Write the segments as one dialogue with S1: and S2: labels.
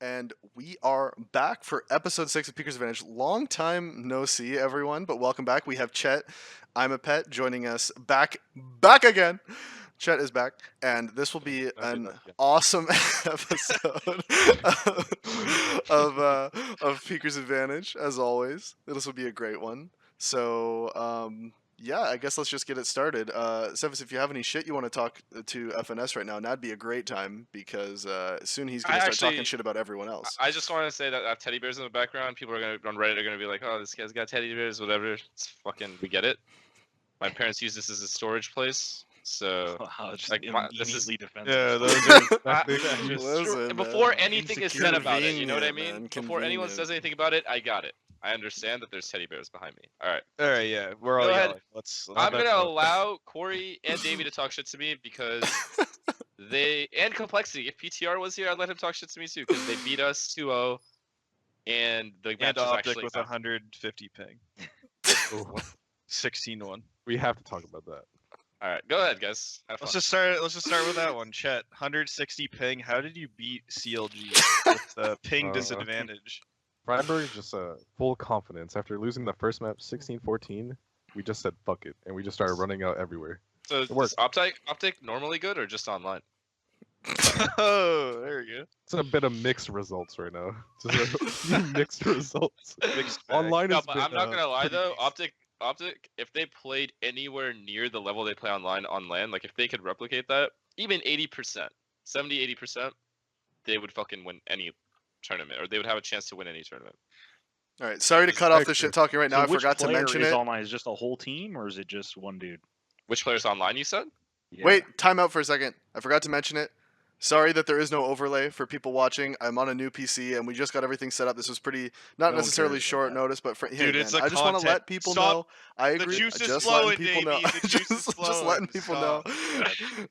S1: And we are back for episode 6 of Peaker's Advantage. Long time no see, everyone, but welcome back. We have Chet, Imapet joining us back again. Chet is back, and this will be an awesome episode of Peaker's Advantage, as always. This will be a great one. So, yeah, I guess let's just get it started. Sevis, if you have any shit you want to talk to FNS right now, that'd be a great time because soon he's going to start talking shit about everyone else.
S2: I just want to say that I have teddy bears in the background. People are going to on Reddit are going to be like, "Oh, this guy's got teddy bears, whatever." It's fucking, we get it. My parents use this as a storage place, so
S3: just
S2: like
S3: this is defensive.
S4: Yeah,
S1: Listen,
S2: before
S1: man.
S2: anything is said about it, you know what I
S1: Convenient,
S2: mean?
S1: man.
S2: Before anyone says anything about it, I got it. I understand that there's teddy bears behind me. All right,
S4: yeah, we're all
S2: Go ahead.
S4: yelling. Let's
S2: I'm going to allow Corey and Davey to talk shit to me because they, and Complexity, if PTR was here, I'd let him talk shit to me too because they beat us 2-0 and the match
S4: and
S2: is
S4: Optic
S2: actually
S4: with 150 ping. 16-1.
S5: We have to talk about that.
S2: All right, go ahead, guys. Have fun.
S4: Let's just start with that one. Chet, 160 ping. How did you beat CLG with the ping disadvantage?
S5: Freiburg just full confidence. After losing the first map 16-14, we just said fuck it, and we just started running out everywhere.
S2: So is Optic normally good or just online?
S4: Oh, there we go.
S5: It's a bit of mixed results right now. Just mixed results.
S4: Mixed bag.
S5: Online
S2: No,
S5: is.
S2: but I'm not gonna lie though, Optic, if they played anywhere near the level they play online on LAN, like if they could replicate that, even 80%, 70-80%, they would fucking win any tournament, or they would have a chance to win any tournament.
S1: All right, sorry to cut off the shit talking right now. I forgot to mention it.
S3: Online is just a whole team, or is it just one dude?
S2: Which player's online, you said?
S3: Yeah.
S1: Wait, time out for a second. I forgot to mention it. Sorry that there is no overlay for people watching. I'm on a new PC and we just got everything set up. This was pretty, not necessarily short notice, but for, hey,
S4: Dude, it's
S1: man, I just want to let people know. I agree.
S4: The juice is
S1: just
S4: flowing,
S1: letting people know.
S4: Davey. The juice is flowing.
S1: Just letting people know.
S4: Stop.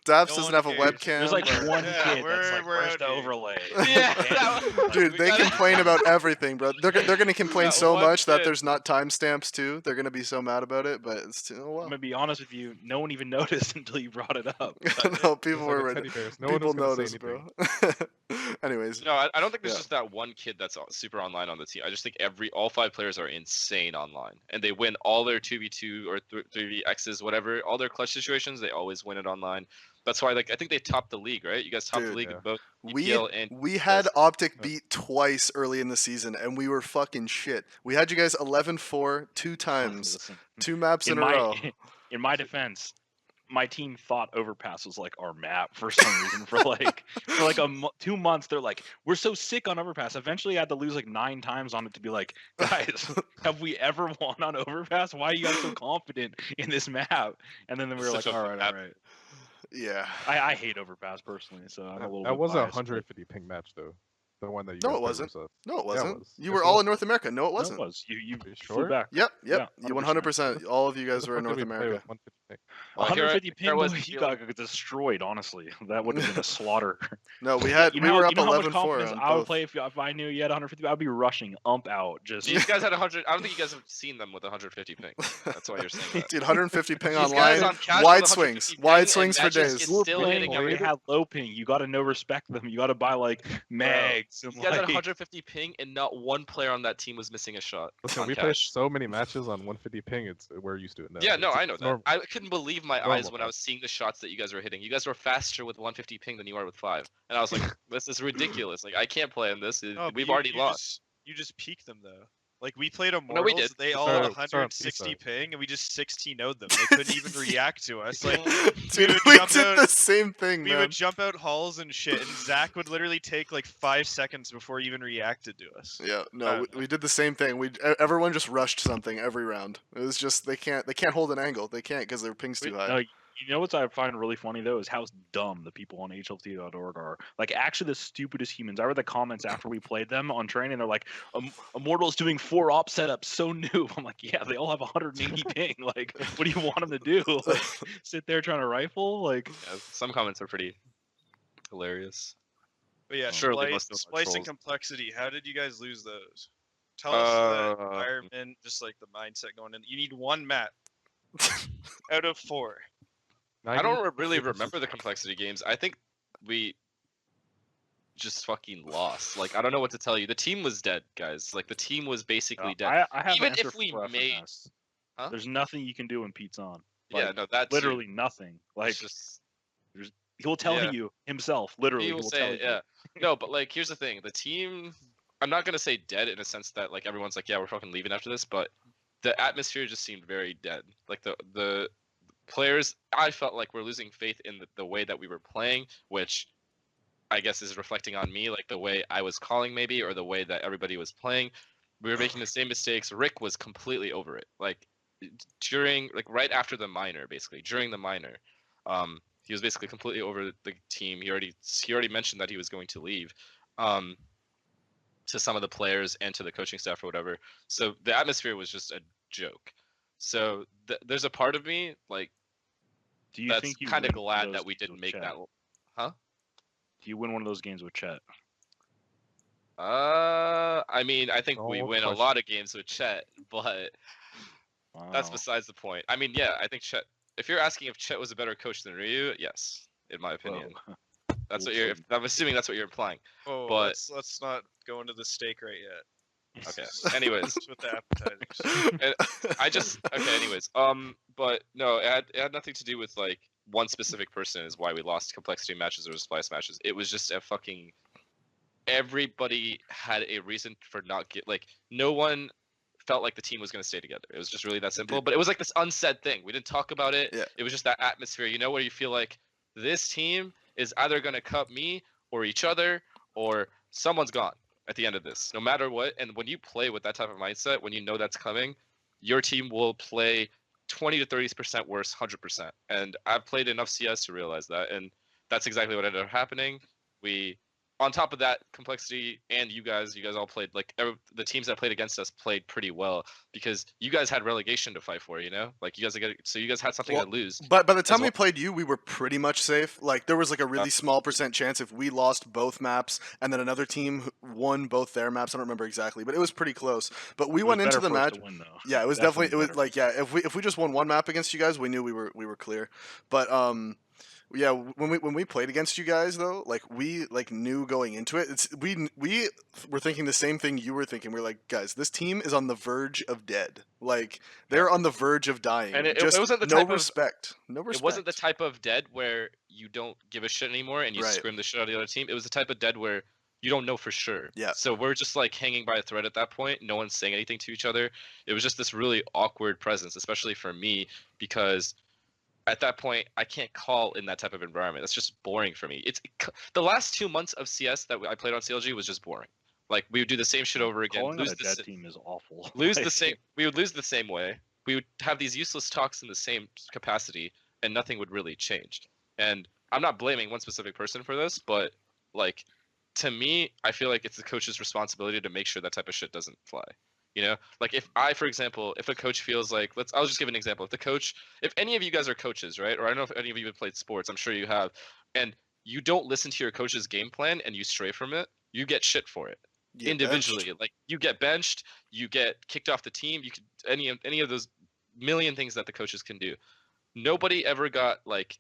S1: Daps
S4: No
S1: doesn't
S4: one
S1: have a
S4: cares.
S1: webcam.
S3: There's like
S1: but-
S3: one
S4: Yeah,
S3: kid
S4: we're-
S3: that's like,
S4: we're
S3: where's
S4: out
S3: the
S4: here.
S3: overlay?
S2: Yeah,
S1: Dude, they complain about everything, bro. They're gonna complain
S2: That
S1: so
S2: one
S1: much that
S2: kid.
S1: there's not timestamps too. They're gonna be so mad about it, but it's too, oh,
S3: I'm
S1: well.
S3: gonna be honest with you, no one even noticed until you brought it up.
S1: No, people
S5: It's like
S1: were
S5: a
S1: ready.
S5: teddy bears. No one
S1: People
S5: was gonna say
S1: noticed, bro.
S5: anything.
S1: Anyways,
S2: No, I don't think there's
S1: Yeah.
S2: just that one kid that's super online on the team. I just think all 5 players are insane online, and they win all their 2v2 or 3vx's, whatever. All their clutch situations, they always win it online. That's why, like, I think they topped the league, right? You guys topped the
S1: Dude,
S2: league
S5: yeah.
S2: in both
S1: we
S2: EPL and
S1: had
S2: CS.
S1: Optic beat twice early in the season, and we were fucking shit. We had you guys 11-4 2 times,
S3: Listen,
S1: 2 maps in a row.
S3: in my defense, my team thought Overpass was like our map for some reason. For like 2 months, they're like, we're so sick on Overpass. Eventually, I had to lose like 9 times on it to be like, guys, have we ever won on Overpass? Why are you guys so confident in this map? And then we were
S2: Such
S3: like,
S2: a
S3: all right,
S2: map.
S3: all right.
S1: Yeah.
S3: I hate Overpass personally, so I'm a little.
S5: That
S3: bit
S5: was a
S3: biased, but-
S5: 150 ping match though. The one that you
S1: No,
S5: guys
S1: it
S5: played
S1: wasn't.
S5: versus us.
S1: No, it
S5: Yeah, it
S1: wasn't.
S5: was.
S1: You
S5: Yes,
S1: were
S5: it
S1: all
S5: was.
S1: in North America. No, it
S3: No,
S1: wasn't.
S3: it was. You
S5: Are you
S3: flew
S5: sure?
S3: back.
S1: Yep.
S3: Yeah,
S1: You
S3: 100%.
S1: 100%. All of you guys
S5: Where
S1: were in
S5: the
S1: North
S5: fuck did we play
S1: America.
S5: with 150 ping?
S2: Well, here-
S3: 150
S2: here
S3: ping,
S2: was
S3: boy,
S2: the
S3: you
S2: feeling.
S3: got destroyed. Honestly, that would have been a slaughter.
S1: No, we
S3: You know
S1: were
S3: how-
S1: up
S3: you know how much
S1: 11-4
S3: confidence
S1: on
S3: I would
S1: both.
S3: play if I knew you had 150. I'd be rushing out. Just
S2: These guys had 100. I don't think you guys have seen them with 150 ping. That's why you're saying that.
S1: Dude, 150 ping
S2: These guys
S1: online,
S2: on casual
S1: wide
S2: with 150
S1: swings,
S2: ping,
S1: wide
S2: and
S1: swings for
S2: matches
S1: days.
S2: is still hitting
S3: they
S2: every.
S3: had low ping. You got to know respect them. You got to buy like mags and
S2: You guys had
S3: like.
S2: 150 ping, and not one player on that team was missing a shot.
S5: Listen,
S2: on
S5: we played
S2: cash.
S5: so many matches on 150 ping. We're used to it now.
S2: Yeah, no,
S5: It's
S2: I know that.
S5: normal.
S2: I couldn't believe my
S5: Normal
S2: eyes when I
S5: now.
S2: was seeing the shots that you guys were hitting. You guys were faster with 150 ping than you are with 5, and I was like, "This is ridiculous. Like, I can't play in this.
S4: No, but
S2: We've
S4: you-
S2: already
S4: you
S2: lost."
S4: You just peaked them though. Like we played Immortals,
S2: No, we did.
S4: they all
S5: Sorry,
S4: had
S5: sorry,
S4: 160
S5: Pita.
S4: ping, and we just 16-0'd them. They couldn't even react to us. Like
S1: Dude,
S4: would
S1: we
S4: jump
S1: did
S4: out-
S1: the same thing,
S4: we
S1: man.
S4: would jump out halls and shit, and Zach would literally take like 5 seconds before he even reacted to us.
S1: Yeah, no, we did the same thing. Everyone just rushed something every round. It was just they can't hold an angle. They can't because their ping's too high.
S3: No, you know what I find really funny though is how dumb the people on HLT.org are. Like actually the stupidest humans. I read the comments after we played them on training. They're like, Immortals doing 4 op setups, so noob. I'm like, yeah, they all have 180 ping. Like, what do you want them to do? Like, sit there trying to rifle? Like,
S2: Yeah, some comments are pretty hilarious.
S4: But yeah,
S2: Surely most of them are
S4: Splyce and
S2: trolls.
S4: Complexity. How did you guys lose those? Tell us the
S2: Uh,
S4: environment, just like the mindset going in. You need 1 map out of 4.
S2: I don't really remember the complexity games. I think we just fucking lost. Like, I don't know what to tell you. The team was dead, guys. Like, the team was basically dead.
S3: I have
S2: Even
S3: an answer
S2: if we
S3: for
S2: made,
S3: FNS.
S2: Huh?
S3: There's nothing you can do when Pete's on.
S2: yeah,
S3: Like,
S2: no, that too.
S3: literally nothing. Like,
S2: It's just
S3: he'll tell
S2: yeah.
S3: you himself. Literally,
S2: He
S3: he
S2: will
S3: will
S2: say
S3: tell
S2: it,
S3: you.
S2: yeah. No, but like, here's the thing: the team. I'm not gonna say dead in a sense that like everyone's like, yeah, we're fucking leaving after this, but the atmosphere just seemed very dead. Like the players, I felt like we're losing faith in the way that we were playing, which I guess is reflecting on me, like the way I was calling maybe, or the way that everybody was playing. We were making the same mistakes. Rick was completely over it. Like during, like right after the minor, basically during the minor, he was basically completely over the team. He already mentioned that he was going to leave, to some of the players and to the coaching staff or whatever. So the atmosphere was just a joke. So there's a part of me like
S3: Do you
S2: that's
S3: think you
S2: kind of
S3: win one of
S2: glad
S3: those
S2: that we
S3: games
S2: didn't
S3: with
S2: make
S3: Chet?
S2: that. Huh?
S3: Do you win one of those games with Chet?
S2: I mean, I think we
S5: Oh,
S2: win a
S5: question.
S2: lot of games with Chet, but that's
S3: Wow.
S2: besides the point. I mean, yeah, I think Chet. If you're asking if Chet was a better coach than Ryu, yes, in my opinion.
S3: Whoa.
S2: That's what you're. I'm assuming that's what you're implying.
S4: Oh,
S2: But-
S4: let's not go into the steak right yet.
S2: Okay. Anyways,
S4: Just with the appetizers.
S2: okay. Anyways, but no, it had nothing to do with like one specific person is why we lost complexity matches or Splyce matches. It was just a fucking. Everybody had a reason for not like no one felt like the team was going to stay together. It was just really that simple. But it was like this unsaid thing. We didn't talk about it.
S1: Yeah.
S2: It was just that atmosphere, where you feel like this team is either going to cut me or each other or someone's gone at the end of this, no matter what. And when you play with that type of mindset, when you know that's coming, your team will play 20 to 30% worse, 100%. And I've played enough CS to realize that. And that's exactly what ended up happening. We on top of that complexity and you guys all played like the teams that played against us played pretty well because you guys had relegation to fight for, like you guys had something
S1: Well,
S2: to lose.
S1: But by the time
S2: well.
S1: we played you, we were pretty much safe. Like there was like a really small percent chance if we lost both maps and then another team won both their maps. I don't remember exactly, but it was pretty close. But we
S3: It was
S1: went into
S3: better
S1: the
S3: for us
S1: match.
S3: to win, though.
S1: Yeah, it was definitely it was
S3: better
S1: like
S3: for us.
S1: yeah. If we just won one map against you guys, we knew we were clear. But yeah, when we played against you guys though, like we like knew going into it, we were thinking the same thing you were thinking. We're like, guys, this team is on the verge of dead. Like they're on the verge of dying.
S2: And it
S1: Just
S2: wasn't the
S1: no
S2: type of-
S1: respect. No respect.
S2: It wasn't the type of dead where you don't give a shit anymore and you
S1: Right.
S2: scrim the shit out of the other team. It was the type of dead where you don't know for sure.
S1: Yeah.
S2: So we're just like hanging by a thread at that point. No one's saying anything to each other. It was just this really awkward presence, especially for me, because at that point I can't call in that type of environment. That's just boring for me. The last 2 months of CS that I played on CLG was just boring. Like we would do the same shit over again.
S3: Calling out
S2: Lose
S3: a dead team is awful.
S2: lose the
S3: Like,
S2: same. We would lose the same way. We would have these useless talks in the same capacity, and nothing would really change. And I'm not blaming one specific person for this, but like to me, I feel like it's the coach's responsibility to make sure that type of shit doesn't fly. Like if for example, if a coach feels like, I'll just give an example. If any of you guys are coaches, right? Or I don't know if any of you have played sports, I'm sure you have, and you don't listen to your coach's game plan and you stray from it, you get shit for it.
S1: Yeah,
S2: Individually,
S1: benched.
S2: like you get benched, you get kicked off the team, you could any of those million things that the coaches can do. Nobody ever got like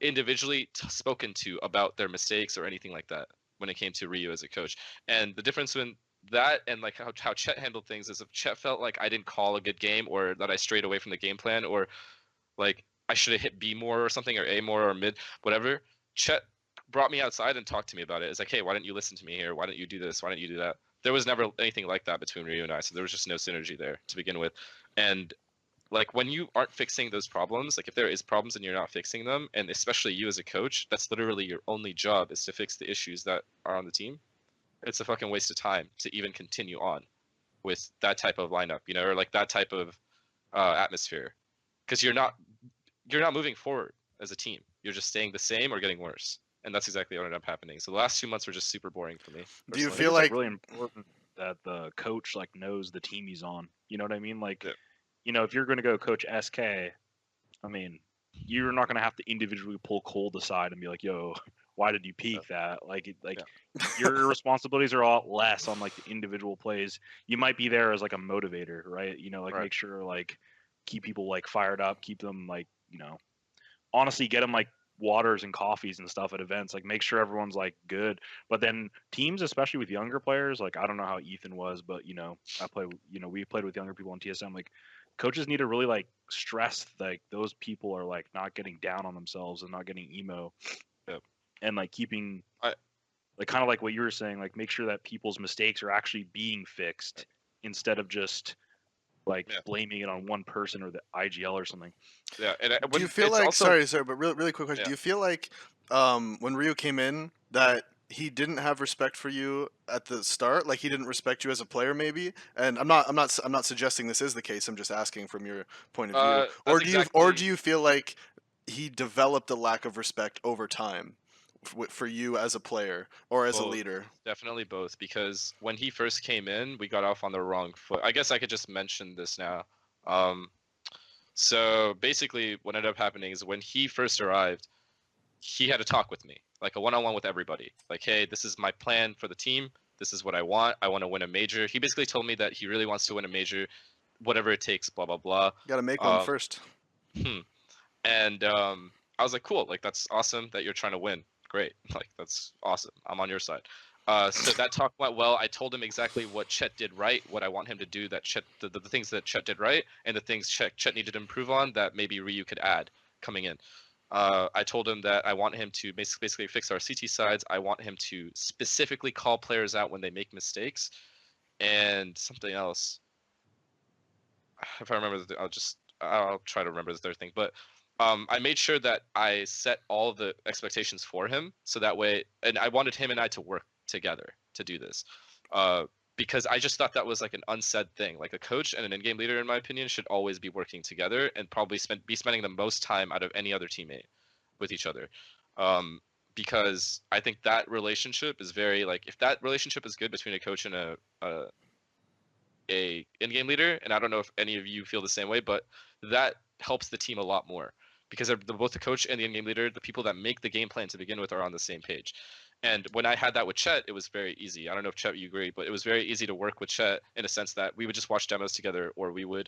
S2: individually spoken to about their mistakes or anything like that when it came to Ryu as a coach. And the difference between that and like how Chet handled things is if Chet felt like I didn't call a good game or that I strayed away from the game plan or like I should have hit B more or something or A more or mid, whatever, Chet brought me outside and talked to me about it. It's like, hey, why didn't you listen to me here? Why didn't you do this? Why didn't you do that? There was never anything like that between Ryu and I, so there was just no synergy there to begin with. And like when you aren't fixing those problems, like if there is problems and you're not fixing them, and especially you as a coach, that's literally your only job is to fix the issues that are on the team. It's a fucking waste of time to even continue on with that type of lineup, or like that type of atmosphere, because you're not moving forward as a team. You're just staying the same or getting worse, and that's exactly what ended up happening. So the last 2 months were just super boring for me.
S1: Do you
S3: I think
S1: feel
S3: it's,
S1: like
S3: really important that the coach like knows the team he's on? You know what I mean? Like,
S2: Yeah.
S3: If you're going to go coach SK, I mean, you're not going to have to individually pull Cold aside and be like, "Yo, why did you peak that?" Your responsibilities are a lot less on like the individual plays. You might be there as like a motivator, right?
S2: Right.
S3: Make sure like keep people like fired up, keep them like honestly get them like waters and coffees and stuff at events. Like make sure everyone's like good. But then teams, especially with younger players, like I don't know how Ethan was, but we played with younger people on TSM. Like coaches need to really like stress like those people are like not getting down on themselves and not getting emo, and like keeping like kind of like what you were saying, like make sure that people's mistakes are actually being fixed instead of just like blaming it on one person or the IGL or something.
S2: Yeah, and
S1: Do you feel like sorry, but really quick question. Do you feel like when Ryu came in that he didn't have respect for you at the start, like he didn't respect you as a player, maybe? And I'm not suggesting this is the case. I'm just asking from your point of view. Or do you feel like he developed a lack of respect over time for you as a player or as a leader?
S2: Definitely both, because when he first came in, we got off on the wrong foot. I guess I could just mention this now. So basically, what ended up happening is when he first arrived, he had a talk with me, like a one-on-one with everybody. Like, hey, this is my plan for the team. This is what I want. I want to win a major. He basically told me that he really wants to win a major, whatever it takes, blah, blah, blah.
S1: Got to make one first.
S2: And I was like, cool. Like, that's awesome that you're trying to win. Great. Like, that's awesome. I'm on your side. So that talk went well. I told him exactly what Chet did right, what I want him to do, that Chet, the things that Chet did right, and the things Chet needed to improve on that maybe Ryu could add coming in. I told him that I want him to basically fix our CT sides. I want him to specifically call players out when they make mistakes, and something else. If I remember, I'll try to remember the third thing. But I made sure that I set all the expectations for him, so that way, and I wanted him and I to work together to do this, because I just thought that was like an unsaid thing. Like a coach and an in-game leader, in my opinion, should always be working together and probably be spending the most time out of any other teammate with each other, because I think that relationship is very, like, if that relationship is good between a coach and a in-game leader, and I don't know if any of you feel the same way, but that helps the team a lot more, because both the coach and the in-game leader, the people that make the game plan to begin with, are on the same page. And when I had that with Chet, it was very easy. I don't know if Chet, you agree, but it was very easy to work with Chet in a sense that we would just watch demos together, or we would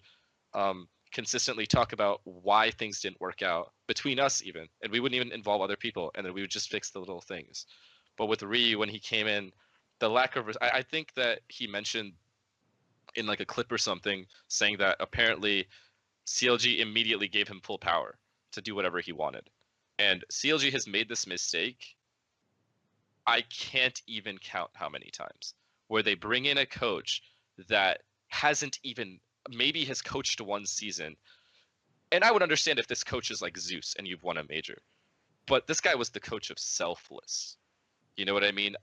S2: consistently talk about why things didn't work out between us even, and we wouldn't even involve other people, and then we would just fix the little things. But with Ryu, when he came in, the lack of I think that he mentioned in like a clip or something saying that apparently CLG immediately gave him full power to do whatever he wanted. And CLG has made this mistake, I can't even count how many times, where they bring in a coach that hasn't even, maybe has coached one season. And I would understand if this coach is like Zeus and you've won a major. But this guy was the coach of Selfless. You know what I mean?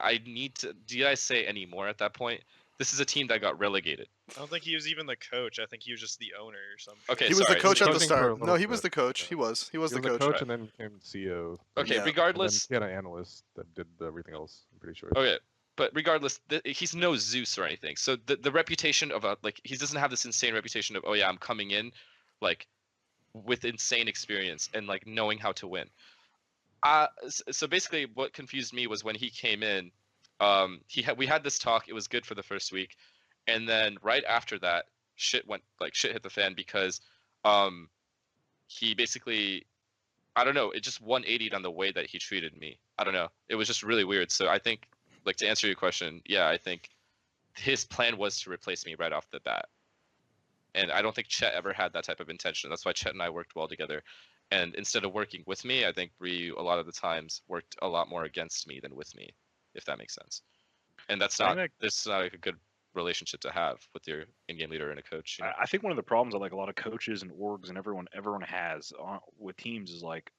S2: Did I say any more at that point? This is a team that got relegated.
S4: I don't think he was even the coach. I think he was just the owner or something.
S2: Okay,
S1: he was the coach at the
S5: coaching
S1: start.
S5: for a
S1: No, he
S5: little
S1: was
S5: bit.
S1: the coach.
S5: Yeah.
S1: He was the
S5: He was
S1: coach.
S5: the coach and then became CEO.
S2: Okay,
S1: Yeah.
S2: regardless.
S5: And then he had an analyst that did everything else, I'm pretty sure.
S2: Okay, but regardless, he's no Zeus or anything. So the reputation of he doesn't have this insane reputation of, oh yeah, I'm coming in like with insane experience and like knowing how to win. So basically what confused me was when he came in, we had this talk, it was good for the first week, and then right after that, shit hit the fan, because he basically, I don't know, it just 180'd on the way that he treated me. I don't know. It was just really weird. So I think, like, to answer your question, yeah, I think his plan was to replace me right off the bat. And I don't think Chet ever had that type of intention. That's why Chet and I worked well together. And instead of working with me, I think Ryu a lot of the times worked a lot more against me than with me, if that makes sense. And this is not like a good relationship to have with your in-game leader and a coach. You know?
S3: I think one of the problems that like a lot of coaches and orgs and everyone has with teams is like,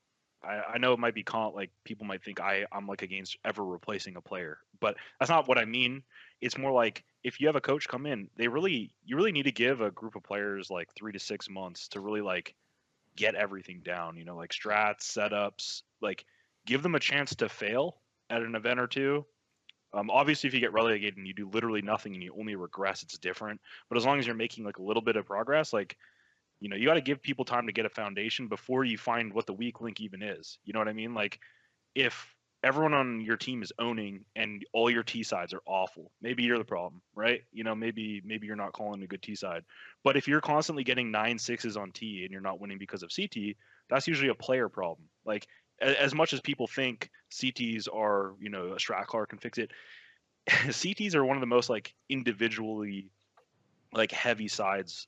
S3: I know it might be like people might think I'm like against ever replacing a player, but that's not what I mean. It's more like if you have a coach come in, you really need to give a group of players like 3 to 6 months to really like get everything down, you know, like strats, setups, like give them a chance to fail at an event or two. Obviously, if you get relegated and you do literally nothing and you only regress, it's different. But as long as you're making like a little bit of progress, like, you know, you got to give people time to get a foundation before you find what the weak link even is. You know what I mean? Like, if everyone on your team is owning and all your T sides are awful, maybe you're the problem, right? You know, maybe you're not calling a good T side. But if you're constantly getting 9-6s on T and you're not winning because of CT, that's usually a player problem. Like, as much as people think CTs are, a strat caller can fix it, CTs are one of the most like individually like heavy sides,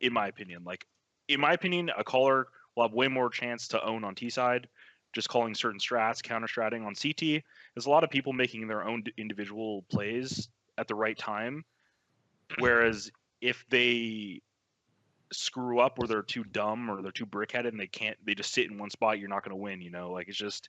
S3: in my opinion. Like, in my opinion, a caller will have way more chance to own on T side, just calling certain strats, counter stratting. On CT, there's a lot of people making their own individual plays at the right time. Whereas if they screw up or they're too dumb or they're too brick-headed and they just sit in one spot, you're not going to win. Like it's just,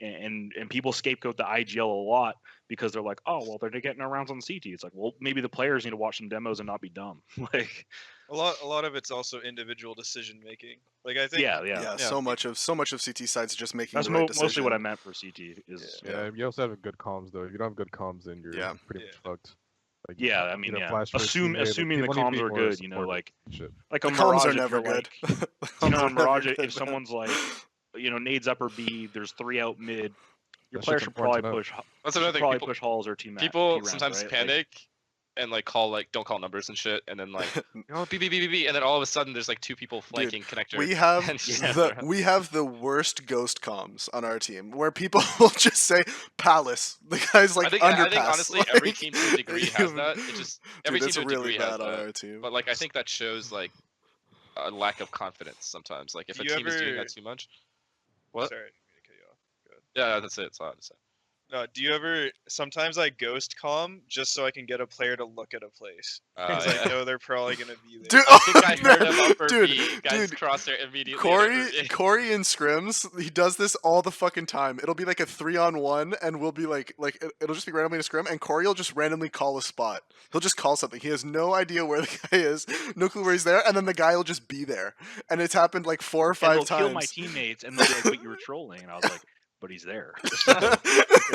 S3: and people scapegoat the IGL a lot because they're like, oh well, they're getting our rounds on CT. It's like, well, maybe the players need to watch some demos and not be dumb. Like
S4: A lot of it's also individual decision making. Like I think
S3: yeah.
S1: Yeah, so much of CT sides just making
S3: That's
S1: the right decision.
S3: mostly what I meant for CT is
S5: Yeah, you also have good comms though. If you don't have good comms, then you're
S1: Yeah.
S5: pretty much fucked. Like,
S3: yeah. I mean,
S5: you know,
S3: yeah.
S5: Flash first teammate, like,
S3: Assuming the
S5: people need to
S3: comms
S5: be
S3: are
S5: more
S3: good,
S5: supportive
S3: like
S5: and shit.
S3: like
S1: The
S3: a
S1: comms
S3: Mirage.
S1: are
S3: if
S1: never
S3: you're
S1: good.
S3: like,
S1: The comms are
S3: a
S1: never
S3: Mirage,
S1: good,
S3: if
S1: man.
S3: someone's like, nades upper B, there's 3 out mid. Your
S5: That
S3: player
S5: shit's
S3: should
S5: important
S3: probably
S5: to know.
S2: That's another thing. People
S3: push halls or T
S2: people
S3: rounds,
S2: sometimes
S3: right?
S2: panic and like don't call numbers and shit, and then like B, and then all of a sudden there's like 2 people flanking connector.
S1: We have
S2: and just-
S1: the worst ghost comms on our team, where people will just say Palace. The guy's like
S2: I think
S1: underpass.
S2: honestly every
S1: Like,
S2: team to a degree has that. It just every
S1: dude,
S2: team
S1: that's
S2: to a
S1: really
S2: degree has
S1: bad on
S2: that.
S1: our team.
S2: But like I think that shows like a lack of confidence sometimes. Like if
S4: Do
S2: a
S4: you
S2: team is doing
S4: ever-
S2: that too much. What?
S4: Sorry, I didn't mean to cut you off. Go ahead.
S2: Yeah, that's it. That's all I have to say.
S4: No, do you ever? Sometimes I ghost calm just so I can get a player to look at a place. 'Cause I know they're probably gonna be there.
S1: Dude,
S2: I think I heard
S1: man,
S2: him upper
S1: dude,
S2: B. Guys
S1: dude,
S2: cross there immediately. at upper B.
S1: Corey in scrims, he does this all the fucking time. It'll be like a 3-on-1, and we'll be like it'll just be randomly in a scrim, and Corey will just randomly call a spot. He'll just call something. He has no idea where the guy is, no clue where he's there, and then the guy will just be there. And it's happened like 4 or 5
S3: and they'll
S1: times.
S3: kill my teammates, and they'll be like, "But you were trolling," and I was like, "But he's there." So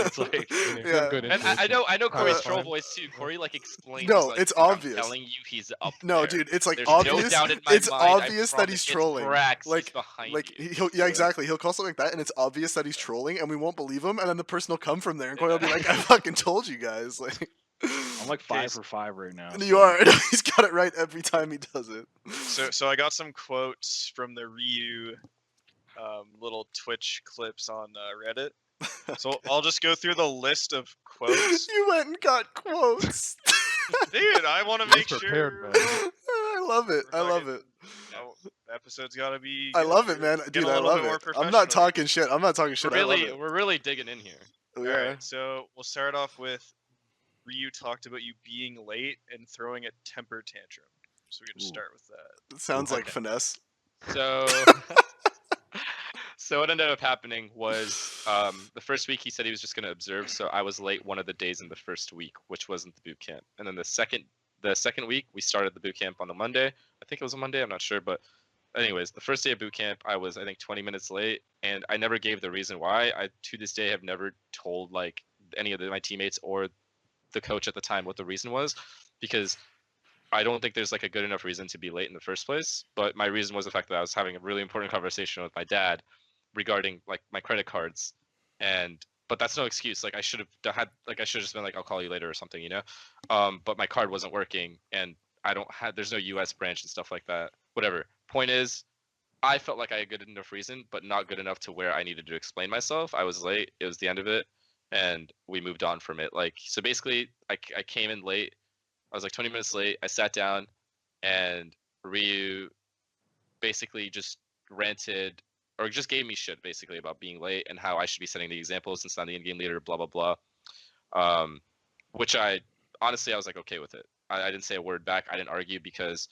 S3: it's like,
S5: And if you
S1: Yeah.
S5: have good
S2: And I
S5: influence,
S2: know Corey's
S5: that's
S2: troll
S5: fine.
S2: voice too. Corey like explains.
S1: No,
S2: like,
S1: it's
S2: "Dude,
S1: obvious.
S2: I'm telling you, he's up
S1: No,
S2: there.
S1: dude, it's like
S2: There's
S1: obvious.
S2: No doubt in my
S1: It's
S2: mind, I
S1: obvious that
S2: promise.
S1: he's
S2: It's
S1: trolling.
S2: Brax, he's
S1: Like,
S2: behind
S1: like
S2: you.
S1: exactly. He'll call something like that, and it's obvious that he's trolling, and we won't believe him. And then the person will come from there, and Corey will be like, "I fucking told you guys." Like,
S3: I'm like 5 for 5 right now.
S1: you are. He's got it right every time he does it.
S4: So I got some quotes from the Ryu little Twitch clips on Reddit. So I'll just go through the list of quotes.
S1: You went and got quotes.
S4: Dude, I want to
S5: He's
S4: make
S5: prepared,
S4: sure.
S5: man.
S1: I love it. I love it.
S4: Oh, the episode's got to be.
S1: I
S4: good.
S1: love it, man.
S4: Get a
S1: Dude, I
S4: little
S1: love
S4: bit more
S1: it. I'm not
S4: professional.
S1: talking shit. I'm not talking shit. I love it.
S2: We're really digging in here.
S1: We
S4: All
S1: are.
S4: right, so we'll start off with Ryu talked about you being late and throwing a temper tantrum. So we're gonna
S3: Ooh.
S4: start with that.
S1: It sounds like
S2: Okay.
S1: finesse.
S2: So, so what ended up happening was the first week he said he was just going to observe. So I was late one of the days in the first week, which wasn't the boot camp. And then the second week we started the boot camp on a Monday. I think it was a Monday. I'm not sure, but anyways, the first day of boot camp I was I think 20 minutes late, and I never gave the reason why. I to this day have never told like any of my teammates or the coach at the time what the reason was, because I don't think there's like a good enough reason to be late in the first place. But my reason was the fact that I was having a really important conversation with my dad regarding like my credit cards, but that's no excuse. Like I should have just been like, I'll call you later or something, you know. But my card wasn't working, and there's no US branch and stuff like that. Whatever. Point is, I felt like I had good enough reason, but not good enough to where I needed to explain myself. I was late. It was the end of it, and we moved on from it. Like, so basically, I came in late. I was like 20 minutes late. I sat down, and Ryu basically just ranted or just gave me shit basically about being late and how I should be setting the example since I'm the in-game leader, blah blah blah. Which I honestly was like okay with it. I didn't say a word back. I didn't argue because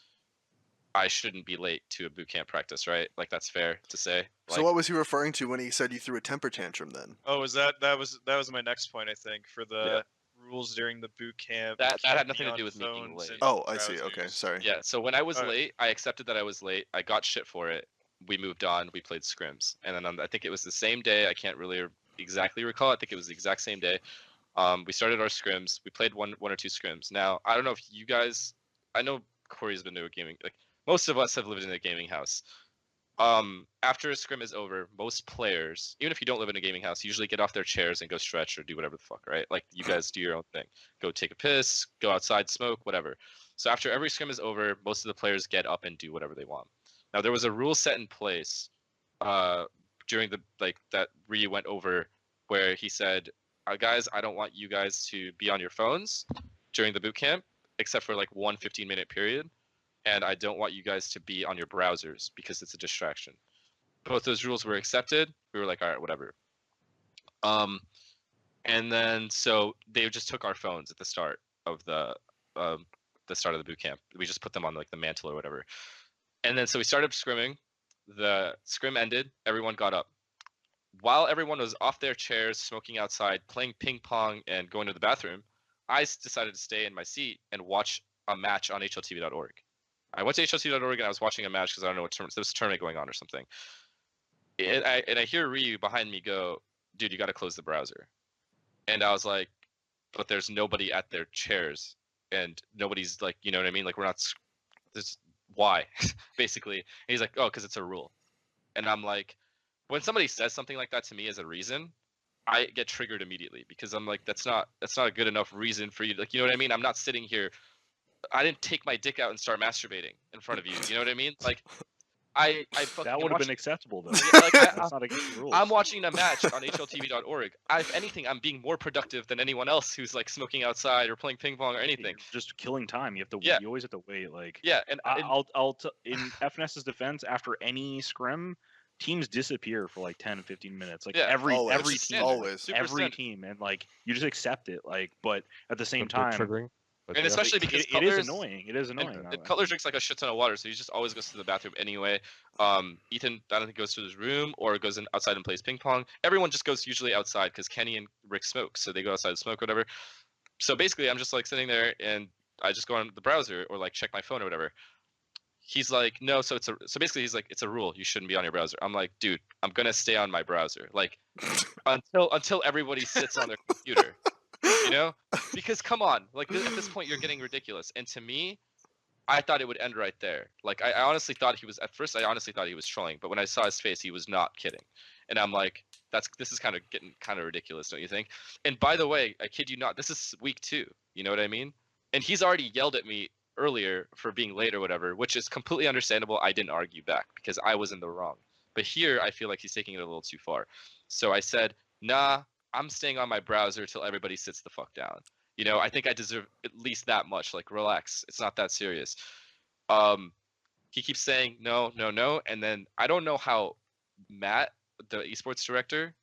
S2: I shouldn't be late to a boot camp practice, right? Like that's fair to say.
S1: So what was he referring to when he said you threw a temper tantrum then?
S4: Oh, was that was my next point? I think for the rules during the boot camp.
S2: That
S4: can't
S2: had
S4: be
S2: nothing to
S4: on
S2: do with me being
S4: phones
S2: late.
S4: and
S1: Oh, I see. Okay,
S4: browsers.
S1: sorry.
S2: Yeah, so when I was
S4: Alright.
S2: late, I accepted that I was late. I got shit for it. We moved on. We played scrims. And then I think it was the same day. I can't really exactly recall. I think it was the exact same day. We started our scrims. We played one or two scrims. Now, I don't know if you guys... I know Corey's been to a gaming... Like, most of us have lived in a gaming house. After a scrim is over, most players, even if you don't live in a gaming house, usually get off their chairs and go stretch or do whatever the fuck, right? Like you guys do your own thing. Go take a piss, go outside, smoke, whatever. So after every scrim is over, most of the players get up and do whatever they want. Now there was a rule set in place during the that Ryu went over, where he said, "Guys, I don't want you guys to be on your phones during the boot camp, except for like one 15-minute period, and I don't want you guys to be on your browsers because it's a distraction." Both those rules were accepted. We were like, all right, whatever. And then so they just took our phones at the start of the boot camp. We just put them on like the mantle or whatever. And then so we started scrimming. The scrim ended. Everyone got up. While everyone was off their chairs, smoking outside, playing ping pong, and going to the bathroom, I decided to stay in my seat and watch a match on HLTV.org. I went to HLTV.org and I was watching a match because I don't know what tournament. There was a tournament going on or something. And I hear Ryu behind me go, "Dude, you got to close the browser." And I was like, "But there's nobody at their chairs, and nobody's like, you know what I mean? Like we're not. This why, basically." And he's like, "Oh, because it's a rule." And I'm like, when somebody says something like that to me as a reason, I get triggered immediately because I'm like, that's not a good enough reason for you. Like, you know what I mean? I'm not sitting here. I didn't take my dick out and start masturbating in front of you. You know what I mean? Like, I fucking
S3: That would have been acceptable though.
S2: Yeah, like,
S3: That's not against the rules.
S2: I'm watching a match on HLTV.org. If anything, I'm being more productive than anyone else who's like smoking outside or playing ping pong or anything.
S3: You're just killing time. You have to.
S2: Yeah.
S3: You always have to wait. Like
S2: Yeah, and
S3: in FNS's defense, after any scrim, teams disappear for like 10, 15 minutes. Like
S2: Yeah,
S3: every
S1: always,
S3: team,
S1: always.
S2: Super
S3: every
S2: standard.
S3: team, and like you just accept it. Like, but at the same
S5: Bit
S3: time,
S5: triggering. But
S2: And
S5: yeah.
S2: especially because
S3: it is
S2: Cutler's-
S3: annoying. It is annoying.
S2: And Cutler drinks like a shit ton of water, so he just always goes to the bathroom anyway. Ethan, I don't think goes to his room or goes outside and plays ping pong. Everyone just goes usually outside because Kenny and Rick smoke, so they go outside to smoke, whatever. So basically, I'm just like sitting there and I just go on the browser or like check my phone or whatever. He's like, no, so basically he's like, it's a rule, you shouldn't be on your browser. I'm like, dude, I'm gonna stay on my browser, like until everybody sits on their computer. You know, because come on, like at this point you're getting ridiculous. And to me, I thought it would end right there. Like I honestly thought he was I honestly thought he was trolling, but when I saw his face, he was not kidding. And I'm like, this is kind of getting kind of ridiculous, don't you think? And by the way, I kid you not, this is week 2. You know what I mean? And he's already yelled at me earlier for being late or whatever, which is completely understandable. I didn't argue back because I was in the wrong. But here, I feel like he's taking it a little too far. So I said, nah, I'm staying on my browser till everybody sits the fuck down. You know, I think I deserve at least that much. Like, relax. It's not that serious. He keeps saying no, no, no. And then I don't know how Matt, the esports director,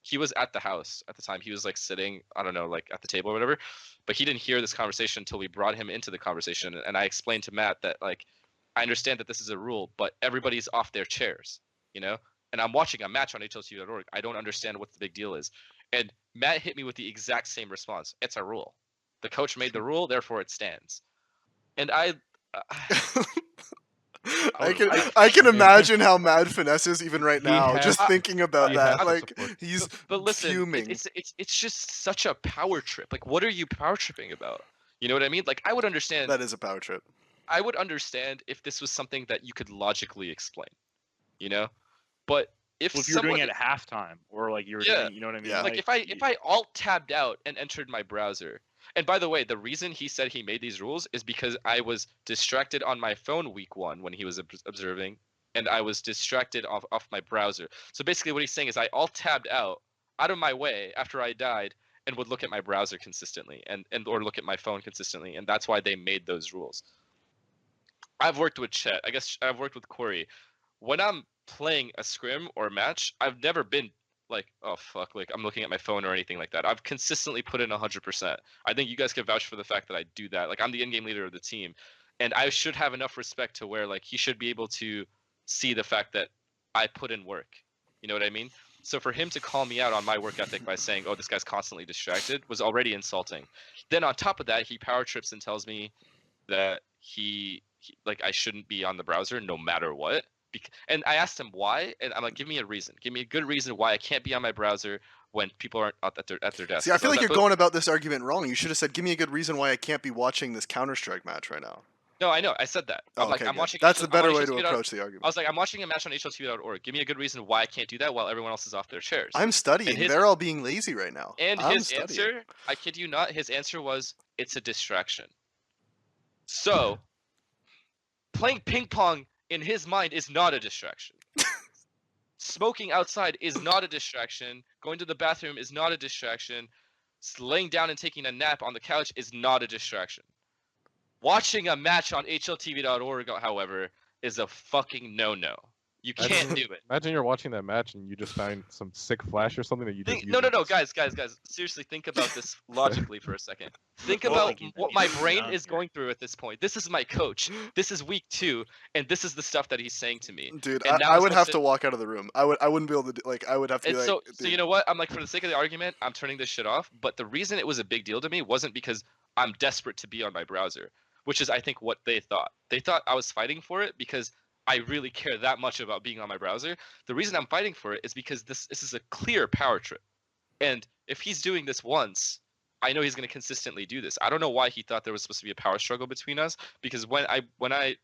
S2: he was at the house at the time. He was like sitting, I don't know, like at the table or whatever. But he didn't hear this conversation until we brought him into the conversation. And I explained to Matt that, like, I understand that this is a rule, but everybody's off their chairs, you know? And I'm watching a match on HLTV.org. I don't understand what the big deal is. And Matt hit me with the exact same response. It's a rule. The coach made the rule, therefore it stands. And I
S1: can imagine how mad Finesse is even right now,
S5: has-
S1: just thinking about
S5: he
S1: that.
S5: has to
S1: Like
S5: support.
S1: he's
S2: but listen,
S1: fuming.
S2: it's just such a power trip. Like, what are you power tripping about? You know what I mean? Like, I would understand.
S1: That is a power trip.
S2: I would understand if this was something that you could logically explain. You know, but if
S3: Well, if you're
S2: someone,
S3: doing it at halftime or like you're
S2: Yeah.
S3: doing, you know what I mean?
S1: Yeah.
S2: like if I alt tabbed out and entered my browser. And by the way, the reason he said he made these rules is because I was distracted on my phone week 1 when he was observing, and I was distracted off my browser. So basically what he's saying is I alt tabbed out of my way after I died and would look at my browser consistently and or look at my phone consistently, and that's why they made those rules. I've worked with Chet. I guess I've worked with Corey. When I'm playing a scrim or a match, I've never been like, oh fuck, like I'm looking at my phone or anything like that. I've consistently put in 100%. I think you guys can vouch for the fact that I do that. Like, I'm the in-game leader of the team, and I should have enough respect to where like he should be able to see the fact that I put in work. You know what I mean? So for him to call me out on my work ethic by saying, oh, this guy's constantly distracted, was already insulting. Then on top of that, he power trips and tells me that he like I shouldn't be on the browser no matter what. And I asked him why, and I'm like, give me a reason. Give me a good reason why I can't be on my browser when people aren't at their desk.
S1: See, I feel
S2: was
S1: like you're
S2: at-
S1: going about this argument wrong. You should have said, "Give me a good reason why I can't be watching this Counter-Strike match right now."
S2: No, I know. I said that.
S1: Oh,
S2: I'm like,
S1: okay,
S2: I'm
S1: good.
S2: watching.
S1: That's the
S2: I'm
S1: better
S2: on
S1: way to
S2: HLTV.
S1: approach the argument.
S2: I was like, I'm watching a match on HLTV.org. Give me a good reason why I can't do that while everyone else is off their chairs.
S1: I'm studying.
S2: And his-
S1: They're all being lazy right now.
S2: And
S1: I'm
S2: his
S1: studying.
S2: answer, I kid you not, his answer was, it's a distraction. So, playing ping pong in his mind is not a distraction. Smoking outside is not a distraction. Going to the bathroom is not a distraction. Laying down and taking a nap on the couch is not a distraction. Watching a match on HLTV.org, however, is a fucking no-no. You can't do it.
S5: Imagine you're watching that match and you just find some sick flash or something that you just
S2: No,
S5: use.
S2: guys. Seriously, think about this logically for a second. Think
S4: Well,
S2: about
S3: like,
S2: what
S3: he's
S2: my
S3: down
S2: brain
S3: here.
S2: is going through at this point. This is my coach. This is week 2, and this is the stuff that he's saying to me.
S1: Dude,
S2: And now
S1: I
S2: I'm
S1: would
S2: supposed
S1: have
S2: to-
S1: to walk out of the room. I wouldn't be able to do, like, I would have to be
S2: And
S1: like,
S2: so
S1: dude.
S2: you know what? I'm like, for the sake of the argument, I'm turning this shit off. But the reason it was a big deal to me wasn't because I'm desperate to be on my browser, which is I think what they thought. They thought I was fighting for it because I really care that much about being on my browser. The reason I'm fighting for it is because this is a clear power trip. And if he's doing this once, I know he's going to consistently do this. I don't know why he thought there was supposed to be a power struggle between us, because when I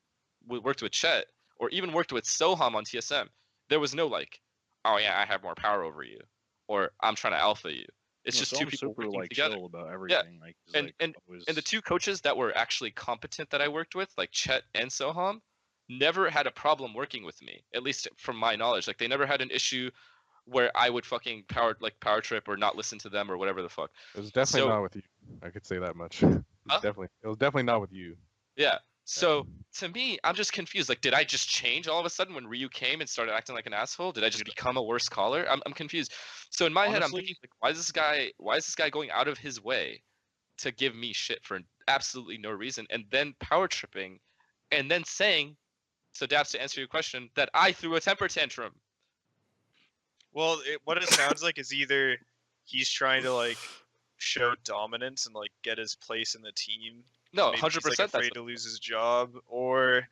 S2: worked with Chet or even worked with Soham on TSM, there was no like, oh yeah, I have more power over you, or I'm trying to alpha you. It's just two people
S3: super
S2: working
S3: like
S2: together.
S3: chill about everything. Like, he's,
S2: And-
S3: like, always...
S2: And the two coaches that were actually competent that I worked with, like Chet and Soham, never had a problem working with me, at least from my knowledge. Like, they never had an issue where I would fucking power trip or not listen to them or whatever the fuck.
S5: It was definitely
S2: So-
S5: not with you. I could say that much. It
S2: Huh?
S5: was definitely not with you.
S2: Yeah. So to me, I'm just confused. Like, did I just change all of a sudden when Ryu came and started acting like an asshole? Did I just become a worse caller? I'm confused. So in my head, I'm
S3: Honestly-
S2: thinking, like, why is this guy going out of his way to give me shit for absolutely no reason, and then power tripping, and then saying, so Daps, to answer your question, that I threw a temper tantrum.
S4: Well, what it sounds like is either he's trying to like show dominance and like get his place in the team.
S2: No,
S4: Maybe
S2: 100%.
S4: he's, like,
S2: That's
S4: afraid to lose his job, or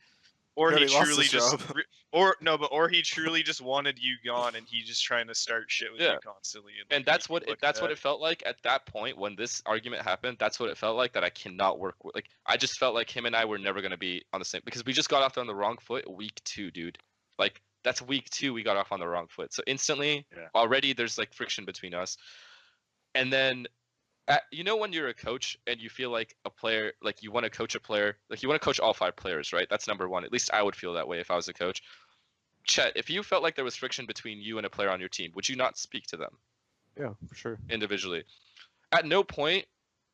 S1: He
S4: he
S1: already lost
S4: truly
S1: his
S4: just
S1: job.
S4: or he truly just wanted you gone, and he's just trying to start shit with
S2: Yeah.
S4: you constantly.
S2: and
S4: like,
S2: that's
S4: make
S2: what
S4: you look
S2: that's what
S4: bad.
S2: it felt like at that point when this argument happened. That's what it felt like, that I cannot work with. Like, I just felt like him and I were never going to be on the same, because we just got off on the wrong foot week 2, dude. Like, that's week 2 we got off on the wrong foot. So instantly,
S3: Yeah.
S2: already there's like friction between us. And then you know, when you're a coach and you feel like a player, like you want to coach a player, like you want to coach all 5 players, right? That's number one. At least I would feel that way if I was a coach. Chet, if you felt like there was friction between you and a player on your team, would you not speak to them
S5: Yeah, for sure.
S2: individually? At no point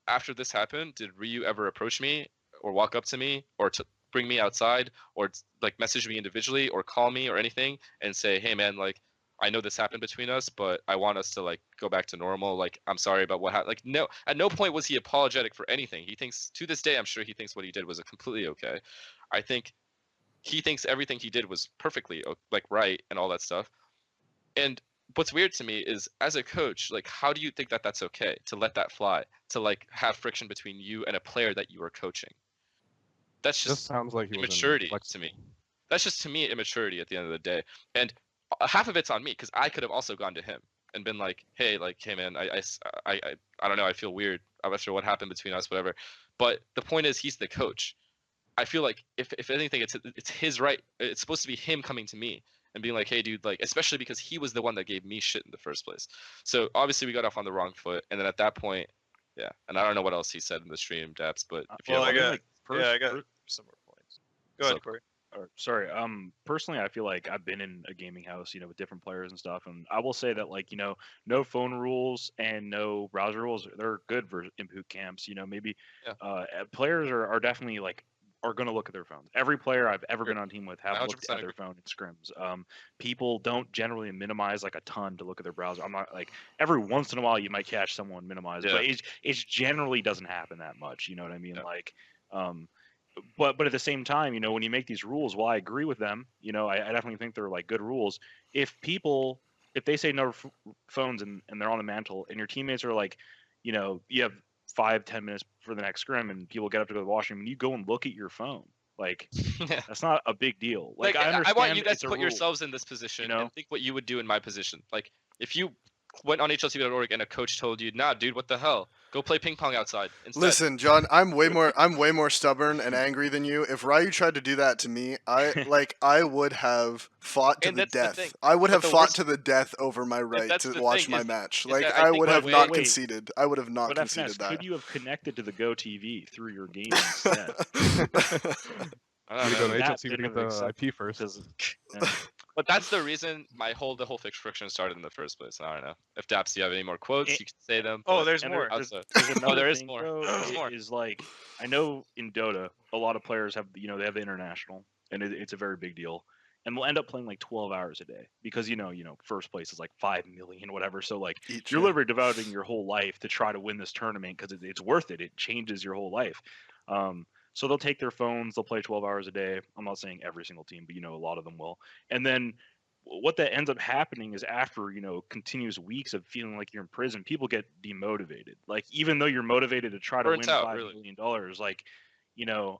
S2: after this happened did Ryu ever approach me or walk up to me or to bring me outside or like message me individually or call me or anything and say, hey man, like, I know this happened between us, but I want us to like go back to normal. Like, I'm sorry about what happened. Like, no, at no point was he apologetic for anything. He thinks, to this day, I'm sure he thinks what he did was completely okay. I think he thinks everything he did was perfectly like right and all that stuff. And what's weird to me is, as a coach, like, how do you think that that's okay to let that fly, to like have friction between you and a player that you are coaching? That's
S5: Just
S2: just
S5: sounds like he was
S2: immaturity to me. That's just, to me, immaturity at the end of the day. And half of it's on me, because I could have also gone to him and been like, hey man, I don't know, I feel weird after what happened between us, whatever. But the point is, he's the coach. I feel like if anything, it's his right. It's supposed to be him coming to me and being like, hey dude, like, especially because he was the one that gave me shit in the first place. So obviously we got off on the wrong foot, and then at that point, yeah. And I don't know what else he said in the stream, Daps, but if you
S4: Well,
S2: have
S4: I
S2: one-
S4: got I got some more points. Go
S2: So-
S4: ahead, Corey.
S3: Sorry. Personally, I feel like I've been in a gaming house, with different players and stuff, and I will say that, like, no phone rules and no browser rules, they're good for input camps. Maybe
S2: Yeah.
S3: players are definitely like are going to look at their phones. Every player I've ever
S2: Sure.
S3: been on team with have looked
S2: 100%
S3: at their phone in scrims. People don't generally minimize like a ton to look at their browser. I'm not like, every once in a while you might catch someone minimize, but it generally doesn't happen that much. You know what I mean?
S2: Yeah.
S3: Like, but at the same time, when you make these rules, while I agree with them, I definitely think they're like good rules. If they say no phones and they're on the mantle, and your teammates are like, you have 5-10 minutes for the next scrim, and people get up to go to the washroom, and you go and look at your phone, like,
S2: Yeah.
S3: that's not a big deal. Like, I
S2: I
S3: understand.
S2: want you guys
S3: it's
S2: to
S3: a
S2: put
S3: rule.
S2: yourselves in this position
S3: know?
S2: and think what you would do in my position. Like, if you went on HLTV.org and a coach told you, nah, dude, what the hell? Go play ping pong outside instead.
S1: Listen, John, I'm way more stubborn and angry than you. If Ryu tried to do that to me, I would have fought to
S2: And
S1: the
S2: that's the
S1: death.
S2: thing.
S1: I would
S2: But
S1: have
S2: the
S1: fought
S2: worst-
S1: to the death over my right
S2: that's
S1: to
S2: the
S1: watch
S2: thing
S1: my
S2: is-
S1: match.
S2: is
S1: Like,
S2: that I
S1: I
S2: think
S1: would
S2: my
S1: have
S2: way-
S1: not
S3: Wait.
S1: conceded. I would have not
S3: But
S1: conceded
S3: FNS,
S1: that.
S3: could you have connected to the Go TV through your game instead?
S2: I
S5: You
S2: don't
S5: go
S2: know.
S5: to
S3: That
S5: HLT to
S3: didn't
S5: get
S3: even
S5: the
S3: accept-
S5: IP first.
S3: Because
S2: But that's the reason the whole friction started in the first place. I don't know. If Daps, you have any more quotes,
S3: It-
S2: you can say them.
S4: Oh,
S2: but
S4: there's
S3: And
S4: more.
S3: There's,
S2: outside-
S3: there's another
S2: there is
S3: thing,
S2: more.
S3: though,
S2: There's more.
S3: is like I know in Dota a lot of players have they have the international, and it's a very big deal, and we'll end up playing like 12 hours a day because first place is like 5 million whatever. So like
S1: Each,
S3: you're
S1: yeah.
S3: literally devoting your whole life to try to win this tournament because it's worth it. It changes your whole life. So they'll take their phones, they'll play 12 hours a day. I'm not saying every single team, but a lot of them will. And then what that ends up happening is after continuous weeks of feeling like you're in prison, people get demotivated. Like even though you're motivated to try to
S2: Burnt
S3: win
S2: out,
S3: $5
S2: really.
S3: million, like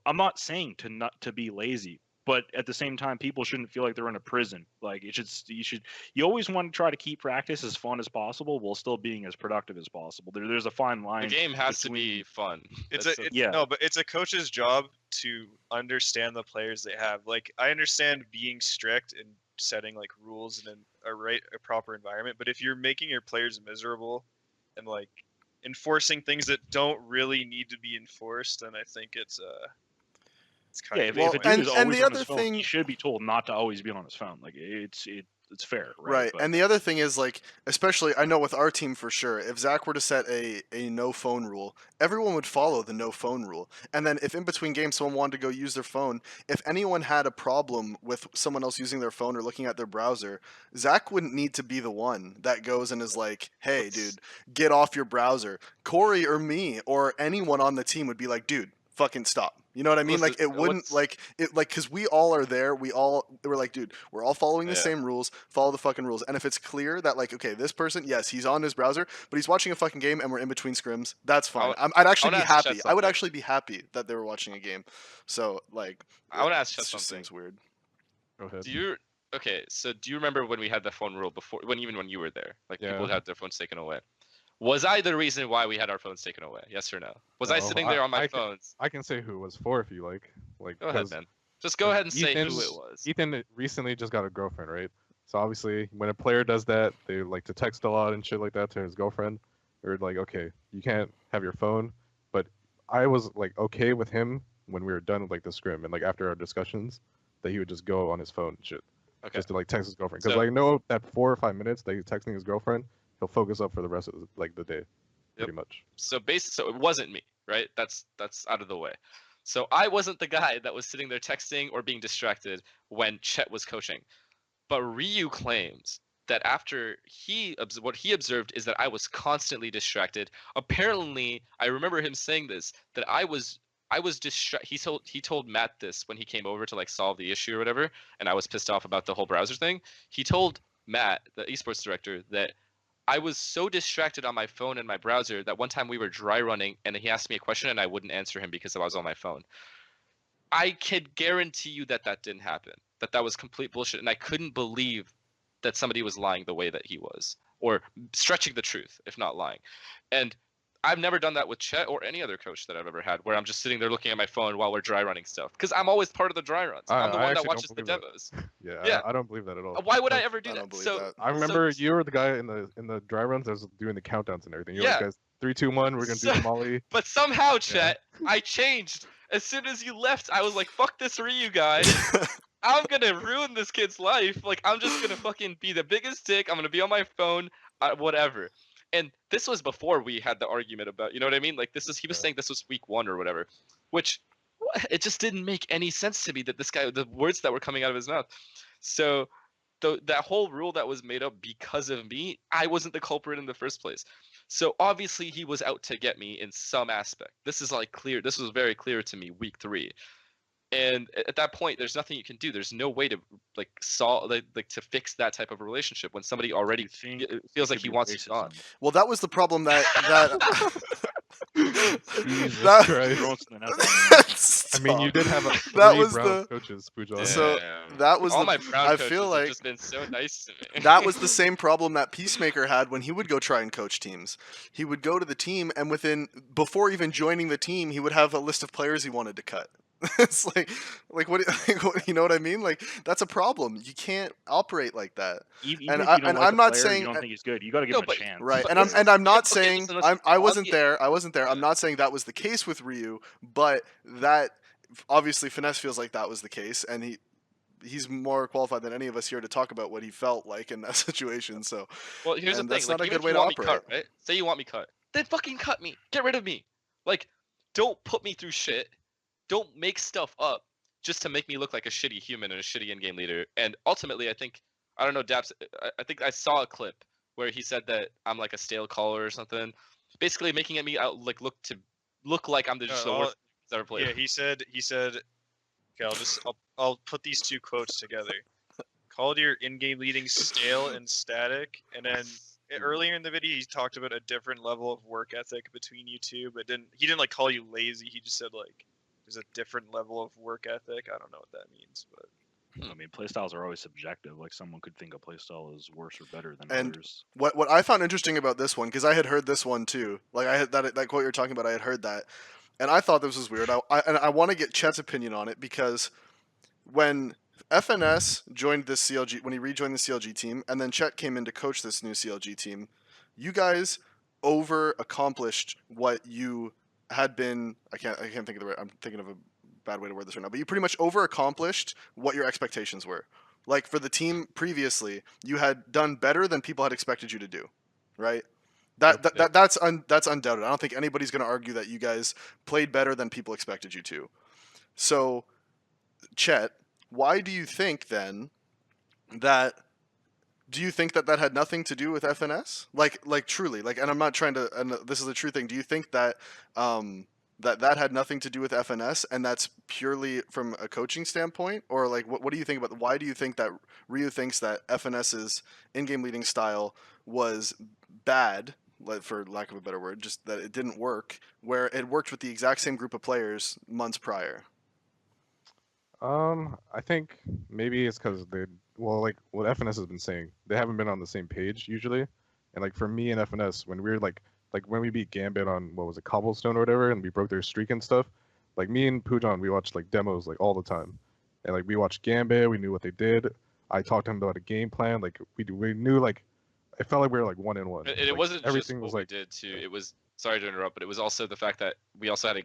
S3: I'm not saying not to be lazy, but at the same time, people shouldn't feel like they're in a prison. Like you always want to try to keep practice as fun as possible while still being as productive as possible. There's a fine
S2: The
S3: line.
S2: game has to
S3: between-
S2: be fun.
S4: It's
S2: That's
S3: yeah.
S4: no, but it's a coach's job to understand the players they have. Like I understand being strict and setting like rules and a proper environment, but if you're making your players miserable and like enforcing things that don't really need to be enforced, then I think it's kind
S3: Yeah,
S4: of
S3: if a dude
S1: and-
S3: is
S1: and
S3: always
S1: the
S3: on
S1: other
S3: his phone,
S1: thing-
S3: he should be told not to always be on his phone. Like it's fair, right?
S1: Right.
S3: But
S1: And the other thing is, like, especially, I know with our team for sure, if Zach were to set a no phone rule, everyone would follow the no phone rule. And then if in between games someone wanted to go use their phone, if anyone had a problem with someone else using their phone or looking at their browser, Zach wouldn't need to be the one that goes and is like, hey, dude, get off your browser. Corey or me or anyone on the team would be like, dude, fucking stop. You know what I mean?
S2: Listen,
S1: Like it wouldn't because we all are there. We're like, dude, we're all following the
S2: Yeah.
S1: same rules. Follow the fucking rules. And if it's clear that like, okay, this person, yes, he's on his browser, but he's watching a fucking game, and we're in between scrims, that's fine. I'd actually be
S2: wanna ask Chet
S1: happy. I would
S2: something.
S1: actually be happy that they were watching a game. So like,
S2: I want to ask
S1: it
S2: Chet
S1: just
S2: something.
S1: seems weird.
S5: Go ahead.
S2: So do you remember when we had the phone rule before? Even when you were there, like
S5: Yeah.
S2: people had their phones taken away. Was I the reason why we had our phones taken away? Yes or no? Was I
S5: No,
S2: sitting there on my
S5: I can-
S2: phones?
S5: I can say who it was for if you like. Like,
S2: Go ahead,
S5: 'cause
S2: man. Just go ahead and say who
S5: Ethan's-
S2: it was.
S5: Ethan recently just got a girlfriend, right? So obviously, when a player does that, they like to text a lot and shit like that to his girlfriend. Or like, okay, you can't have your phone. But I was like okay with him when we were done with like the scrim and like after our discussions, that he would just go on his phone and shit,
S2: Okay.
S5: just to like text his girlfriend. Because
S2: So-
S5: like, no, that 4 or 5 minutes that he's texting his girlfriend, he'll focus up for the rest of like the day, pretty much.
S2: So it wasn't me, right? That's out of the way. So I wasn't the guy that was sitting there texting or being distracted when Chet was coaching. But Ryu claims that after what he observed is that I was constantly distracted. Apparently, I remember him saying this, that I was distracted. He told Matt this when he came over to like solve the issue or whatever, and I was pissed off about the whole browser thing. He told Matt, the esports director, that I was so distracted on my phone and my browser that one time we were dry running and he asked me a question and I wouldn't answer him because I was on my phone. I could guarantee you that didn't happen. That was complete bullshit, and I couldn't believe that somebody was lying the way that he was, or stretching the truth, if not lying. And I've never done that with Chet or any other coach that I've ever had, where I'm just sitting there looking at my phone while we're dry running stuff, because I'm always part of the dry runs. I'm the
S5: I
S2: one that
S5: actually don't
S2: watches the
S5: believe
S2: demos.
S5: Yeah,
S2: Yeah.
S5: I don't believe that at all.
S2: Why would I
S5: Like,
S2: ever do
S1: I
S2: that?
S1: don't believe
S2: So
S1: that.
S5: I remember you were the guy in the dry runs that was doing the countdowns and everything. You're
S2: Yeah.
S5: like, guys, 3, 2, 1, we're gonna do the molly.
S2: But somehow, Chet, I changed. As soon as you left, I was like, fuck this Ryu guy. I'm gonna ruin this kid's life. Like, I'm just gonna fucking be the biggest dick. I'm gonna be on my phone, whatever. And this was before we had the argument about, you know what I mean? Like, he was
S5: Yeah.
S2: saying this was week 1 or whatever, which it just didn't make any sense to me that this guy, the words that were coming out of his mouth. So that whole rule that was made up because of me, I wasn't the culprit in the first place. So obviously he was out to get me in some aspect. This is like clear. This was very clear to me week 3. And at that point, there's nothing you can do. There's no way to like solve like to fix that type of relationship when somebody already feels like he wants you gone.
S1: Well, that was the problem that
S5: Jesus
S1: that-
S5: Christ. I mean, you
S1: Stop.
S5: did have a
S1: That
S5: 3
S1: was
S5: brown
S1: the-
S5: coaches, Pujol.
S1: So,
S2: Damn.
S1: that was
S2: all
S1: the-
S2: my brown
S1: I
S2: coaches
S1: feel
S2: have
S1: like-
S2: just been so nice to me.
S1: That was the same problem that Peacemaker had when he would go try and coach teams. He would go to the team, and before even joining the team, he would have a list of players he wanted to cut. It's like what you know what I mean? Like, that's a problem. You can't operate like that.
S3: Even
S1: And
S3: if
S1: I-
S3: you don't
S1: and
S3: like
S1: I'm
S3: a
S1: not
S3: player,
S1: saying-
S3: you don't think he's good. You got to give
S2: No,
S3: him a
S2: but-
S3: chance.
S1: Right,
S2: But-
S1: and I'm not
S2: Okay,
S1: saying
S2: listen,
S1: I wasn't
S2: obvi-
S1: there. I wasn't there. I'm not saying that was the case with Ryu, but that obviously Finesse feels like that was the case, and he's more qualified than any of us here to talk about what he felt like in that situation. So,
S2: Well, here's the
S1: and
S2: thing.
S1: that's
S2: Like,
S1: not a
S2: even
S1: good
S2: if
S1: way
S2: you
S1: to
S2: want me
S1: operate.
S2: cut, right? Say you want me cut, then fucking cut me. Get rid of me. Like, don't put me through shit. Don't make stuff up just to make me look like a shitty human and a shitty in-game leader. And ultimately, I don't know, Daps. I think I saw a clip where he said that I'm like a stale caller or something, basically making it me out like look like I'm just the worst he's ever played.
S4: Yeah, he said. Okay, I'll put these two quotes together. Called your in-game leading stale and static, and then earlier in the video he talked about a different level of work ethic between you two, but he didn't like call you lazy. He just said like there's a different level of work ethic. I don't know what that means, but
S3: I mean, playstyles are always subjective. Like someone could think a playstyle is worse or better than
S1: And
S3: others.
S1: what I found interesting about this one, because I had heard this one too. Like I had that quote you're talking about. I had heard that, and I thought this was weird. I want to get Chet's opinion on it because when FNS joined this CLG, when he rejoined the CLG team, and then Chet came in to coach this new CLG team, you guys over accomplished what you had been. I can't think of the right. I'm thinking of a bad way to word this right now, but you pretty much over accomplished what your expectations were. Like for the team previously, you had done better than people had expected you to do, right? That's undoubted. I don't think anybody's going to argue that you guys played better than people expected you to. So, Chet, why do you think then that do you think that that had nothing to do with FNS? Like truly, like, and I'm not trying to. And this is the true thing. Do you think that that had nothing to do with FNS, and that's purely from a coaching standpoint, or like, what do you think about? Why do you think that Ryu thinks that FNS's in-game leading style was bad, for lack of a better word, just that it didn't work, where it worked with the exact same group of players months prior?
S5: I think maybe it's because like what FNS has been saying, they haven't been on the same page usually. And like for me and FNS, when we were like when we beat Gambit on what was it, Cobblestone or whatever, and we broke their streak and stuff, like me and Pujon, we watched like demos like all the time, and like we watched Gambit, we knew what they did. I talked to him about a game plan, like we knew like it felt like we were like 1-1.
S2: And it
S5: Like,
S2: wasn't just
S5: everything
S2: what
S5: was
S2: we
S5: like
S2: did too. It was, sorry to interrupt, but it was also the fact that we also had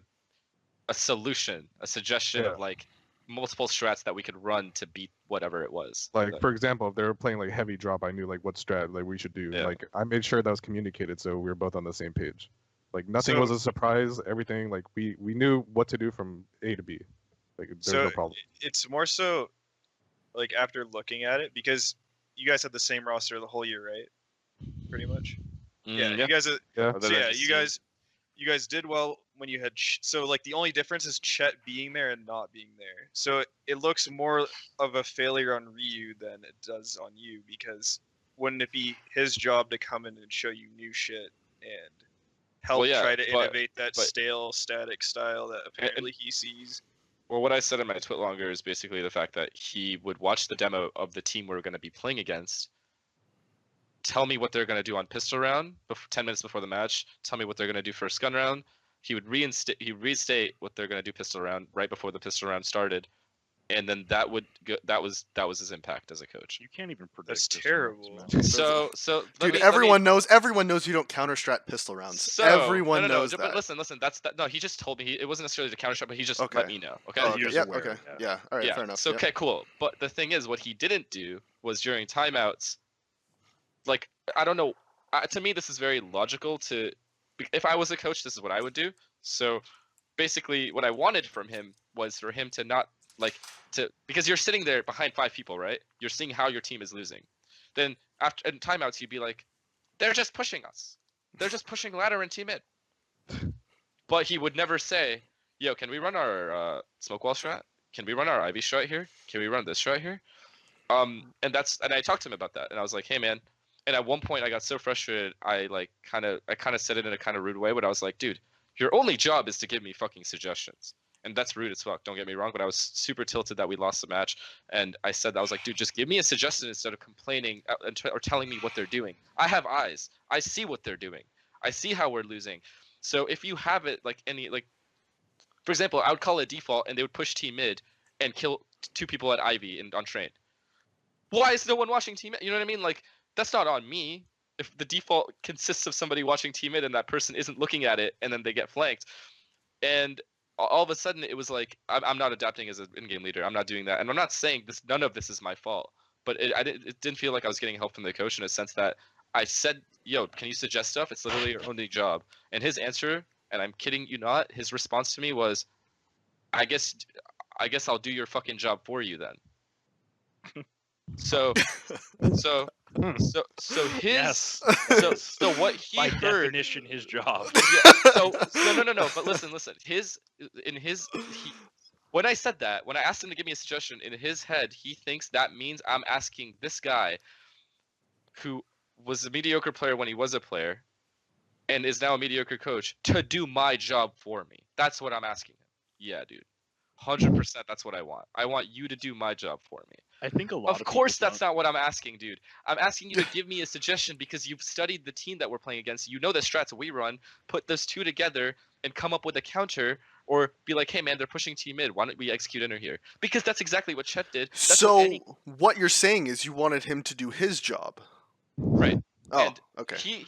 S2: a solution, a suggestion
S5: Yeah.
S2: of like multiple strats that we could run to beat whatever it was.
S5: Like for example, if they were playing like heavy drop, I knew like what strat like we should do.
S2: Yeah.
S5: Like I made sure that was communicated so we were both on the same page. Like nothing
S4: So-
S5: was a surprise. Everything like we knew what to do from A to B. Like there's no problem.
S4: it's more so like after looking at it because you guys had the same roster the whole year, right? Pretty much. Yeah, you guys.
S5: Yeah.
S2: Other
S4: So
S2: than
S4: yeah,
S2: just
S4: you guys did well when you had. So like the only difference is Chet being there and not being there. So it looks more of a failure on Ryu than it does on you because wouldn't it be his job to come in and show you new shit and help
S2: Well, yeah,
S4: try to
S2: but-
S4: innovate that
S2: but-
S4: stale static style that apparently he sees?
S2: Well, what I said in my twit longer is basically the fact that he would watch the demo of the team we're going to be playing against, tell me what they're going to do on pistol round 10 minutes before the match, tell me what they're going to do first gun round. He would restate what they're going to do pistol round right before the pistol round started, and then that was his impact as a coach.
S3: You can't even predict.
S4: That's
S3: this
S4: terrible.
S3: rounds, man.
S2: So
S1: Dude, everyone knows you don't counter strat pistol rounds.
S2: So,
S1: Everyone
S2: no,
S1: knows
S2: but
S1: that.
S2: listen, no, he just told me it wasn't necessarily the counter shot, but he just
S1: Okay.
S2: let me know. Okay.
S1: Oh,
S3: He
S1: okay.
S3: was
S1: Yeah,
S3: aware,
S1: okay.
S3: yeah.
S1: Yeah. All right.
S2: Yeah.
S1: Fair enough.
S2: So
S1: yeah.
S2: okay, cool. But the thing is, what he didn't do was during timeouts. Like, I don't know. To me, this is very logical. If I was a coach, this is what I would do. So basically, what I wanted from him was for him to not because you're sitting there behind 5 people, right? You're seeing how your team is losing. Then after in timeouts, you'd be like, they're just pushing us. They're just pushing ladder and team mid. But he would never say, yo, can we run our smoke wall strat? Can we run our Ivy strat here? Can we run this strat here? And I talked to him about that, and I was like, hey man. And at one point, I got so frustrated, I kind of said it in a kind of rude way, but I was like, dude, your only job is to give me fucking suggestions. And that's rude as fuck, don't get me wrong, but I was super tilted that we lost the match. And I said, I was like, dude, just give me a suggestion instead of complaining or telling me what they're doing. I have eyes. I see what they're doing. I see how we're losing. So if you have it, for example, I would call it default, and they would push team mid and kill 2 people at Ivy and on train. Why is no one watching team mid? You know what I mean? Like, that's not on me. If the default consists of somebody watching team mid and that person isn't looking at it and then they get flanked. And all of a sudden it was like I'm not adapting as an in-game leader. I'm not doing that, and I'm not saying this. None of this is my fault, but it didn't feel like I was getting help from the coach in a sense that I said, "Yo, can you suggest stuff? It's literally your only job." And his answer, and I'm kidding you not, his response to me was, "I guess I'll do your fucking job for you then." So so his
S3: Yes.
S2: so what he
S3: By
S2: heard.
S3: definition, his job.
S2: Yeah, so no. But listen. When I said that, when I asked him to give me a suggestion, in his head, he thinks that means I'm asking this guy, who was a mediocre player when he was a player, and is now a mediocre coach, to do my job for me. That's what I'm asking him. Yeah, dude. 100%. That's what I want. I want you to do my job for me.
S3: I think a lot
S2: Of
S3: of
S2: course,
S3: people
S2: that's not what I'm asking, dude. I'm asking you to give me a suggestion because you've studied the team that we're playing against. You know the strats we run. Put those two together and come up with a counter, or be like, hey man, they're pushing T mid. Why don't we execute inner here? Because that's exactly what Chet did. That's
S1: So
S2: what any
S1: what you're saying is you wanted him to do his job.
S2: right.
S1: Oh,
S2: And
S1: okay.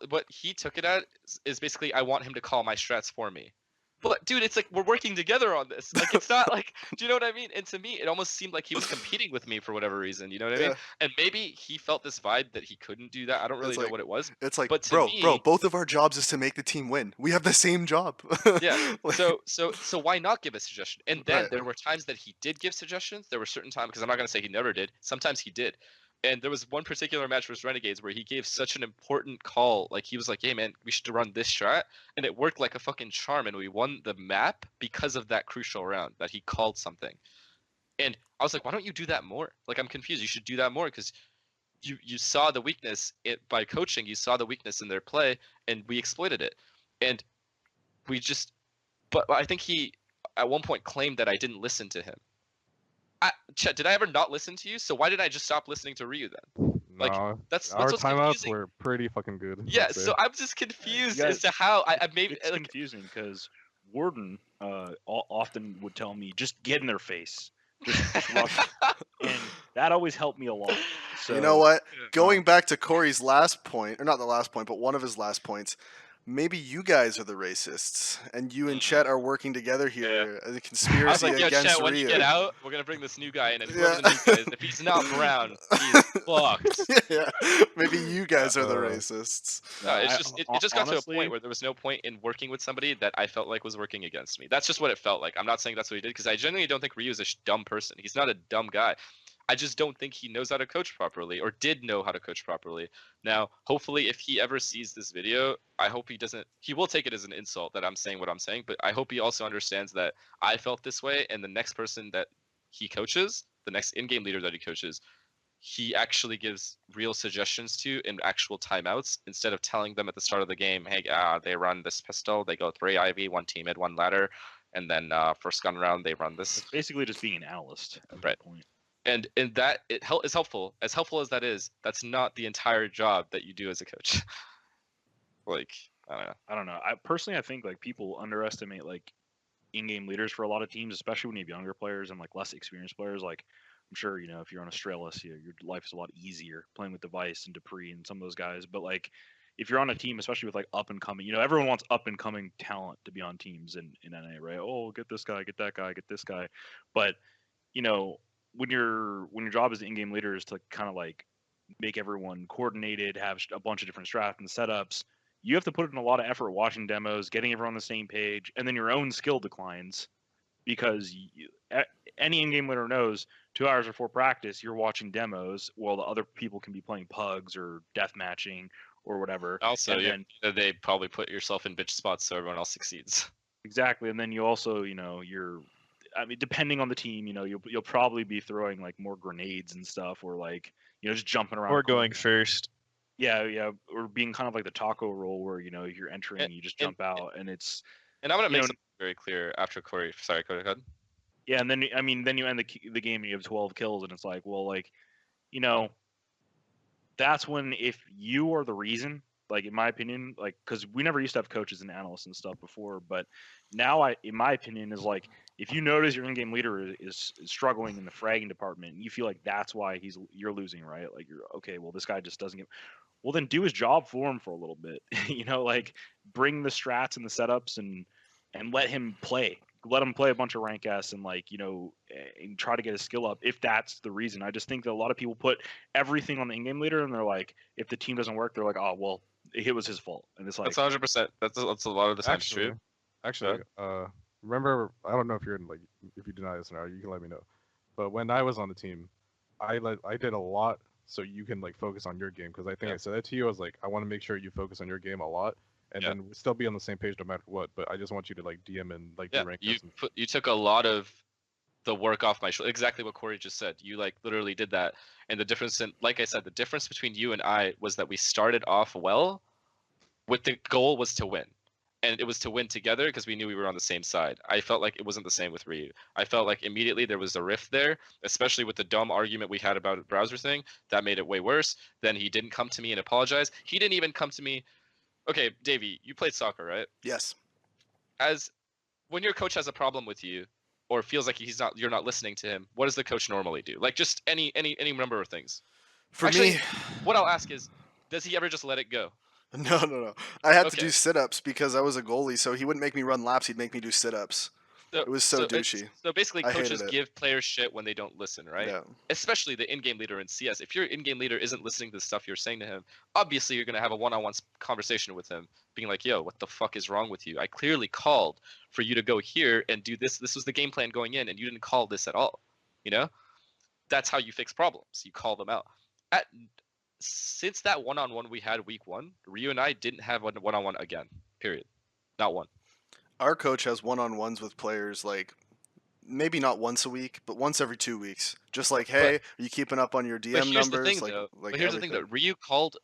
S2: what he took it at is basically, I want him to call my strats for me. But dude, it's like we're working together on this. Like, it's not like, do you know what I mean? And to me, it almost seemed like he was competing with me for whatever reason. You know what I mean?
S1: Yeah.
S2: And maybe he felt this vibe that he couldn't do that. I don't really
S1: It's
S2: know
S1: like-
S2: what it was.
S1: It's like,
S2: But to
S1: bro,
S2: me,
S1: both of our jobs is to make the team win. We have the same job.
S2: yeah.
S1: Like,
S2: So why not give a suggestion? And then
S1: Right.
S2: there were times that he did give suggestions. There were certain times, because I'm not gonna say he never did. Sometimes he did. And there was one particular match versus Renegades where he gave such an important call. Like, he was like, "Hey man, we should run this strat," and it worked like a fucking charm. And we won the map because of that crucial round that he called something. And I was like, "Why don't you do that more?" Like, I'm confused. You should do that more because you saw the weakness by coaching. You saw the weakness in their play, and we exploited it. And we just, but I think he at one point claimed that I didn't listen to him. Chet, did I ever not listen to you? So why did I just stop listening to Ryu then? Like,
S5: No,
S2: that's
S5: our
S2: what's
S5: timeouts
S2: confusing.
S5: were pretty fucking good.
S2: Yeah,
S5: I'd say.
S2: so I'm just confused
S3: guys-
S2: as to how I maybe
S3: It's
S2: like,
S3: confusing because Warden often would tell me, just get in their face, just rush, and that always helped me a lot. So
S1: you know what?
S4: Yeah.
S1: Going back to Corey's last point, or not the last point, but one of his last points, maybe you guys are the racists, and you and
S2: Mhm.
S1: Chet are working together here, a
S2: I was
S1: conspiracy
S2: like, yo,
S1: against
S2: Chet, when you
S1: Ryu.
S2: get out, we're gonna bring this new guy in, and
S1: Yeah.
S2: whoever the new guy is, if he's not brown, he's fucked.
S1: Yeah, maybe you guys are the
S5: Uh,
S1: racists.
S2: No,
S3: I-
S2: it just got to a
S3: honestly-
S2: point where there was no point in working with somebody that I felt like was working against me. That's just what it felt like. I'm not saying that's what he did, because I genuinely don't think Ryu is a dumb person. He's not a dumb guy. I just don't think he knows how to coach properly, or did know how to coach properly. Now, hopefully, if he ever sees this video, I hope he doesn't. He will take it as an insult that I'm saying what I'm saying, but I hope he also understands that I felt this way, and the next person that he coaches, the next in-game leader that he coaches, he actually gives real suggestions to in actual timeouts, instead of telling them at the start of the game, hey, they run this pistol, they go 3 IV, 1 team mid, 1 ladder, and then first gun round they run this.
S3: It's basically just being an analyst at
S2: Right.
S3: that point.
S2: And that is helpful. As helpful as that is, that's not the entire job that you do as a coach. Like, I don't know.
S3: I don't know. I think like people underestimate like in-game leaders for a lot of teams, especially when you have younger players and like less experienced players. Like, I'm sure you know if you're on Australis, your life is a lot easier playing with Device and Dupree and some of those guys. But like, if you're on a team, especially with like up and coming, everyone wants up and coming talent to be on teams in NA, right? Oh, get this guy, get that guy, get this guy. But when your job as the in-game leader is to kind of like make everyone coordinated, have a bunch of different strats and setups, you have to put in a lot of effort watching demos, getting everyone on the same page, and then your own skill declines because any in-game leader knows 2 hours before practice you're watching demos while the other people can be playing pugs or death matching or whatever.
S2: Also,
S3: And then
S2: they probably put yourself in bitch spots so everyone else succeeds.
S3: exactly, and then you also depending on the team, you'll probably be throwing like more grenades and stuff, or like just jumping around
S4: Or going
S3: corners.
S4: first.
S3: Yeah, or being kind of like the taco roll where you're entering,
S2: And-
S3: you just
S2: and-
S3: jump out, and it's
S2: And I'm gonna make
S3: know-
S2: something very clear after Corey. Sorry, go ahead.
S3: yeah, and then then you end the game and you have 12 kills, and it's like, well, like, that's when, if you are the reason, like in my opinion, like, because we never used to have coaches and analysts and stuff before, but now in my opinion, is like, if you notice your in-game leader is struggling in the fragging department, and you feel like that's why you're losing, right? Like, you're okay, well, this guy just doesn't get. Well, then do his job for him for a little bit. Like, bring the strats and the setups, and and let him play. Let him play a bunch of rank S and like, and try to get his skill up if that's the reason. I just think that a lot of people put everything on the in-game leader and they're like, if the team doesn't work, they're like, oh well, it was his fault. And it's like,
S2: That's 100%. That's a lot of the times
S5: Actually,
S2: true.
S5: actually, remember, I don't know if you're like, if you deny this or not, you can let me know. But when I was on the team, I did a lot so you can like focus on your game, because I think
S2: Yeah.
S5: I said that to you. I was like, I want to make sure you focus on your game a lot, and
S2: Yeah.
S5: then we'll still be on the same page no matter what. But I just want you to like DM and like
S2: Yeah,
S5: do rank
S2: you
S5: tests and
S2: you took a lot of the work off my shoulder. Exactly what Corey just said. You like literally did that, and the difference in, like I said, the difference between you and I was that we started off well, with the goal was to win, and it was to win together because we knew we were on the same side. I felt like it wasn't the same with Ryu. I felt like immediately there was a rift there, especially with the dumb argument we had about a browser thing that made it way worse. Then he didn't come to me and apologize. He didn't even come to me. Okay, Davey, you played soccer, right?
S1: Yes.
S2: As when your coach has a problem with you or feels like you're not listening to him, what does the coach normally do? Like just any number of things.
S1: For
S2: Actually,
S1: me,
S2: what I'll ask is, does he ever just let it go?
S1: no. I had to
S2: Okay.
S1: do sit-ups because I was a goalie, so he wouldn't make me run laps. He'd make me do sit-ups. It was so douchey.
S2: So basically,
S1: I hated
S2: coaches
S1: it.
S2: give players shit when they don't listen, right?
S1: Yeah.
S2: Especially the in-game leader in CS. If your in-game leader isn't listening to the stuff you're saying to him, obviously you're gonna have a one-on-one conversation with him, being like, "Yo, what the fuck is wrong with you? I clearly called for you to go here and do this. This was the game plan going in, and you didn't call this at all." You know, that's how you fix problems. You call them out. Since that one-on-one we had week 1, Ryu and I didn't have one-on-one again. Period. Not one.
S1: Our coach has one-on-ones with players like maybe not once a week, but once every 2 weeks. Just like, hey, are you keeping up on your
S2: But
S1: DM
S2: here's the
S1: numbers?
S2: thing, though.
S1: Like
S2: But here's the thing,
S1: everything.
S2: though. Ryu called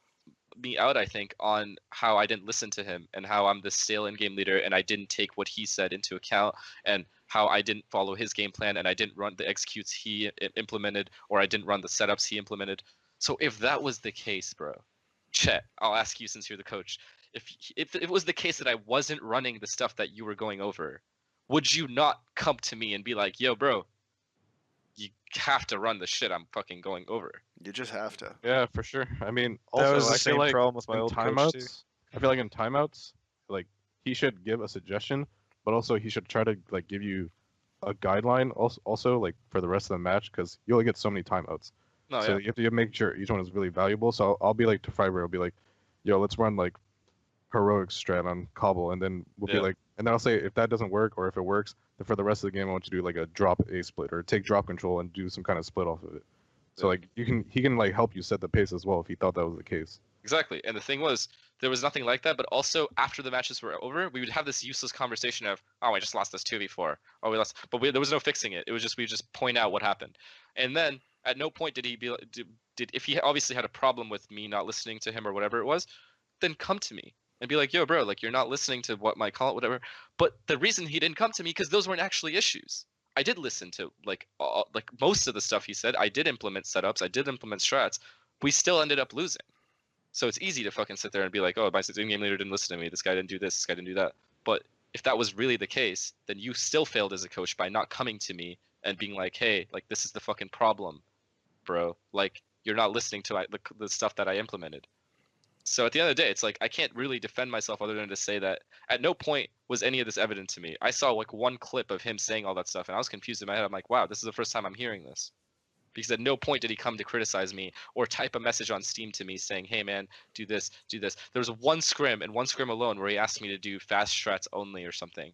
S2: me out, I think, on how I didn't listen to him and how I'm the stale in-game leader and I didn't take what he said into account and how I didn't follow his game plan and I didn't run the executes he implemented or I didn't run the setups he implemented. So if that was the case, bro, Chet, I'll ask you since you're the coach. If it was the case that I wasn't running the stuff that you were going over, would you not come to me and be like, "Yo, bro, you have to run the shit I'm fucking going over"?
S1: You just have to.
S5: Yeah, for sure. I mean,
S4: That
S5: also
S4: was the
S5: I feel
S4: same
S5: like
S4: problem with my
S5: in
S4: old coach too.
S5: timeouts, I feel like in timeouts, like he should give a suggestion, but also he should try to like give you a guideline also like for the rest of the match, because you only get so many timeouts.
S2: No,
S5: So
S2: yeah.
S5: you have to make sure each one is really valuable. So I'll be like to Fiber, I'll be like, yo, let's run like heroic strat on Cobble, and then we'll be
S2: Yeah.
S5: like, and then I'll say if that doesn't work or if it works, then for the rest of the game I want you to do like a drop A split or take drop control and do some kind of split off of it. So
S2: Yeah.
S5: like he can like help you set the pace as well if he thought that was the case.
S2: Exactly. And the thing was, there was nothing like that. But also, after the matches were over, we would have this useless conversation of, "Oh, I just lost this 2v4. Oh, we lost." But there was no fixing it. It was just we just point out what happened. And then at no point did he be did if he obviously had a problem with me not listening to him or whatever it was, then come to me and be like, "Yo, bro, like you're not listening to what my call, whatever." But the reason he didn't come to me because those weren't actually issues. I did listen to like most of the stuff he said. I did implement setups. I did implement strats. We still ended up losing. So it's easy to fucking sit there and be like, "Oh, my in-game leader didn't listen to me. This guy didn't do this. Guy didn't do that." But if that was really the case, then you still failed as a coach by not coming to me and being like, "Hey, like this is the fucking problem, bro. Like you're not listening to the stuff that I implemented." So at the end of the day, it's like I can't really defend myself other than to say that at no point was any of this evident to me. I saw like one clip of him saying all that stuff, and I was confused in my head. I'm like, "Wow, this is the first time I'm hearing this." Because at no point did he come to criticize me or type a message on Steam to me saying, "Hey man, do this, do this." There was one scrim and one scrim alone where he asked me to do fast strats only or something,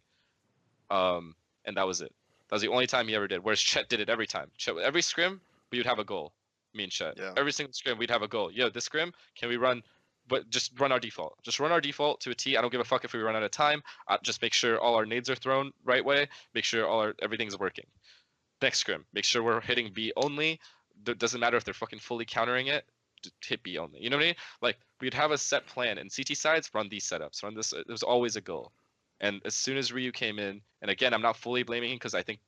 S2: and that was it. That was the only time he ever did. Whereas Chet did it every time. Chet, every scrim we would have a goal. Me and Chet.
S1: Yeah.
S2: Every single scrim we'd have a goal. Yo, this scrim, can we run? But just run our default. Just run our default to a T. I don't give a fuck if we run out of time. Just make sure all our nades are thrown right way. Make sure everything's working. Next scrim, make sure we're hitting B only. Doesn't matter if they're fucking fully countering it. Just hit B only. You know what I mean? Like we'd have a set plan, and CT sides run these setups. Run this. There's always a goal. And as soon as Ryu came in, and again, I'm not fully blaming him because I think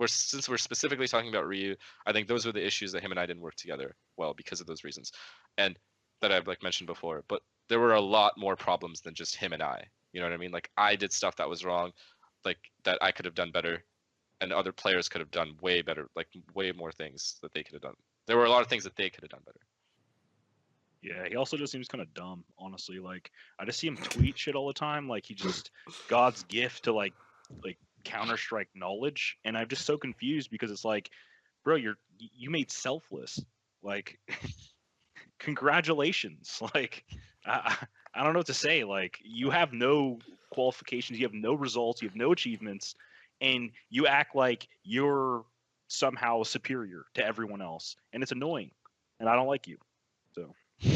S2: since we're specifically talking about Ryu, I think those were the issues that him and I didn't work together well because of those reasons, and that I've like mentioned before. But there were a lot more problems than just him and I. You know what I mean? Like I did stuff that was wrong, like that I could have done better, and other players could have done way better, like way more things that they could have done. There were a lot of things that they could have done better.
S3: Yeah, he also just seems kind of dumb, honestly. Like I just see him tweet shit all the time. Like he just God's gift to like Counter-Strike knowledge, and I'm just so confused because it's like, bro, you made Selfless. Like congratulations. Like I don't know what to say. Like you have no qualifications, you have no results, you have no achievements, and you act like you're somehow superior to everyone else, and it's annoying. And I don't like you. So
S1: Dude,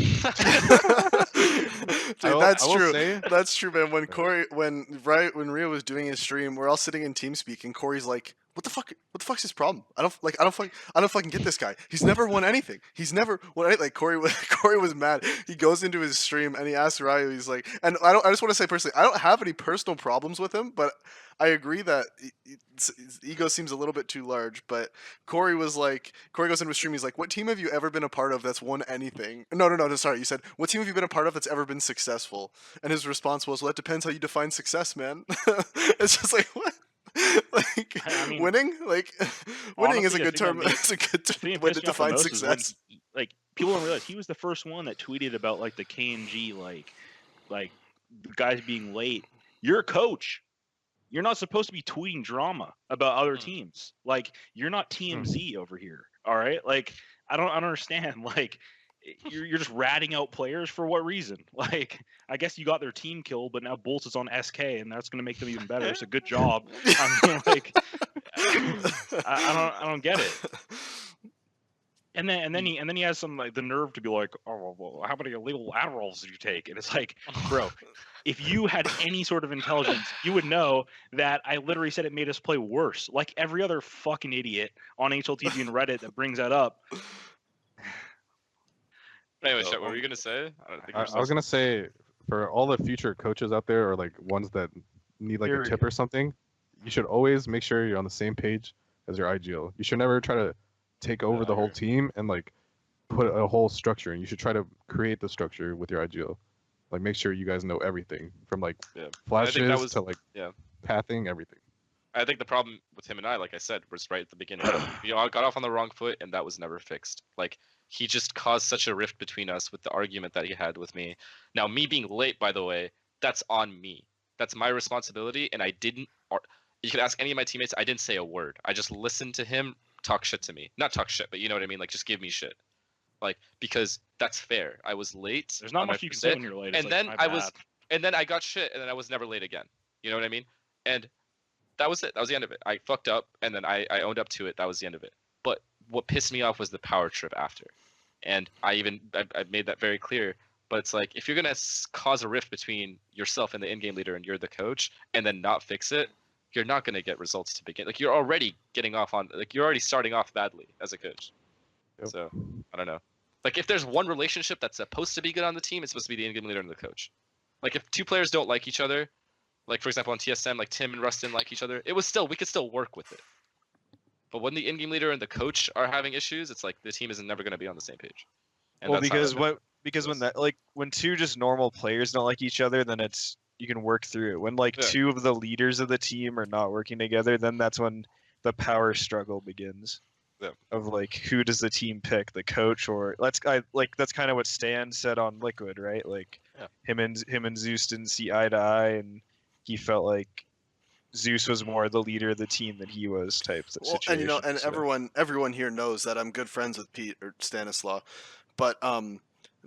S5: I
S1: that's
S5: will
S1: true.
S5: say,
S1: That's true, man. When Rio was doing his stream, we're all sitting in TeamSpeak, and Corey's like, "What the fuck? What the fuck's his problem? I don't fucking get this guy. He's never won anything. He's never won anything." Like Corey was, Corey was mad. He goes into his stream and he asks Ryu. He's like, and I just want to say personally, I don't have any personal problems with him, but I agree that his ego seems a little bit too large. But Corey goes into his stream. He's like, "What team have you ever been a part of that's won anything?" No. Sorry, you said, "What team have you been a part of that's ever been successful?" And his response was, "Well, that depends how you define success, man." It's just like what? Like
S3: I mean,
S1: winning, like winning is a
S3: honestly,
S1: good term. It's a good
S3: the thing that
S1: way
S3: pissed
S1: to
S3: me off the
S1: define
S3: most is when,
S1: success.
S3: like, people don't realize he was the first one that tweeted about like the KNG, like the guys being late. You're a coach. You're not supposed to be tweeting drama about other teams. Like, you're not TMZ over here. All right. Like, I don't understand. Like, you're just ratting out players for what reason? Like, I guess you got their team killed, but now Bolts is on SK, and that's going to make them even better. So good job. I mean, like, I don't get it. And then he has some like the nerve to be like, oh, well, how many illegal Adderalls did you take? And it's like, bro, if you had any sort of intelligence, you would know that I literally said it made us play worse. Like every other fucking idiot on HLTV and Reddit that brings that up.
S2: Anyway, Chet, what were you gonna say? I don't think
S5: I was gonna say, for all the future coaches out there, or like ones that need like
S3: Here
S5: a
S3: we
S5: tip or something, you should always make sure you're on the same page as your IGL. You should never try to take over the whole team and like put a whole structure, and you should try to create the structure with your IGL. Like make sure you guys know everything from like
S2: Yeah.
S5: flashes to like
S2: yeah.
S5: pathing, everything.
S2: I think the problem with him and I, like I said, was right at the beginning. We all got off on the wrong foot, and that was never fixed. Like he just caused such a rift between us with the argument that he had with me. Now, me being late, by the way, that's on me. That's my responsibility, and I didn't. You could ask any of my teammates. I didn't say a word. I just listened to him talk shit to me. Not talk shit, but you know what I mean. Like just give me shit. Like because that's fair. I was late.
S3: There's not
S2: on my
S3: much you can
S2: first
S3: say
S2: day,
S3: when you're late.
S2: And
S3: It's
S2: then
S3: like, my
S2: I was,
S3: bad.
S2: and then I got shit, and then I was never late again. You know what I mean? And that was it. That was the end of it. I fucked up, and then I owned up to it. That was the end of it. But what pissed me off was the power trip after, and I made that very clear. But it's like if you're gonna cause a rift between yourself and the in-game leader, and you're the coach, and then not fix it, you're not gonna get results to begin. Like you're already getting off on, like you're already starting off badly as a coach.
S5: Yep.
S2: So I don't know. Like if there's one relationship that's supposed to be good on the team, it's supposed to be the in-game leader and the coach. Like if two players don't like each other, like for example on TSM, like Tim and Rustin like each other, we could still work with it. But when the in-game leader and the coach are having issues, it's like the team is never going to be on the same page. And
S4: Well,
S2: that's how
S4: because when that like when two just normal players don't like each other, then it's you can work through it. When like
S2: Yeah.
S4: two of the leaders of the team are not working together, then that's when the power struggle begins.
S2: Yeah.
S4: Of like who does the team pick, the coach or that's kind of what Stan said on Liquid, right? Like
S2: Yeah.
S4: him and Zeus didn't see eye to eye, and he felt like Zeus was more the leader of the team than he was type
S1: Well,
S4: situation.
S1: and you know, and
S4: so.
S1: everyone here knows that I'm good friends with Pete or Stanislaw, but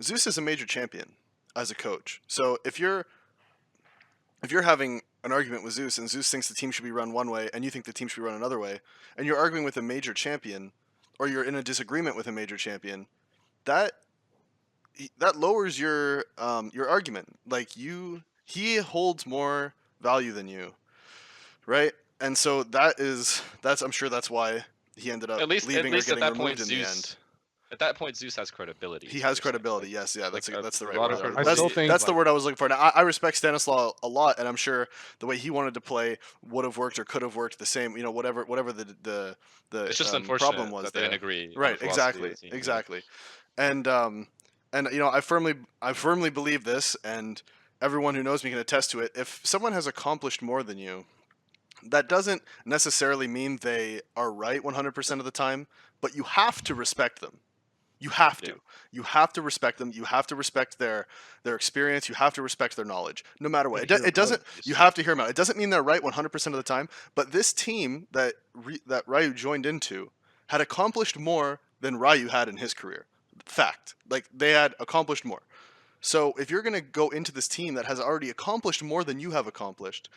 S1: Zeus is a major champion as a coach. So if you're having an argument with Zeus and Zeus thinks the team should be run one way and you think the team should be run another way, and you're arguing with a major champion, or you're in a disagreement with a major champion, that lowers your argument. Like he holds more value than you, right? And so that's I'm sure that's why he ended up
S2: at least
S1: leaving or
S2: at
S1: getting
S2: that
S1: removed
S2: point
S1: in
S2: Zeus.
S1: the end.
S2: At that point, Zeus has credibility.
S1: He has credibility. Yes, yeah, that's
S2: like,
S1: that's the
S2: a
S1: right
S2: lot
S1: word.
S2: of
S5: I
S2: credibility.
S5: still think
S1: That's the word I was looking for. Now, I respect Stanislaw a lot, and I'm sure the way he wanted to play would have worked or could have worked the same. You know, whatever the
S2: It's just unfortunate
S1: problem was
S2: that they
S1: there.
S2: didn't agree. on the
S1: Right,
S2: philosophy of
S1: exactly,
S2: the team, yeah.
S1: exactly. And you know, I firmly believe this, and everyone who knows me can attest to it. If someone has accomplished more than you, that doesn't necessarily mean they are right 100% of the time, but you have to respect them. You have to.
S2: Yeah.
S1: You have to respect them. You have to respect their experience. You have to respect their knowledge, no matter what.
S3: Gotta hear
S1: It doesn't.
S3: them out,
S1: You have to hear them out. It doesn't mean they're right 100% of the time. But this team that that Ryu joined into had accomplished more than Ryu had in his career. Fact. Like they had accomplished more. So if you're going to go into this team that has already accomplished more than you have accomplished,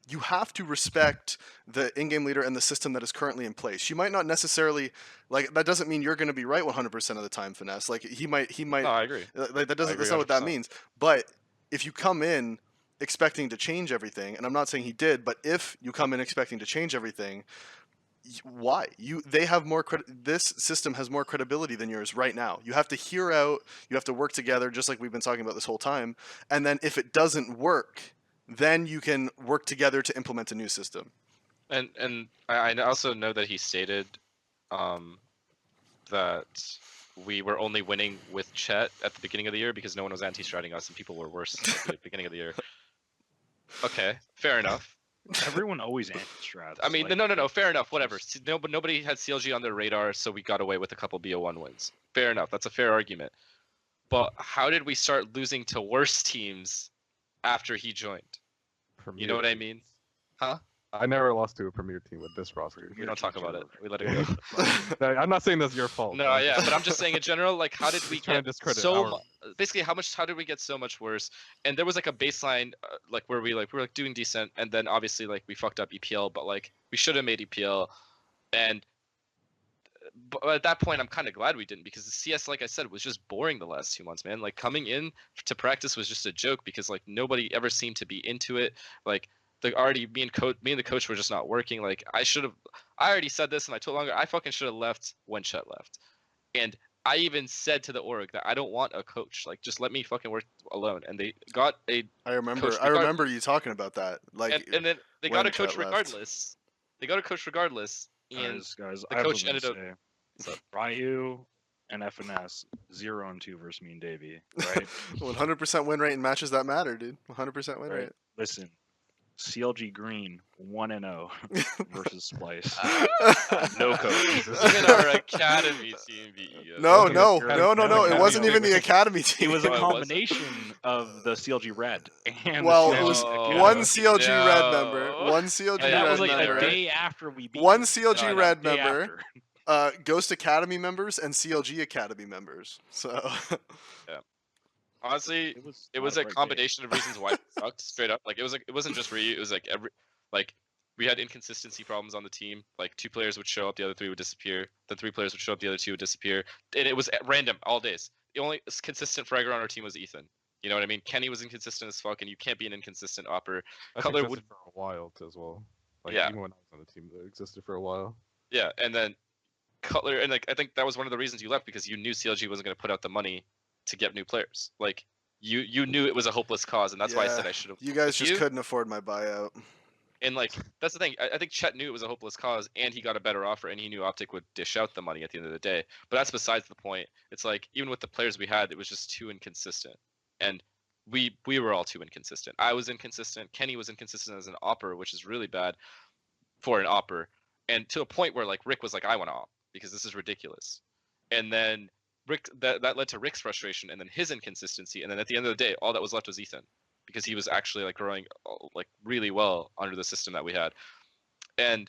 S1: you have to respect the in-game leader and the system that is currently in place. You might not necessarily like that. Doesn't mean you're going to be right 100% of the time, Finesse. Like he might.
S2: No, I agree.
S1: Like that doesn't.
S2: agree
S1: That's not what that
S2: 100%.
S1: means. But if you come in expecting to change everything, and I'm not saying he did, but if you come in expecting to change everything, why they have more this system has more credibility than yours right now. You have to hear out, you have to work together, just like we've been talking about this whole time, and then if it doesn't work, then you can work together to implement a new system.
S2: And I also know that he stated that we were only winning with Chet at the beginning of the year because no one was anti-stratting us and people were worse at the beginning of the year. Okay, fair enough.
S3: Everyone always anti-strats.
S2: I mean,
S3: like,
S2: no, fair enough, whatever. No, but nobody had CLG on their radar, so we got away with a couple BO1 wins. Fair enough, that's a fair argument. But how did we start losing to worse teams after he joined? You know what I mean? Huh?
S5: I never lost to a premier team with this roster.
S2: We don't talk about it. We let it go.
S5: No, I'm not saying that's your fault.
S2: No, yeah, but I'm just saying in general, like, how did we
S5: Trying to
S2: get
S5: discredit
S2: so
S5: our-
S2: basically how did we get so much worse? And there was like a baseline, like where we were doing decent, and then obviously like we fucked up EPL, but like we should have made EPL, and but at that point I'm kind of glad we didn't because the CS, like I said, was just boring the last 2 months, man. Like coming in to practice was just a joke because like nobody ever seemed to be into it. Like me and the coach were just not working. Like I already said this and I told Longer I fucking should have left when Chet left. And I even said to the org that I don't want a coach. Like just let me fucking work alone. And they got a
S1: I remember
S2: coach
S1: remember you talking about that. Like
S2: and then they
S1: when
S2: got a coach
S1: Chet left.
S2: regardless. They got a coach regardless. And
S3: guys,
S2: the
S3: I have
S2: coach
S3: something to
S2: ended
S3: say. Ryu and FNS 0-2 versus me and Davey, right?
S1: 100% win rate in matches that matter, dude. 100% win
S3: Right.
S1: rate.
S3: Listen, CLG Green 1-0 versus Splyce. No coach.
S2: even our academy team beat you guys.
S1: No,
S5: Wasn't
S1: no,
S5: it-
S1: no, no, no. It
S3: no,
S1: wasn't
S3: no,
S1: even the academy team.
S3: It was a
S2: Oh, it wasn't?
S3: combination of the CLG Red and
S1: Well,
S3: the
S1: it
S3: CLG
S1: was
S3: Academy.
S1: one CLG Red member,
S2: No.
S1: one CLG
S3: And that
S1: Red
S3: was like
S1: member,
S3: a day after we beat
S1: one
S3: you.
S1: CLG
S2: No, I know.
S1: Red
S3: Day
S1: member,
S3: after.
S1: Ghost Academy members, and CLG Academy members. So
S2: Honestly,
S3: It was,
S2: it
S3: not
S2: was
S3: a
S2: a
S3: bright day.
S2: combination of reasons why it sucked straight up. Like it wasn't just Ryu. It was like we had inconsistency problems on the team. Like 2 players would show up, the other 3 would disappear. Then 3 players would show up, the other 2 would disappear. And it was at random all days. The only consistent fragger on our team was Ethan. You know what I mean? Kenny was inconsistent as fuck, and you can't be an inconsistent opper.
S5: That
S2: Cutler
S5: existed
S2: would-
S5: for a while as well. Like
S2: Yeah.
S5: even when I was on the team, that existed for a while.
S2: Yeah, and then Cutler, and like I think that was one of the reasons you left because you knew CLG wasn't going to put out the money to get new players. Like you knew it was a hopeless cause, and that's why I said
S1: Yeah,
S2: I should have.
S1: you guys just couldn't afford my buyout.
S2: And like that's the thing. I think Chet knew it was a hopeless cause, and he got a better offer, and he knew Optic would dish out the money at the end of the day. But that's besides the point. It's like even with the players we had, it was just too inconsistent, and we were all too inconsistent. I was inconsistent. Kenny was inconsistent as an opper, which is really bad for an opper, and to a point where like Rick was like, I want to op because this is ridiculous, and then Rick that led to Rick's frustration, and then his inconsistency, and then at the end of the day, all that was left was Ethan. Because he was actually like growing like really well under the system that we had, and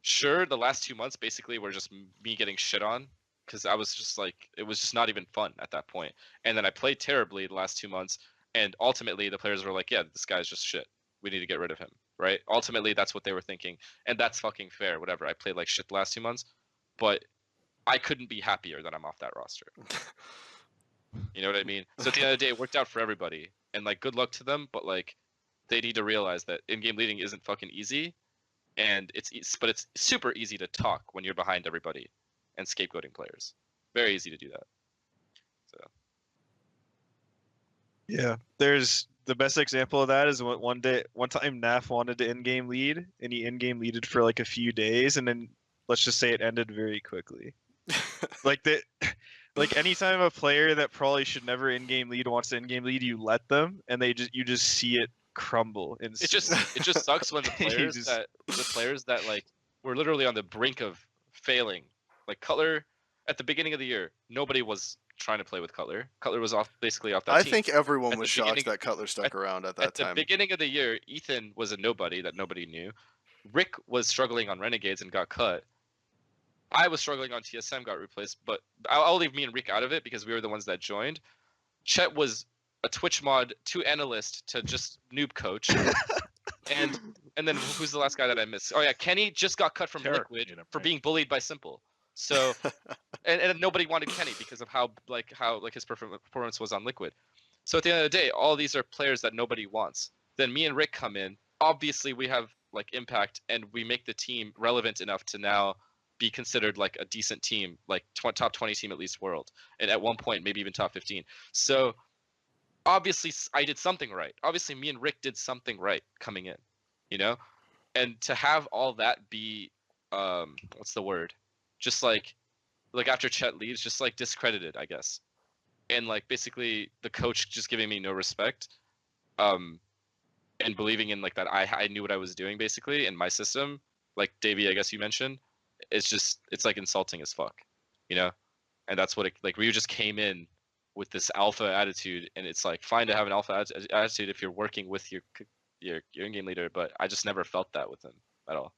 S2: sure, the last 2 months basically were just me getting shit on because I was just like it was just not even fun at that point. And then I played terribly the last 2 months, and ultimately the players were like, yeah, this guy's just shit. We need to get rid of him, right? Ultimately, that's what they were thinking, and that's fucking fair. Whatever. I played like shit the last 2 months, but I couldn't be happier that I'm off that roster. You know what I mean? So at the end of the day, it worked out for everybody. And like good luck to them, but like they need to realize that in-game leading isn't fucking easy, and it's super easy to talk when you're behind everybody and scapegoating players. Very easy to do that. So
S4: Yeah, there's the best example of that is one time Naf wanted to in-game lead, and he in-game leaded for like a few days, and then let's just say it ended very quickly. Like that. Like anytime a player that probably should never in-game lead wants to in-game lead, you let them, and you just see it crumble.
S2: it just sucks when the players that like were literally on the brink of failing, like Cutler, at the beginning of the year, nobody was trying to play with Cutler. Cutler was basically off that
S1: I
S2: team.
S1: think everyone
S2: At
S1: was
S2: the
S1: shocked
S2: beginning-
S1: that Cutler stuck around at that
S2: At the
S1: time.
S2: beginning of the year, Ethan was a nobody that nobody knew. Rick was struggling on Renegades and got cut. I was struggling on TSM, got replaced, but I'll leave me and Rick out of it because we were the ones that joined. Chet was a Twitch mod to analyst to just noob coach. and then who's the last guy that I missed? Oh yeah, Kenny just got cut from
S3: Tarek
S2: Liquid
S3: made him,
S2: for
S3: right?
S2: being bullied by Simple. So and nobody wanted Kenny because of how his performance was on Liquid. So at the end of the day, all these are players that nobody wants. Then me and Rick come in. Obviously, we have like impact, and we make the team relevant enough to now be considered like a decent team, like top 20 team at least world, and at one point maybe even top 15. So obviously, I did something right. Obviously, me and Rick did something right coming in, you know. And to have all that be, what's the word? Just like after Chet leaves, just like discredited, I guess. And like basically the coach just giving me no respect, and believing in like that I knew what I was doing basically in my system, like Davey, I guess you mentioned, it's like insulting as fuck, you know. And that's what it, like Ryu just came in with this alpha attitude, and it's like fine to have an alpha attitude if you're working with your in-game leader, but I just never felt that with him at all.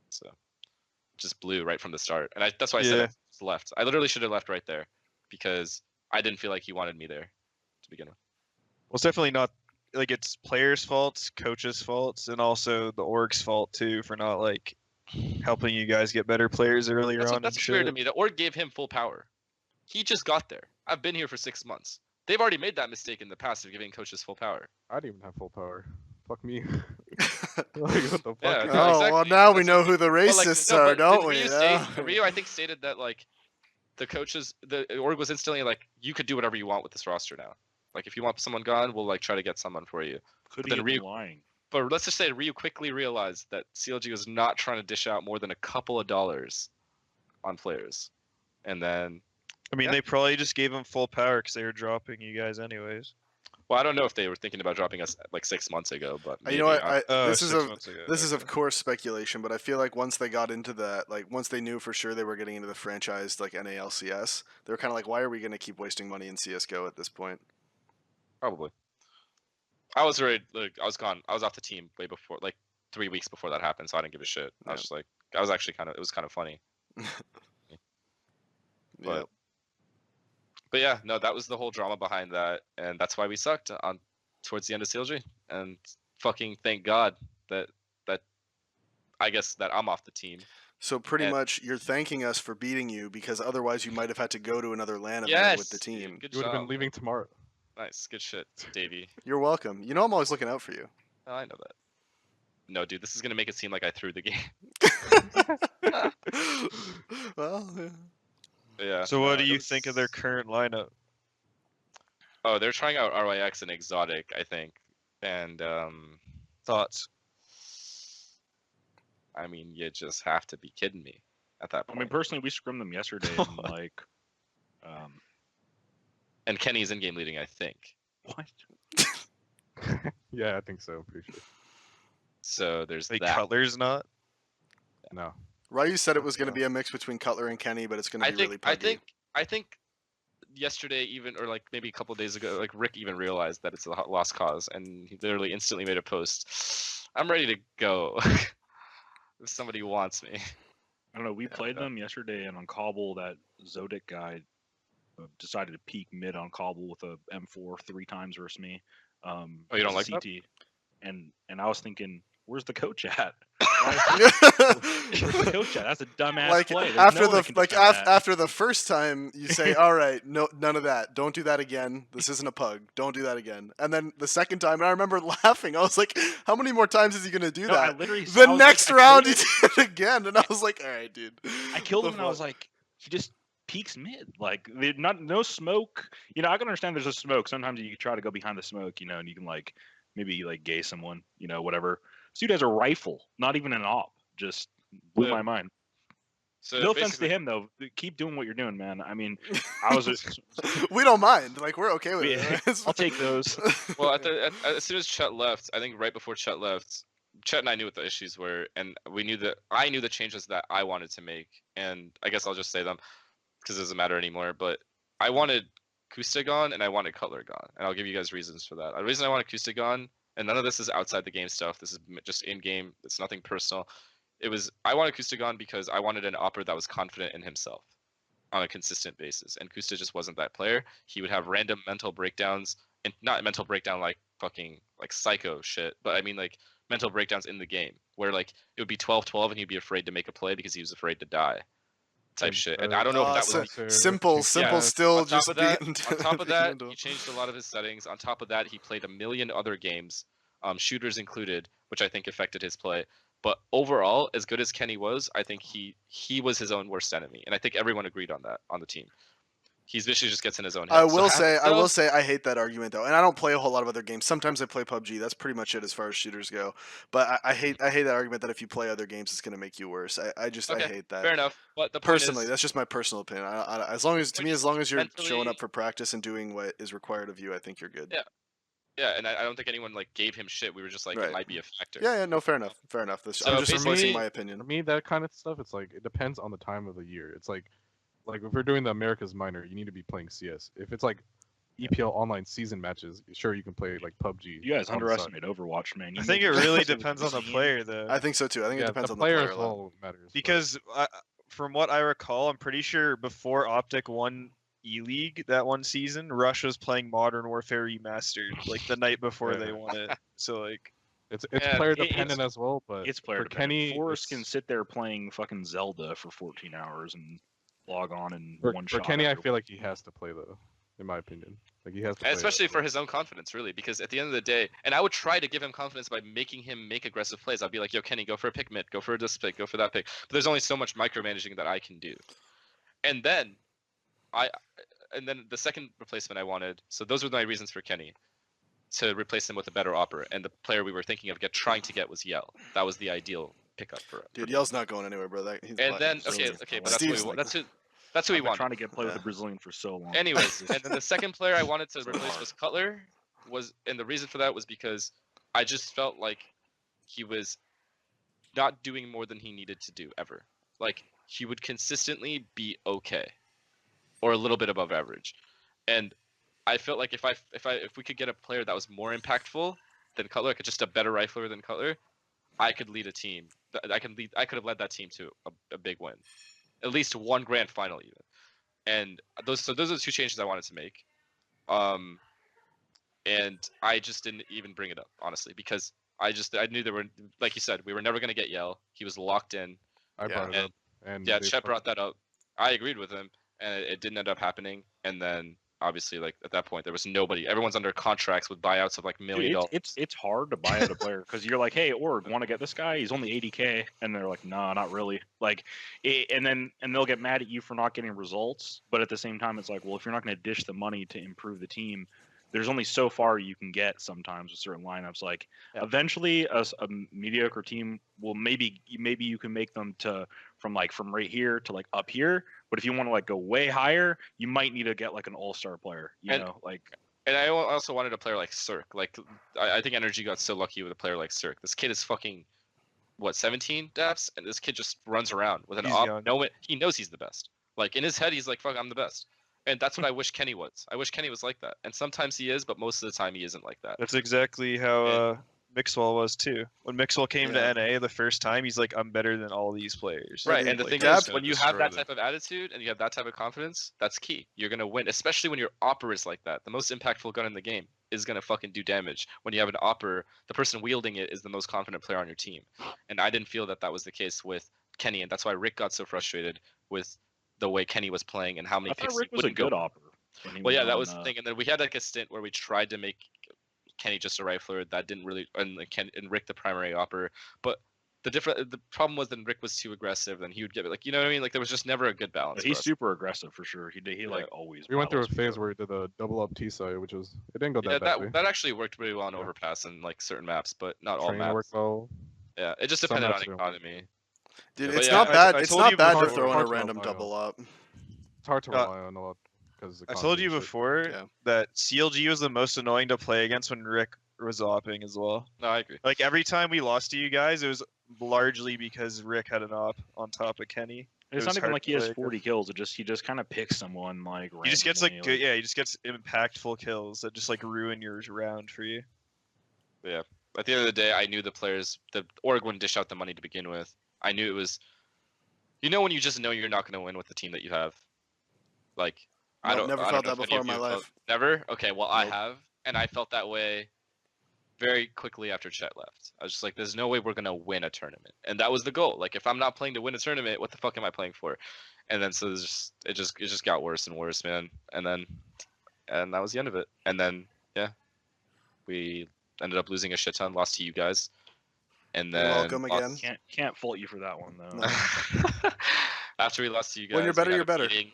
S2: So just blew right from the start, and that's why I said I just left. I literally should have left right there because I didn't feel like he wanted me there to begin with.
S4: Well, it's definitely not like it's players' faults, coaches' faults, and also the org's fault too for not like helping you guys get better players earlier on.
S2: That's
S4: and
S2: weird to
S4: shit.
S2: me. The org gave him full power. He just got there. I've been here for 6 months. They've already made that mistake in the past of giving coaches full power.
S5: I didn't even have full power. Fuck me. Like, what the fuck?
S2: Yeah,
S5: is
S2: no,
S5: that?
S1: Oh,
S2: exactly.
S1: well, now we
S2: That's
S1: know
S2: what
S1: who the
S2: Well, like,
S1: racists
S2: no,
S1: are,
S2: but
S1: don't
S2: did
S1: we?
S2: Ryu,
S1: Yeah.
S2: Ryu, I think, stated that like the coaches, the org was instilling like you could do whatever you want with this roster now. Like if you want someone gone, we'll like try to get someone for you.
S3: Could
S2: But
S3: he
S2: then
S3: have been lying?
S2: But let's just say Ryu quickly realized that CLG was not trying to dish out more than a couple of dollars on players, and then
S4: I mean,
S2: Yeah.
S4: they probably just gave him full power because they were dropping you guys anyways.
S2: well, I don't know if they were thinking about dropping us like 6 months ago, but maybe.
S1: You know what?
S4: Oh,
S1: This is
S4: 6
S1: a
S4: months ago.
S1: this is of
S4: okay.
S1: course speculation, but I feel like once they got into that, like once they knew for sure they were getting into the franchised like NALCS, they were kind of like, why are we going to keep wasting money in CS:GO at this point?
S2: Probably. I was ready. Like I was gone. I was off the team way before, like 3 weeks before that happened. So I didn't give a shit. I was just like, I was actually kind of. It was kind of funny.
S1: Yeah.
S2: But yeah, no, that was the whole drama behind that, and that's why we sucked on towards the end of CLG. And fucking thank God that I guess that I'm off the team.
S1: So pretty
S2: And-
S1: much, you're thanking us for beating you because otherwise you might have had to go to another LAN event
S2: Yes,
S1: with the
S2: dude,
S1: team.
S2: good
S5: You would have been
S2: job.
S5: leaving tomorrow.
S2: Nice, good shit, Davey.
S1: You're welcome. You know I'm always looking out for you.
S2: Oh, I know that. No, dude, this is gonna make it seem like I threw the game.
S1: Well, yeah.
S2: Yeah.
S4: So, what
S2: no,
S4: do
S2: it
S4: you
S2: was-
S4: think of their current lineup?
S2: Oh, they're trying out RYX and Exotic, I think, and
S4: Thoughts?
S2: I mean, you just have to be kidding me at that
S3: I
S2: point.
S3: mean, personally, we scrimmed them yesterday, and like,
S2: And Kenny's in-game leading, I think.
S3: what?
S5: Yeah, I think so. Pretty sure.
S2: So there's
S4: Like
S2: that.
S4: Cutler's not.
S5: No.
S1: Ryu said it was going to
S5: Yeah.
S1: be a mix between Cutler and Kenny, but it's going to
S2: I
S1: be
S2: think
S1: really
S2: I
S1: puggy.
S2: think yesterday even or like maybe a couple of days ago, like Rick even realized that it's a lost cause, and he literally instantly made a post. I'm ready to go. If somebody wants me.
S3: I don't know. We played
S2: yeah.
S3: them yesterday, and on Cobble, that Zodic guy decided to peek mid on Cobble with a M4 3 times versus me.
S2: Oh, you don't
S3: as a
S2: like that?
S3: CT. And I was thinking, where's the coach at? Where's the coach at? That's a dumbass
S1: like
S3: play. There's
S1: after
S3: no one
S1: the
S3: that can
S1: like
S3: defend that.
S1: after the first time you say, all right, no, none of that, don't do that again, this isn't a pug, don't do that again. And then the second time, and I remember laughing, I was like, how many more times is he gonna do
S3: No, I
S1: that?
S3: literally.
S1: The
S3: I was
S1: next
S3: like, I
S1: round
S3: killed
S1: he
S3: him.
S1: did it again, and I was like, all right, dude.
S3: I killed
S1: The
S3: him, and I was
S1: fuck?
S3: like, he just peeks mid. Like, no smoke. You know, I can understand there's a smoke. Sometimes you try to go behind the smoke, you know, and you can like maybe like gay someone, you know, whatever. This dude has a rifle, not even an op. Just blew
S2: Yeah.
S3: my mind.
S2: So
S3: No offense to
S2: basically-
S3: him though. Keep doing what you're doing, man. I mean, I was.
S1: We don't mind, like we're okay with
S3: We-
S1: it. It's
S3: I'll
S1: fine.
S3: take those.
S2: Well, as soon as Chet left, I think right before Chet left, Chet and I knew what the issues were, and I knew the changes that I wanted to make, and I guess I'll just say them. because it doesn't matter anymore. But I wanted Kusta gone and I wanted Cutler gone, and I'll give you guys reasons for that. The reason I wanted Kusta gone, and none of this is outside the game stuff. This is just in game. It's nothing personal. I wanted Kusta gone because I wanted an opera that was confident in himself on a consistent basis, and Kusta just wasn't that player. He would have random mental breakdowns, and not mental breakdown like fucking like psycho shit, but I mean like mental breakdowns in the game where like it would be 12-12 and he'd be afraid to make a play because he was afraid to die type shit. And I don't know if that was
S1: simple still
S2: on top
S1: just
S2: of that,
S1: being
S2: on top of that,
S1: handle.
S2: he changed a lot of his settings. On top of that, he played a million other games, shooters included, which I think affected his play. But overall, as good as Kenny was, I think he was his own worst enemy, and I think everyone agreed on that on the team. He's vicious, just gets in his own head.
S1: I will say I hate that argument though, and I don't play a whole lot of other games. Sometimes I play PUBG. That's pretty much it as far as shooters go. But I hate that argument that if you play other games, it's going to make you worse. I hate that.
S2: Fair enough. But the point
S1: Personally,
S2: is,
S1: that's just my personal opinion. As long as you're
S2: mentally,
S1: showing up for practice and doing what is required of you, I think you're good.
S2: Yeah. Yeah, and I don't think anyone like gave him shit. We were just like,
S1: Right.
S2: It might be a factor.
S1: Yeah, no, fair enough.
S2: So
S1: I'm just
S2: basically-
S1: voicing my opinion.
S5: For me, that kind of stuff, it's like it depends on the time of the year. It's like if we're doing the America's Minor, you need to be playing CS. If it's like EPL online season matches, sure you can play like PUBG.
S3: You guys
S5: on the side.
S3: underestimate Overwatch, man.
S4: I think it really depends on the player, though.
S1: I think so too. I think it depends
S5: the
S1: on
S5: player
S1: the player
S5: as
S1: a lot.
S5: well matters.
S4: Because from what I recall, I'm pretty sure before Optic won E-League that one season, Rush was playing Modern Warfare Remastered like the night before
S5: Yeah.
S4: they won it. So like,
S5: it's
S2: Yeah,
S5: player
S3: it's-
S5: dependent as well, but
S3: It's player
S5: for
S3: dependent.
S5: Kenny,
S3: Forrest
S5: it's-
S3: can sit there playing fucking Zelda for 14 hours and log on and
S5: for,
S3: one
S5: for
S3: shot.
S5: Kenny, I
S3: after-
S5: feel like he has to play though, in my opinion. Like he has to
S2: And
S5: play
S2: especially
S5: it.
S2: for his own confidence, really, because at the end of the day, and I would try to give him confidence by making him make aggressive plays. I'd be like, yo, Kenny, go for a pick mid, go for this pick, go for that pick. But there's only so much micromanaging that I can do. And then the second replacement I wanted, so those were my reasons for Kenny, to replace him with a better opera. And the player we were thinking of trying to get was Yell. That was the ideal pickup for it.
S1: Dude, Yell's not going anywhere, bro.
S2: And then okay, but that's who he
S3: I've been
S2: wanted.
S3: trying to get play with
S1: Yeah.
S3: the Brazilian for so long.
S2: Anyways, and then the second player I wanted to
S3: So
S2: replace
S3: hard.
S2: was Cutler, and the reason for that was because I just felt like he was not doing more than he needed to do ever. Like he would consistently be okay, or a little bit above average, and I felt like if we could get a player that was more impactful than Cutler, like just a better rifler than Cutler, I could lead a team. I could have led that team to a big win, at least one grand final even. And those are the two changes I wanted to make. And I just didn't even bring it up, honestly, because I knew there were, like you said, we were never gonna get Yell. He was locked in.
S5: I brought it
S2: and-
S5: up, and
S2: Yeah,
S5: they
S2: Chet
S5: fucked-
S2: brought that up. I agreed with him, and it didn't end up happening. And then obviously, like at that point, there was nobody. Everyone's under contracts with buyouts of like $1 million.
S3: Dude, it's hard to buy out a player because you're like, hey, Org, want to get this guy? He's only 80K, and they're like, nah, not really. Like, and they'll get mad at you for not getting results, but at the same time, it's like, well, if you're not going to dish the money to improve the team, there's only so far you can get sometimes with certain lineups. Like, eventually, a mediocre team will maybe you can make them to from right here to like up here. But if you want to like go way higher, you might need to get like an all-star player. You know, like.
S2: And I also wanted a player like Cirque. Like, I think Energy got so lucky with a player like Cirque. This kid is fucking, 17, Daps? And this kid just runs around with an
S4: He's
S2: op.
S4: young.
S2: No, he knows he's the best. Like, in his head, he's like, fuck, I'm the best. And that's what I wish Kenny was. I wish Kenny was like that. And sometimes he is, but most of the time he isn't like that.
S4: that's exactly how Mixwell was too. When Mixwell came
S1: Yeah.
S4: to NA the first time, he's like, I'm better than all these players.
S2: Right,
S1: Yeah,
S2: and the
S1: like,
S2: thing
S1: Dab-
S2: is, when you have that type of attitude and you have that type of confidence, that's key. You're gonna win, especially when your opera is like that. The most impactful gun in the game is gonna fucking do damage. When you have an opera, the person wielding it is the most confident player on your team. And I didn't feel that was the case with Kenny, and that's why Rick got so frustrated with the way Kenny was playing and how many
S3: I
S2: picks
S3: thought Rick
S2: he
S3: was a
S2: wouldn't go.
S3: good opera. when he
S2: Well, yeah, that
S3: on,
S2: was the thing, and then we had like a stint where we tried to make Kenny just a rifler. That didn't really, and Rick the primary opera. But the problem was then Rick was too aggressive, and he would get like, you know what I mean? Like there was just never a good balance.
S3: But
S2: for
S3: he's
S2: us.
S3: super aggressive for sure. He like always.
S5: We went through a
S3: battles
S5: phase
S3: for
S5: where we did a double up T side, which was it didn't go
S2: Yeah,
S5: that badly.
S2: that actually worked really well on
S5: Yeah.
S2: overpass and like certain maps, but not all
S5: Training
S2: maps.
S5: worked well.
S2: Yeah, it just
S5: Some
S2: depended on
S5: maps didn't work.
S2: economy.
S1: Dude,
S2: But
S1: it's
S2: yeah,
S1: not
S2: I-
S1: bad.
S4: I
S1: It's
S4: told
S1: not
S4: you
S1: bad to
S4: before-
S1: throw in a
S5: hard to
S1: random
S5: rely on.
S1: double up.
S5: It's hard to rely on a lot because
S4: I told you before
S1: Yeah.
S4: that CLG was the most annoying to play against when Rick was opping as well.
S2: No, I agree.
S4: Like every time we lost to you guys, it was largely because Rick had an op on top of Kenny.
S3: It's
S4: was
S3: not even
S4: hard
S3: like
S4: to
S3: he has
S4: play.
S3: 40 kills. He just kind of picks someone like
S4: He just gets like
S3: randomly,
S4: good, yeah, he just gets impactful kills that just like ruin your round for you.
S2: Yeah. At the end of the day, I knew the Org wouldn't dish out the money to begin with. I knew it was, when you just know you're not going to win with the team that you have. Like, I
S1: Nope,
S2: don't
S1: never
S2: I
S1: felt
S2: don't know
S1: that
S2: if any
S1: before
S2: of
S1: in my
S2: you
S1: life.
S2: felt, never. Okay, well I
S1: Nope.
S2: have, and I felt that way very quickly after Chet left. I was just like, there's no way we're gonna win a tournament, and that was the goal. Like, if I'm not playing to win a tournament, what the fuck am I playing for? And then so it just got worse and worse, man. And that was the end of it. And then yeah, we ended up losing a shit ton, lost to you guys, and
S1: You're
S2: then
S1: welcome again.
S3: Can't fault you for that one though.
S1: No.
S2: After we lost to you guys,
S1: When you're better,
S2: we had
S1: you're
S2: a
S1: better.
S2: meeting.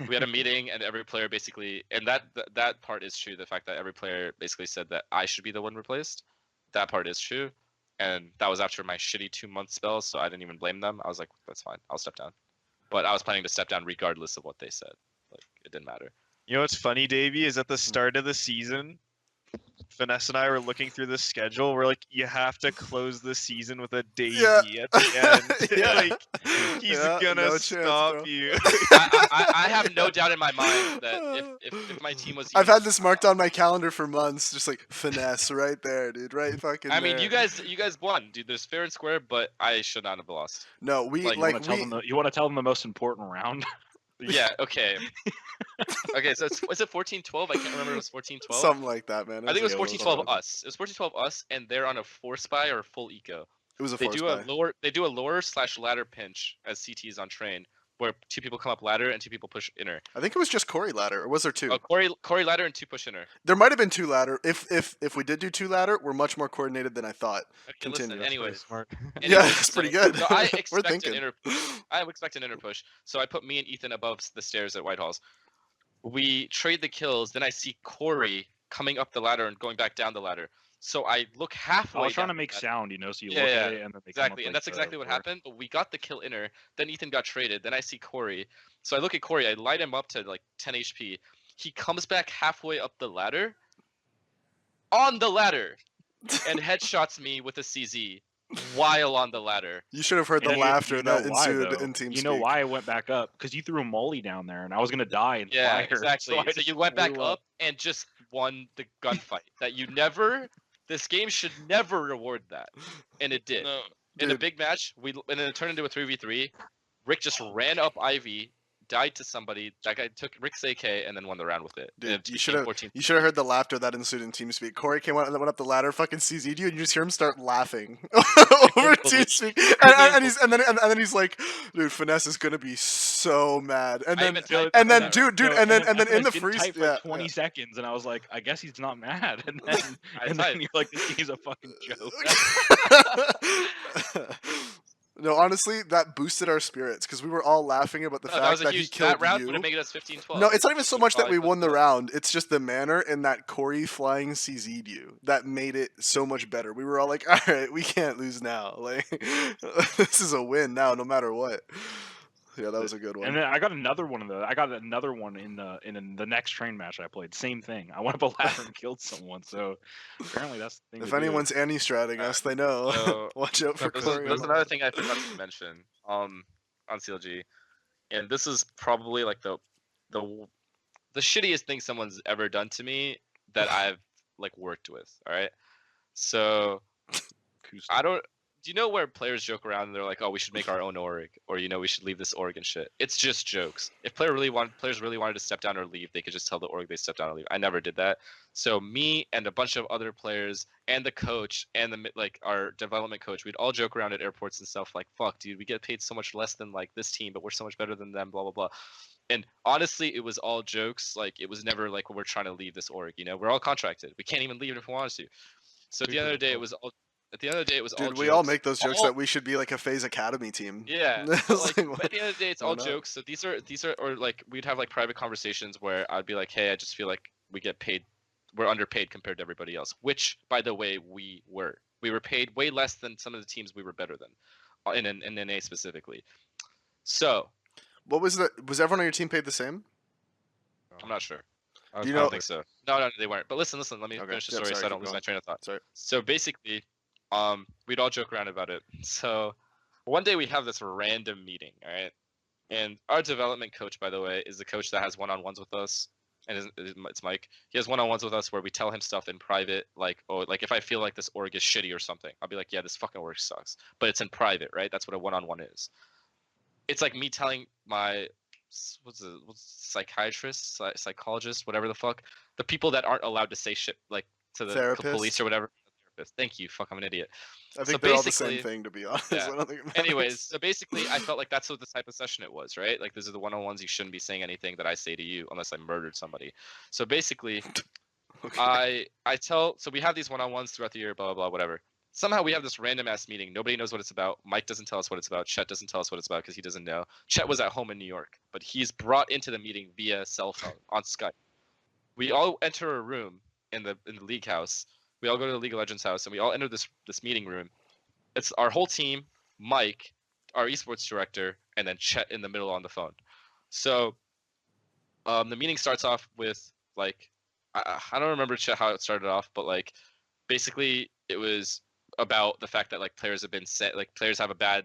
S2: We had a meeting, and every player basically, and that part is true. The fact that every player basically said that I should be the one replaced, that part is true. And that was after my shitty 2-month spell, so I didn't even blame them. I was like, that's fine, I'll step down. But I was planning to step down regardless of what they said. Like, it didn't matter.
S4: You know what's funny, Davey, is at the start of the season, Finesse and I were looking through the schedule. We're like, you have to close the season with a Davey at the end.
S1: Yeah.
S4: Like, he's
S1: Yeah,
S4: gonna
S1: no chance,
S4: stop
S1: bro.
S4: you.
S2: I have no doubt in my mind that if my team was
S1: I've
S2: even,
S1: had this marked on my calendar for months, just like finesse right there, dude. Right fucking
S2: I mean,
S1: there.
S2: you guys won, dude. There's fair and square, but I should not have lost.
S1: No, we
S2: like,
S1: like,
S3: You want to tell them the most important round?
S2: Yeah, okay. Okay, so was it 14-12? I can't remember. It was 14-12.
S1: something like that, man.
S2: I think it was
S3: Yeah, it was
S2: 14-12
S3: something.
S2: us. It was 14-12 us, and they're on a 4-spy or full eco.
S1: It was a
S2: They
S1: force
S2: do
S1: buy.
S2: a lower. They do a lower/ladder pinch as CTs on train, where 2 people come up ladder and 2 people push inner.
S1: I think it was just Corey ladder, or was there 2?
S2: Oh, Corey ladder and 2 push inner.
S1: There might have been 2 ladder. If we did do 2 ladder, we're much more coordinated than I thought.
S2: Okay,
S1: Continue.
S2: listen.
S1: That's
S5: Pretty
S2: Anyways,
S5: smart.
S1: Yeah, that's pretty good.
S2: So I
S1: We're
S2: expect an
S1: thinking.
S2: inner. I expect an inner push. So I put me and Ethan above the stairs at Whitehall's. We trade the kills. Then I see Corey coming up the ladder and going back down the ladder. So I look halfway.
S3: I was trying to
S2: down
S3: make
S2: the ladder.
S3: sound, so you
S2: Yeah,
S3: look
S2: yeah,
S3: at it and then they come
S2: Exactly,
S3: up,
S2: and
S3: like,
S2: that's exactly what
S3: where-
S2: happened. But we got the kill inner. Then Ethan got traded. Then I see Corey. So I look at Corey. I light him up to like 10 HP. He comes back halfway up the ladder. On the ladder, and headshots me with a CZ while on the ladder.
S1: You should have heard the
S3: And
S1: laughter
S3: you know
S1: that
S3: why,
S1: ensued
S3: though?
S1: in team
S3: You know
S1: speak.
S3: why I went back up? Because you threw a molly down there, and I was gonna die in
S2: Yeah,
S3: fire.
S2: exactly.
S3: I
S2: So
S3: just
S2: you went back
S3: flew
S2: up and just won the gunfight. That you never. This game should never reward that, and it did.
S4: No.
S2: In a
S1: Dude.
S2: big match, and then it turned into a 3v3. Rick just ran up Ivy, died to somebody. That guy took Rick's AK and then won the round with it.
S1: Dude,
S2: And it
S1: you
S2: became
S1: should have
S2: 14.
S1: you should have heard the laughter that ensued in TeamSpeak. Corey came out and went up the ladder, fucking CZ'd you, and you just hear him start laughing over TeamSpeak. And then he's like, "Dude, Finesse is gonna be so mad." And
S2: I
S1: then
S2: even typed
S1: and then
S2: that.
S1: dude,
S3: No,
S1: and then in
S3: FNS
S1: the
S3: didn't
S1: freeze,
S3: type for 20 seconds, and I was like, I guess he's not mad. And then,
S2: I
S3: and
S2: typed.
S3: then you're like, this game's a fucking joke.
S1: No, honestly, that boosted our spirits because we were all laughing about the
S2: No, that
S1: fact
S2: was a
S1: that he
S2: huge.
S1: killed
S2: That round
S1: you.
S2: would have made us 15-12.
S1: No, it's not even so
S2: It
S1: much that
S2: probably
S1: we
S2: would
S1: won the
S2: have.
S1: round. It's just the manner in that Corey flying CZ'd you that made it so much better. We were all like, all right, we can't lose now. Like, this is a win now, no matter what. Yeah, that was a good one.
S3: And then I got another one in the next train match I played. Same thing. I went up a ladder and killed someone. So apparently that's the thing.
S1: If
S3: to do.
S1: anyone's anti-stratting us, they know.
S2: So-
S1: Watch out for
S2: There's
S1: Corey.
S2: another thing I forgot to mention on CLG, and this is probably like the shittiest thing someone's ever done to me that I've like worked with. All right, so I don't. Do you know where players joke around and they're like, "Oh, we should make our own org," or we should leave this org and shit. It's just jokes. If players really wanted to step down or leave, they could just tell the org they step down or leave. I never did that. So me and a bunch of other players and the coach and our development coach, we'd all joke around at airports and stuff like, "Fuck, dude, we get paid so much less than like this team, but we're so much better than them." Blah blah blah. And honestly, it was all jokes. Like it was never like we're trying to leave this org. We're all contracted. We can't even leave it if we wanted to. So at the end of the day, it was all. At the end of the day, it was all
S1: Dude,
S2: jokes.
S1: we all make those jokes
S2: All-
S1: that we should be like a FaZe Academy team.
S2: Yeah.
S1: It's
S2: But, like,
S1: like,
S2: but at the end of the day, it's
S1: why
S2: all
S1: not?
S2: jokes. So these are or like we'd have like private conversations where I'd be like, "Hey, I just feel like we're underpaid compared to everybody else." Which, by the way, we were. We were paid way less than some of the teams we were better than, in NA specifically. So
S1: What was was everyone on your team paid the same?
S2: I'm not sure.
S1: Do you
S2: I
S1: know-
S2: don't think so. No, they weren't. But listen. Let me
S1: Okay.
S2: finish the
S1: Yep,
S2: story
S1: sorry,
S2: so I
S1: keep
S2: don't lose
S1: going.
S2: my train of thought.
S1: Sorry.
S2: So basically, we'd all joke around about it. So one day we have this random meeting, all right? And our development coach, by the way, is the coach that has one-on-ones with us, and it's Mike. He has one-on-ones with us where we tell him stuff in private, like, oh, like if I feel like this org is shitty or something, I'll be like, yeah, this fucking org sucks. But it's in private, right? That's what a one-on-one is. It's like me telling my what's psychiatrist, psychologist, whatever the fuck, the people that aren't allowed to say shit like to the
S1: Therapist?
S2: police or whatever. Therapist. Thank you. Fuck, I'm an idiot.
S1: I think
S2: So
S1: they're all the same
S2: basically-
S1: thing, to be honest.
S2: yeah.
S1: I don't think it
S2: Anyways,
S1: matters.
S2: so basically, I felt like that's what the type of session it was, right? Like, these are the one-on-ones. You shouldn't be saying anything that I say to you unless I murdered somebody. So basically,
S1: Okay.
S2: so we have these one-on-ones throughout the year, blah, blah, blah, whatever. Somehow we have this random ass meeting. Nobody knows what it's about. Mike doesn't tell us what it's about. Chet doesn't tell us what it's about because he doesn't know. Chet was at home in New York, but he's brought into the meeting via cell phone on Skype. We all enter a room in the league house. We all go to the League of Legends house, and we all enter this meeting room. It's our whole team, Mike, our esports director, and then Chet in the middle on the phone. So the meeting starts off with like I don't remember Chet how it started off, but like basically it was about the fact that like players have been set, like players have a bad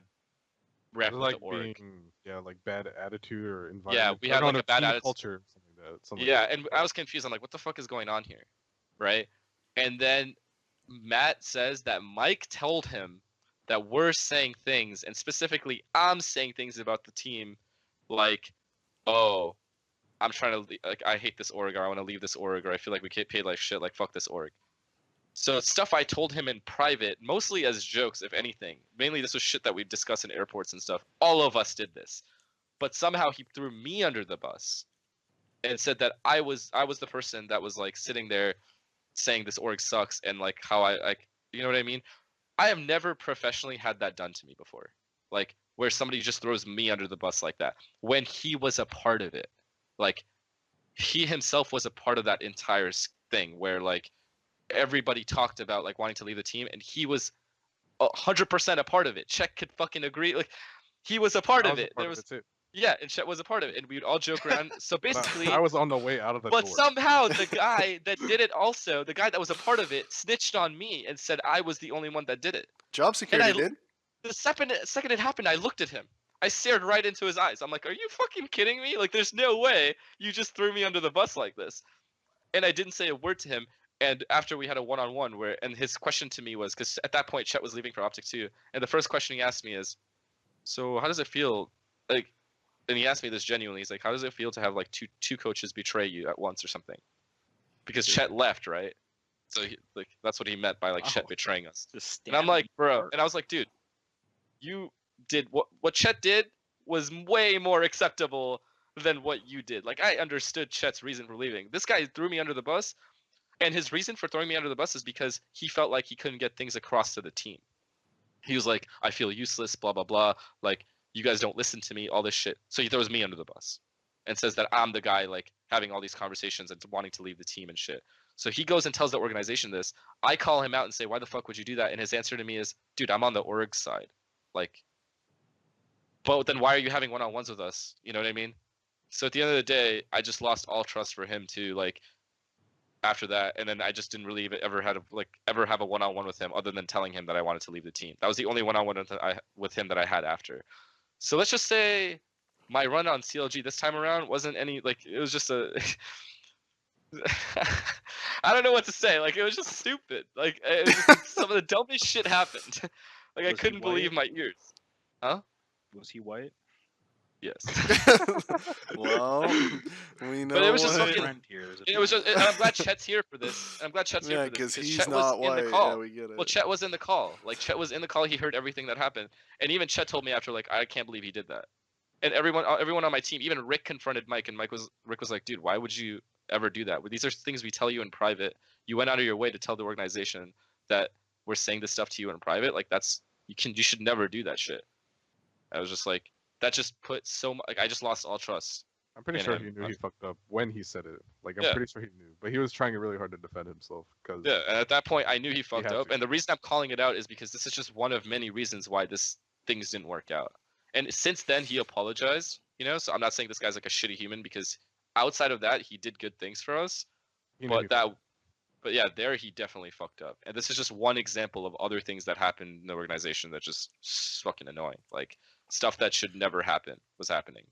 S2: rep
S5: Or,
S2: with
S5: like
S2: the org.
S5: being like bad attitude or environment.
S2: we
S5: Or
S2: had,
S5: no,
S2: like,
S5: no,
S2: a bad
S5: team
S2: attitude.
S5: culture, something like that. Something
S2: Yeah,
S5: like that.
S2: and I was confused. I'm like, what the fuck is going on here, right? And then Matt says that Mike told him that we're saying things, and specifically I'm saying things about the team, like, oh, I'm trying to like I hate this org, or I want to leave this org, or I feel like we get paid like shit, like fuck this org. So it's stuff I told him in private, mostly as jokes, if anything. Mainly this was shit that we discuss in airports and stuff. All of us did this, but somehow he threw me under the bus and said that I was the person that was like sitting there saying this org sucks and like how I like, you know what I mean? I have never professionally had that done to me before, like where somebody just throws me under the bus like that when he was a part of it. Like he himself was a part of that entire thing where like everybody talked about like wanting to leave the team, and he was 100% a part of it. Chet could fucking agree. Like he was a part
S5: I
S2: of
S5: was a
S2: it.
S5: part
S2: There
S5: of
S2: was
S5: it too.
S2: yeah, and Chet was a part of it, and we'd all joke around. So
S5: But
S2: basically,
S5: I was on the way out of the
S2: but
S5: door.
S2: somehow the guy that did it also, the guy that was a part of it, snitched on me and said I was the only one that did it.
S1: Job security
S2: I-
S1: did?
S2: The second it happened, I looked at him. I stared right into his eyes. I'm like, are you fucking kidding me? Like, there's no way you just threw me under the bus like this. And I didn't say a word to him. And after we had a one-on-one where, and his question to me was, because at that point Chet was leaving for Optic too, and the first question he asked me is, so how does it feel, like, and he asked me this genuinely. He's like, how does it feel to have like two coaches betray you at once or something? Because Chet left, right? So like that's what he meant by like Chet
S3: Oh.
S2: betraying us.
S3: Just
S2: And I'm
S3: stab
S2: like,
S3: me
S2: bro,
S3: hard.
S2: and I was like, dude, you did what Chet did was way more acceptable than what you did. Like I understood Chet's reason for leaving. This guy threw me under the bus, and his reason for throwing me under the bus is because he felt like he couldn't get things across to the team. He was like, I feel useless, blah blah blah. Like you guys don't listen to me, all this shit. So he throws me under the bus and says that I'm the guy like having all these conversations and wanting to leave the team and shit. So he goes and tells the organization this. I call him out and say, why the fuck would you do that? And his answer to me is, dude, I'm on the org side. Like, but then why are you having one-on-ones with us? You know what I mean? So at the end of the day, I just lost all trust for him too. Like after that, and then I just didn't really even ever have a one-on-one with him other than telling him that I wanted to leave the team. That was the only one-on-one with him that I had after. So let's just say my run on CLG this time around wasn't any like it was just a I don't know what to say. Like it was just stupid. Like it was just, some of the dumbest shit happened. Like I
S3: Was he
S2: couldn't believe
S3: white?
S2: my ears.
S3: Was he white?
S2: Yes.
S1: Well, we know
S2: But it was just
S1: what-
S2: fucking-
S3: Trend here is
S2: It was just, and I'm glad Chet's here for this. I'm glad Chet's
S1: yeah,
S2: here for this
S1: because he's
S2: Chet was
S1: not
S2: in
S1: white.
S2: the call.
S1: Yeah, we get it.
S2: Well, Chet was in the call. Like Chet was in the call. He heard everything that happened, and even Chet told me after, like, I can't believe he did that. And everyone on my team, even Rick confronted Mike, and Rick was like, dude, why would you ever do that? Well, these are things we tell you in private. You went out of your way to tell the organization that we're saying this stuff to you in private. Like you should never do that shit. I was just like, that just put so much. Like I just lost all trust.
S5: I'm pretty
S2: And
S5: sure
S2: him.
S5: he knew he fucked up when he said it. Like I'm
S2: Yeah.
S5: pretty sure he knew, but he was trying really hard to defend himself because
S2: Yeah, and at that point, I knew he fucked
S5: had
S2: up.
S5: to.
S2: And the reason I'm calling it out is because this is just one of many reasons why things didn't work out. And since then, he apologized. You know, so I'm not saying this guy's like a shitty human because outside of that, he did good things for us.
S5: he knew he
S2: But yeah, there he definitely fucked up. And this is just one example of other things that happened in the organization that just fucking annoying. Like stuff that should never happen was happening.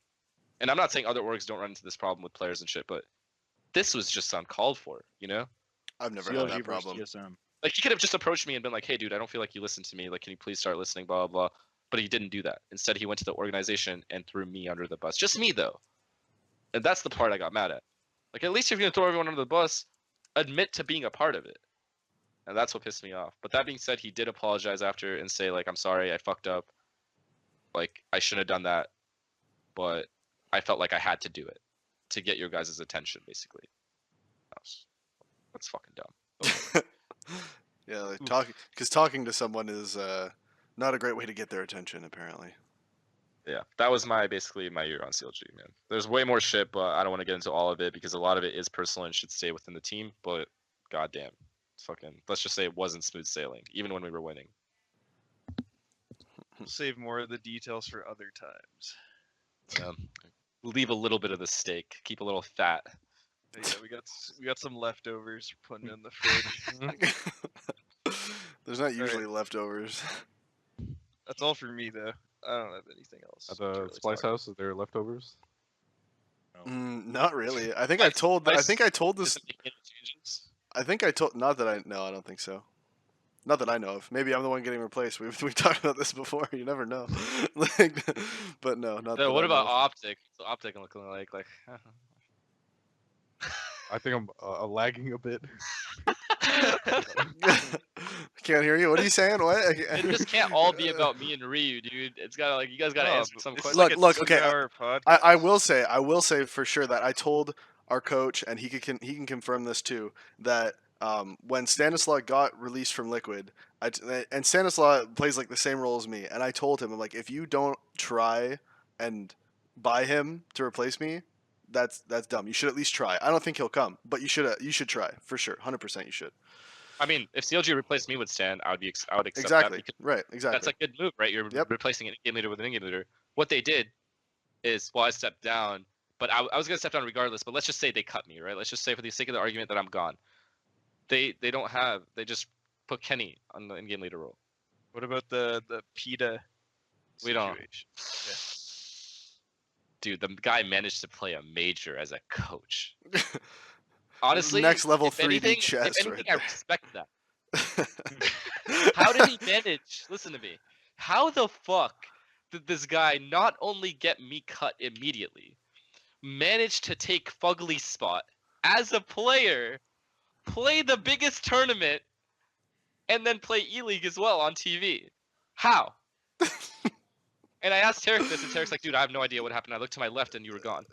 S2: And I'm not saying other orgs don't run into this problem with players and shit, but this was just uncalled for, you know?
S1: I've never had
S3: CLG
S1: that
S3: versus
S1: problem.
S3: TSM.
S2: Like, he could have just approached me and been like, hey, dude, I don't feel like you listen to me. Like, can you please start listening, blah, blah, blah. But he didn't do that. Instead, he went to the organization and threw me under the bus. Just me, though. And that's the part I got mad at. Like, at least if you're going to throw everyone under the bus, admit to being a part of it. And that's what pissed me off. But that being said, he did apologize after and say, like, I'm sorry, I fucked up. Like, I shouldn't have done that. But I felt like I had to do it to get your guys' attention, basically. That's fucking dumb.
S1: Yeah, like talking to someone is not a great way to get their attention, apparently.
S2: Yeah, that was basically my year on CLG, man. There's way more shit, but I don't want to get into all of it because a lot of it is personal and should stay within the team. But goddamn, let's just say it wasn't smooth sailing, even when we were winning.
S4: We'll save more of the details for other times.
S2: Leave a little bit of the steak, keep a little fat.
S4: Yeah, we got some leftovers putting in the fridge.
S1: There's not usually leftovers.
S4: That's all for me though. I don't have anything else.
S5: At
S4: to
S5: the
S4: really
S5: Splyce
S4: talk
S5: house, is there leftovers?
S1: Not really. I think I told this.
S2: Isn't making any changes?
S1: I think I told. Not that I. No, I don't think so. Not that I know of. Maybe I'm the one getting replaced. We talked about this before. You never know. Like, but no, not.
S2: No,
S1: that
S2: what
S1: I know
S2: about
S1: of.
S2: Optic? So Optic looking like
S5: I think I'm lagging a bit.
S1: Can't hear you. What are you saying? What?
S2: It just can't all be about me and Ryu, dude. It's gotta you guys gotta
S4: No,
S2: answer some
S4: it's
S2: questions.
S1: Look,
S4: a
S1: okay,
S4: 2-hour podcast.
S1: I will say for sure that I told our coach, and he can confirm this too, that when Stanislaw got released from Liquid, and Stanislaw plays like the same role as me, and I told him, I'm like, if you don't try and buy him to replace me, that's dumb. You should at least try. I don't think he'll come, but you should try for sure. 100% you should.
S2: I mean, if CLG replaced me with Stan, I would accept
S1: Exactly.
S2: that because
S1: Right. Exactly.
S2: that's a good move, right? You're replacing an in-game leader with an in-game leader. What they did is, well, I stepped down, but I was gonna step down regardless. But let's just say they cut me, right? Let's just say for the sake of the argument that I'm gone. They just put Kenny on the in-game leader role.
S4: What about the Pita
S2: We don't.
S4: situation?
S2: Dude, the guy managed to play a major as a coach. Honestly,
S1: next level
S2: if
S1: 3D
S2: anything,
S1: chess.
S2: if anything,
S1: right
S2: I respect that. How did he manage? Listen to me. How the fuck did this guy not only get me cut immediately, manage to take Fugly's spot as a player, play the biggest tournament, and then play E-League as well on TV? How? And I asked Tarek this, and Tarek's like, dude, I have no idea what happened. I looked to my left, and you were gone.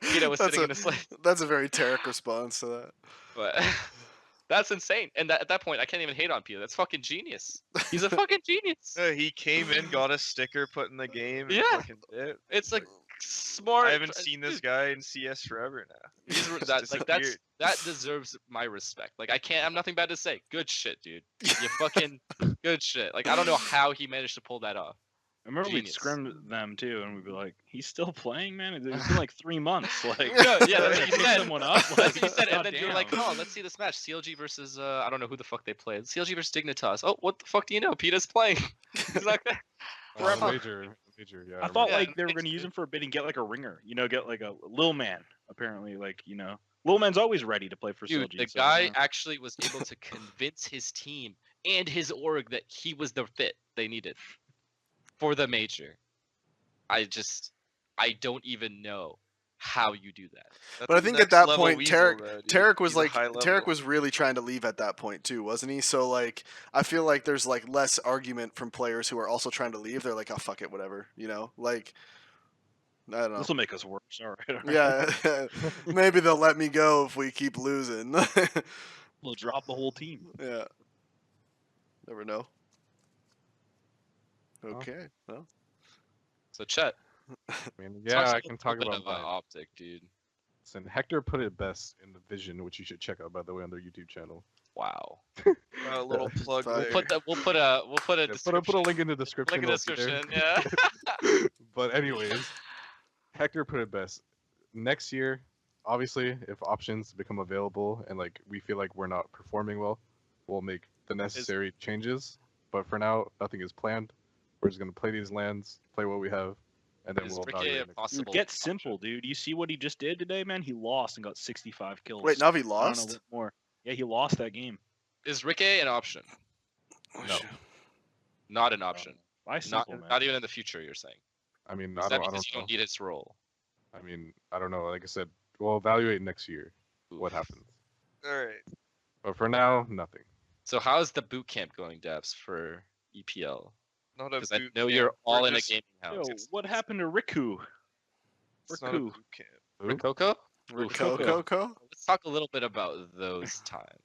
S2: Pita was sitting in his place.
S1: That's a very Tarek response to that.
S2: But that's insane. And at that point, I can't even hate on Pita. That's fucking genius. He's a fucking genius.
S4: He came in, got a sticker put in the game. And
S2: Yeah.
S4: fucking did.
S2: It's like smart.
S4: I haven't seen this guy in CS forever now.
S2: He's
S4: Just
S2: that deserves my respect. Like I'm nothing bad to say. Good shit, dude. You fucking good shit. Like I don't know how he managed to pull that off.
S3: I remember we'd
S2: Genius.
S3: scrim them too, and we'd be like, "He's still playing, man. It's been like 3 months. Like,
S2: No, yeah, that's what you
S3: pick
S2: said.
S3: someone up.
S2: That's what you
S3: Like,
S2: said, and then you're
S3: goddamn.
S2: like, "Oh, let's see this match: CLG versus I don't know who the fuck they played. CLG versus Dignitas. Oh, what the fuck do you know? Pita's playing. He's not there.
S5: Major, yeah.
S3: I thought
S2: Yeah,
S3: like they were gonna use him for a bit and get like a ringer, get like a Lil Man. Apparently, like Lil Man's always ready to play for
S2: Dude,
S3: CLG.
S2: the
S3: so,
S2: guy actually was able to convince his team and his org that he was the fit they needed for the major. I don't even know how you do that.
S1: But I think at that point, Tarek was really trying to leave at that point too, wasn't he? So like, I feel like there's like less argument from players who are also trying to leave. They're like, oh fuck it, whatever, like. I don't know.
S3: This will make us worse. All right.
S1: Yeah, maybe they'll let me go if we keep losing.
S3: We'll drop the whole team.
S1: Yeah. Never know. Okay. Well.
S2: So Chet.
S5: I mean, yeah, I can talk about mine.
S2: Optic, dude.
S5: Listen, Hector put it best in the Vision, which you should check out, by the way, on their YouTube channel.
S2: Wow.
S4: A little plug
S1: We'll
S4: there.
S2: We'll put a
S5: Yeah,
S2: description.
S5: put a link in the description.
S2: Link in the
S5: it'll be there.
S2: description. Yeah.
S5: But anyways, Hector put it best. Next year, obviously, if options become available and like we feel like we're not performing well, we'll make the necessary changes. But for now, nothing is planned. We're just gonna play these lands, play what we have, and then
S2: Is
S5: we'll
S2: Ricky
S5: evaluate
S2: a
S5: it next.
S2: possible?
S3: Dude, get
S2: option?
S3: simple, dude. You see what he just did today, man? He lost and got 65 kills.
S1: Wait, Navi
S3: I don't know
S1: lost?
S3: what more. Yeah, he lost that game.
S2: Is Ricky an option?
S1: Oh,
S5: No.
S1: shit.
S2: Not an option.
S3: Buy
S2: Not
S3: simple, man.
S2: not even in the future. You're saying.
S5: I mean,
S2: Is
S5: I
S2: that
S5: don't
S2: because you
S5: know.
S2: don't need his role?
S5: I mean, I don't know. Like I said, we'll evaluate next year what
S2: Oof.
S5: happens.
S4: All right.
S5: But for now, nothing.
S2: So how's the boot camp going, Daps, for EPL?
S4: Not a
S2: Because I
S4: boot
S2: know
S4: camp.
S2: you're all
S4: We're
S2: in a
S4: just-
S2: gaming
S3: Yo,
S2: house.
S3: what happened to Riku?
S4: It's not a
S3: Riku.
S4: boot camp.
S5: Who?
S2: Rikoko?
S1: Coco?
S2: Let's talk a little bit about those times.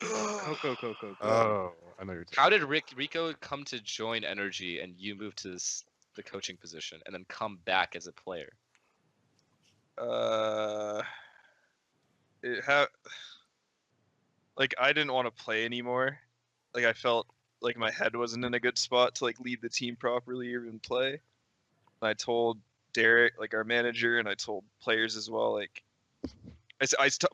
S3: Coco.
S5: Oh, I know you're talking.
S2: How did Rico come to join Energy and you move to the coaching position and then come back as a player?
S4: Like I didn't want to play anymore. Like I felt like my head wasn't in a good spot to like lead the team properly or even play. And I told Derek, like our manager, and I told players as well. Like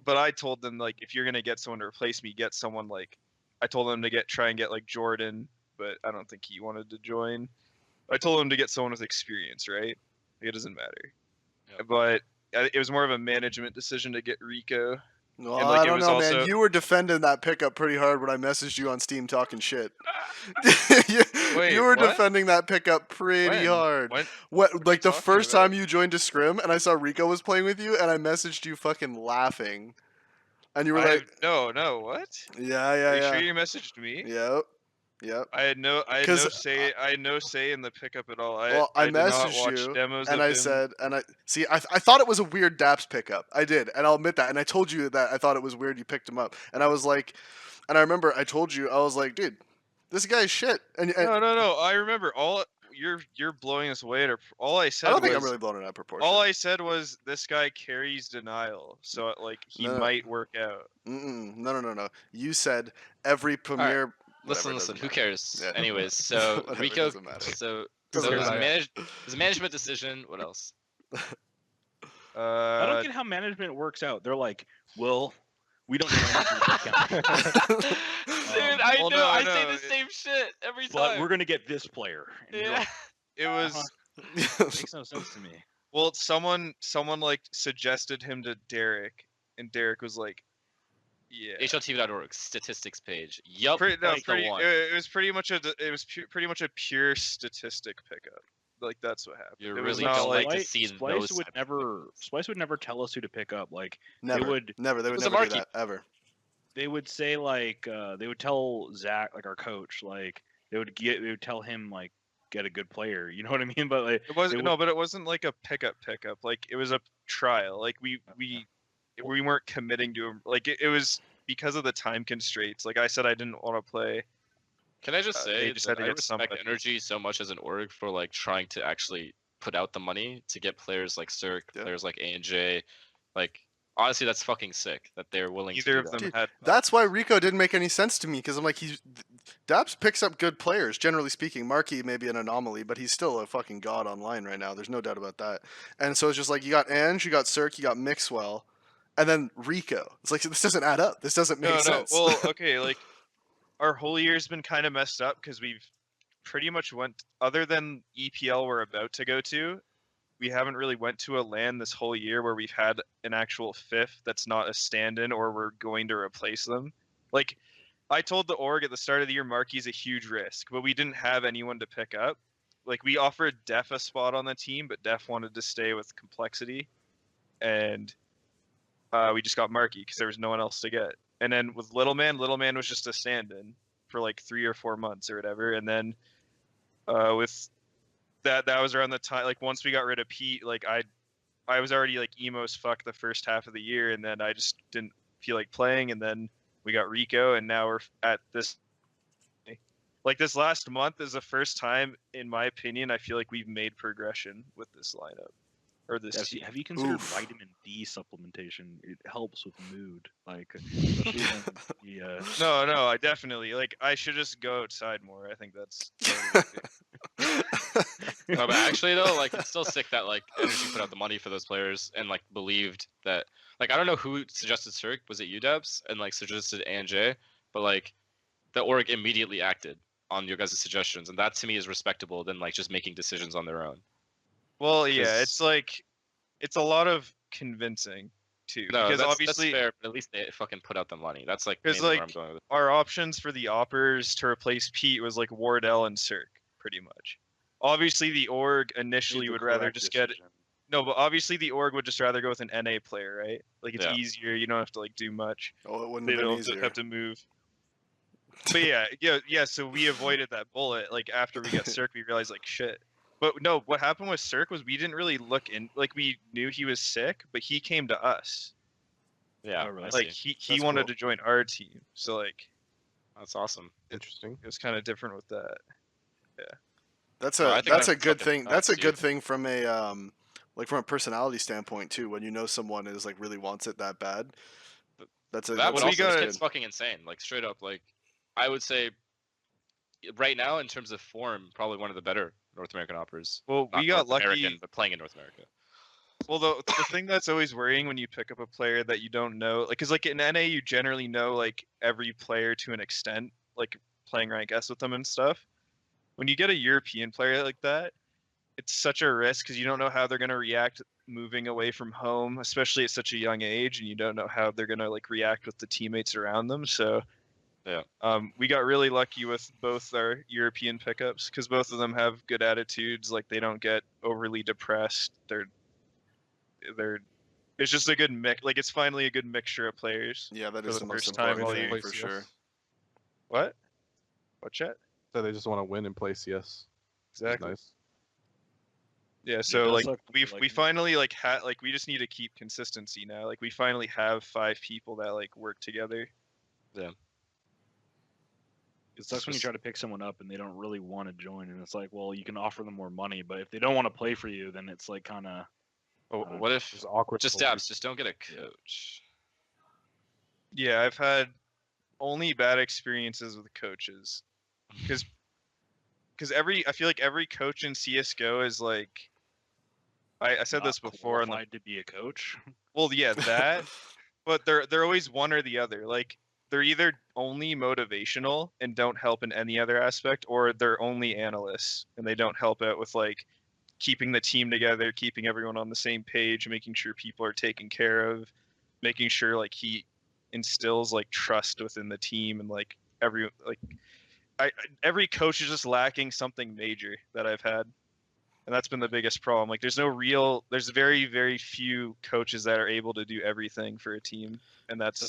S4: but I told them like if you're gonna get someone to replace me, get someone like I told them to try and get like Jordan, but I don't think he wanted to join. I told them to get someone with experience, right? Like, it doesn't matter.
S2: Yep.
S4: But it was more of a management decision to get Rico.
S1: Well,
S4: And, like,
S1: I
S4: it
S1: don't
S4: was
S1: know,
S4: also-
S1: man. You were defending that pickup pretty hard when I messaged you on Steam talking shit.
S4: Wait,
S1: you were
S4: what?
S1: defending that pickup pretty
S4: When?
S1: hard.
S4: When?
S1: What,
S4: are
S1: like
S4: you
S1: the
S4: talking
S1: first
S4: about?
S1: time you joined a scrim and I saw Rico was playing with you and I messaged you fucking laughing. And you were like,
S4: No, what?
S1: yeah,
S4: Are
S1: yeah,
S4: you sure
S1: yeah.
S4: you messaged me?
S1: Yep.
S4: I had no
S1: 'Cause
S4: say in the pickup at all.
S1: Well, I
S4: did not
S1: messaged
S4: watch
S1: you,
S4: demos
S1: and
S4: of
S1: I
S4: him.
S1: said, and I see, I thought it was a weird Daps pickup. I did, and I'll admit that. And I told you that I thought it was weird you picked him up. And I was like, and I remember I told you, I was like, dude, this guy's shit. And
S4: No. I remember all. You're blowing this away. All I said
S1: I don't think
S4: was
S1: I'm really blowing it out of proportion.
S4: all I said was this guy carries denial, so like he
S1: No.
S4: might work out.
S1: No. You said every premier. Whatever, it
S2: Listen.
S1: doesn't
S2: Who
S1: matter.
S2: cares?
S1: Yeah.
S2: So
S1: Whatever, it
S2: Rico.
S1: doesn't matter.
S2: So
S1: Doesn't
S2: it was
S1: matter.
S2: it was a management decision. What else?
S3: I don't get how management works out. They're like, well, we don't know anything about counting,
S2: Dude, I
S4: well,
S2: know.
S4: no,
S2: I say
S4: no,
S2: the same shit every
S3: but
S2: time.
S3: we're gonna get this player. And you're
S2: Yeah.
S3: like,
S4: It was
S3: makes no sense to me.
S4: well, someone like suggested him to Derek, and Derek was like, yeah.
S2: HLTV.org statistics page. Yup.
S4: Pretty,
S2: that's the one.
S4: it was pretty much pretty much a pure statistic pickup. Like that's what happened.
S2: You
S4: It was
S2: really
S4: not
S2: don't like to
S3: Splyce-
S2: see
S3: Splyce
S2: those
S3: would
S2: type of
S3: never. Splyce would never tell us who to pick up. Like
S1: never,
S3: they would.
S1: They would
S2: was a
S1: never do
S2: marquee.
S1: that ever.
S3: They would say like they would tell Zach, like our coach, like they would tell him like get a good player. You know what I mean? But like
S4: It wasn't
S3: they
S4: no, but it wasn't like a pickup. Like it was a trial. Like we weren't committing to him. Like it was because of the time constraints. Like I said, I didn't want to play.
S2: Can I just
S4: they
S2: say
S4: just
S2: that
S4: had to
S2: I
S4: get
S2: respect
S4: somebody.
S2: Energy so much as an org for like trying to actually put out the money to get players like Cirque,
S1: Yeah.
S2: players like A&J. Like honestly, that's fucking sick that they're willing
S4: Neither
S2: to
S4: of
S2: do
S4: them
S2: that.
S1: Dude,
S4: had.
S1: That's why Rico didn't make any sense to me because I'm like Daps picks up good players generally speaking. Markey may be an anomaly, but he's still a fucking god online right now. There's no doubt about that. And so it's just like you got Ange, you got Cirque, you got Mixwell, and then Rico. It's like this doesn't add up. This doesn't make sense.
S4: Well, okay, like our whole year's been kind of messed up because we've pretty much went other than EPL we're about to go to. We haven't really went to a LAN this whole year where we've had an actual fifth that's not a stand-in or we're going to replace them. Like I told the org at the start of the year, Marky's a huge risk, but we didn't have anyone to pick up. Like we offered Def a spot on the team, but Def wanted to stay with Complexity, and we just got Marky because there was no one else to get. And then with Little Man was just a stand-in for like 3 or 4 months or whatever. And then with that was around the time, like once we got rid of Pete, like I was already like emo as fuck the first half of the year, and then I just didn't feel like playing. And then we got Rico, and now we're at this. Like this last month is the first time, in my opinion, I feel like we've made progression with this lineup or this team.
S3: Have you considered
S1: Oof.
S3: vitamin D supplementation? It helps with mood. Like especially when the,
S4: No, I definitely like. I should just go outside more. I think that's.
S2: No, but actually though, like it's still sick that like Energy put out the money for those players and like believed that like I don't know who suggested Cirque, was it you Debs? And like suggested A&J, but like the org immediately acted on your guys' suggestions, and that to me is respectable than like just making decisions on their own.
S4: Well, yeah,
S2: 'Cause-
S4: it's like it's a lot of convincing too,
S2: No,
S4: because
S2: that's
S4: obviously
S2: fair, but at least they fucking put out the money. That's like
S4: because
S2: mainly where I'm
S4: like
S2: going with it.
S4: our options for the oppers to replace Pete was like Wardell and Cirque, pretty much. Obviously, the org initially
S3: Made the
S4: would rather
S3: correct
S4: just get
S3: decision.
S4: no, but obviously the org would just rather go with an NA player, right? Like it's
S2: Yeah.
S4: easier. You don't have to like do much.
S1: Oh, it wouldn't
S4: They
S1: have been
S4: don't
S1: easier.
S4: have to move. But yeah. So we avoided that bullet. Like after we got Cirque, we realized like shit. But no, what happened with Cirque was we didn't really look in. Like we knew he was sick, but he came to us.
S2: Yeah,
S3: Oh, really?
S2: I
S4: Like
S2: see.
S4: he
S1: That's
S4: wanted
S1: cool.
S4: to join our team. So like
S2: That's awesome.
S5: Interesting.
S4: it was kind of different with that.
S1: That's
S2: No, I
S1: a
S2: think
S1: that's a
S2: that's
S1: good
S2: fucking
S1: thing. That's a
S2: nuts,
S1: good
S2: dude.
S1: thing from a like from a personality standpoint too. When you know someone is like really wants it that bad, that's a
S2: That
S1: that's
S2: would
S1: a-
S2: also
S1: that's
S2: this
S1: good.
S2: kid's fucking insane. Like straight up, like I would say right now in terms of form, probably one of the better North American operas.
S4: Well,
S2: Not
S4: we got
S2: North American,
S4: lucky.
S2: but playing in North America.
S4: Well, the thing that's always worrying when you pick up a player that you don't know, like, cause like in NA you generally know like every player to an extent, like playing rank S with them and stuff. When you get a European player like that, it's such a risk because you don't know how they're gonna react moving away from home, especially at such a young age, and you don't know how they're gonna like react with the teammates around them. So,
S2: Yeah.
S4: we got really lucky with both our European pickups because both of them have good attitudes. Like they don't get overly depressed. They're it's just a good mix. Like it's finally a good mixture of players.
S1: Yeah, that
S4: for
S1: is
S4: the
S1: the most
S4: first time
S1: important
S4: while
S1: thing
S4: you-
S1: for sure.
S4: What? What chat?
S5: So they just want to win and play CS. Which is
S4: Exactly.
S5: nice.
S4: Yeah. So
S3: does
S4: like
S3: suck when
S4: we
S3: like-
S4: finally like had like we just need to keep consistency now. Like we finally have 5 people that like work together.
S3: It sucks when you
S2: just-
S3: try to pick someone up and they don't really want to join, and it's like, well, you can offer them more money, but if they don't want to play for you, then it's like kind of
S2: What if
S5: It's awkward.
S2: just
S5: to, like,
S2: Daps? Just don't get a coach.
S4: Yeah, I've had only bad experiences with coaches because I feel like every coach in CS:GO is like I said this before on the
S3: to be a coach.
S4: well yeah that but they're always one or the other. Like they're either only motivational and don't help in any other aspect, or they're only analysts and they don't help out with like keeping the team together, keeping everyone on the same page, making sure people are taken care of, making sure like he instills like trust within the team and like every coach is just lacking something major that I've had. And that's been the biggest problem. Like there's very, very few coaches that are able to do everything for a team. And that's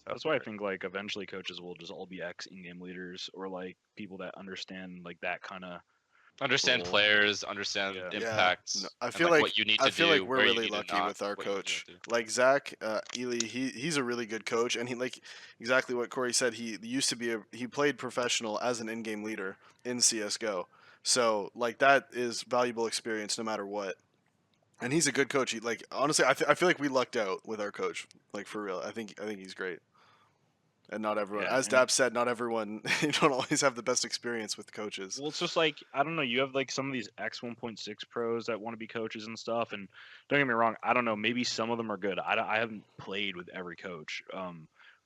S3: That's why I think like eventually coaches will just all be ex in-game leaders or like people that understand like that kind of.
S2: Understand
S3: Cool.
S2: players, understand
S3: Yeah.
S1: Yeah,
S2: impacts.
S1: no, I
S2: and,
S1: feel
S2: like,
S1: like
S2: what you need
S1: I
S2: to
S1: feel
S2: do.
S1: like we're
S2: where you
S1: really
S2: need to
S1: lucky
S2: not,
S1: with our
S2: what you need
S1: coach.
S2: to do.
S1: Like Zach Ely, he's a really good coach, and he like exactly what Corey said. He used to be he played professional as an in-game leader in CS:GO, so like that is valuable experience no matter what. And he's a good coach. He like honestly, I feel like we lucked out with our coach. Like for real, I think he's great. And not everyone,
S3: Yeah,
S1: as
S3: and-
S1: Dab said, not everyone. You don't always have the best experience with coaches.
S3: Well, it's just like I don't know. You have like some of these X 1.6 pros that want to be coaches and stuff. And don't get me wrong, I don't know. Maybe some of them are good. I haven't played with every coach.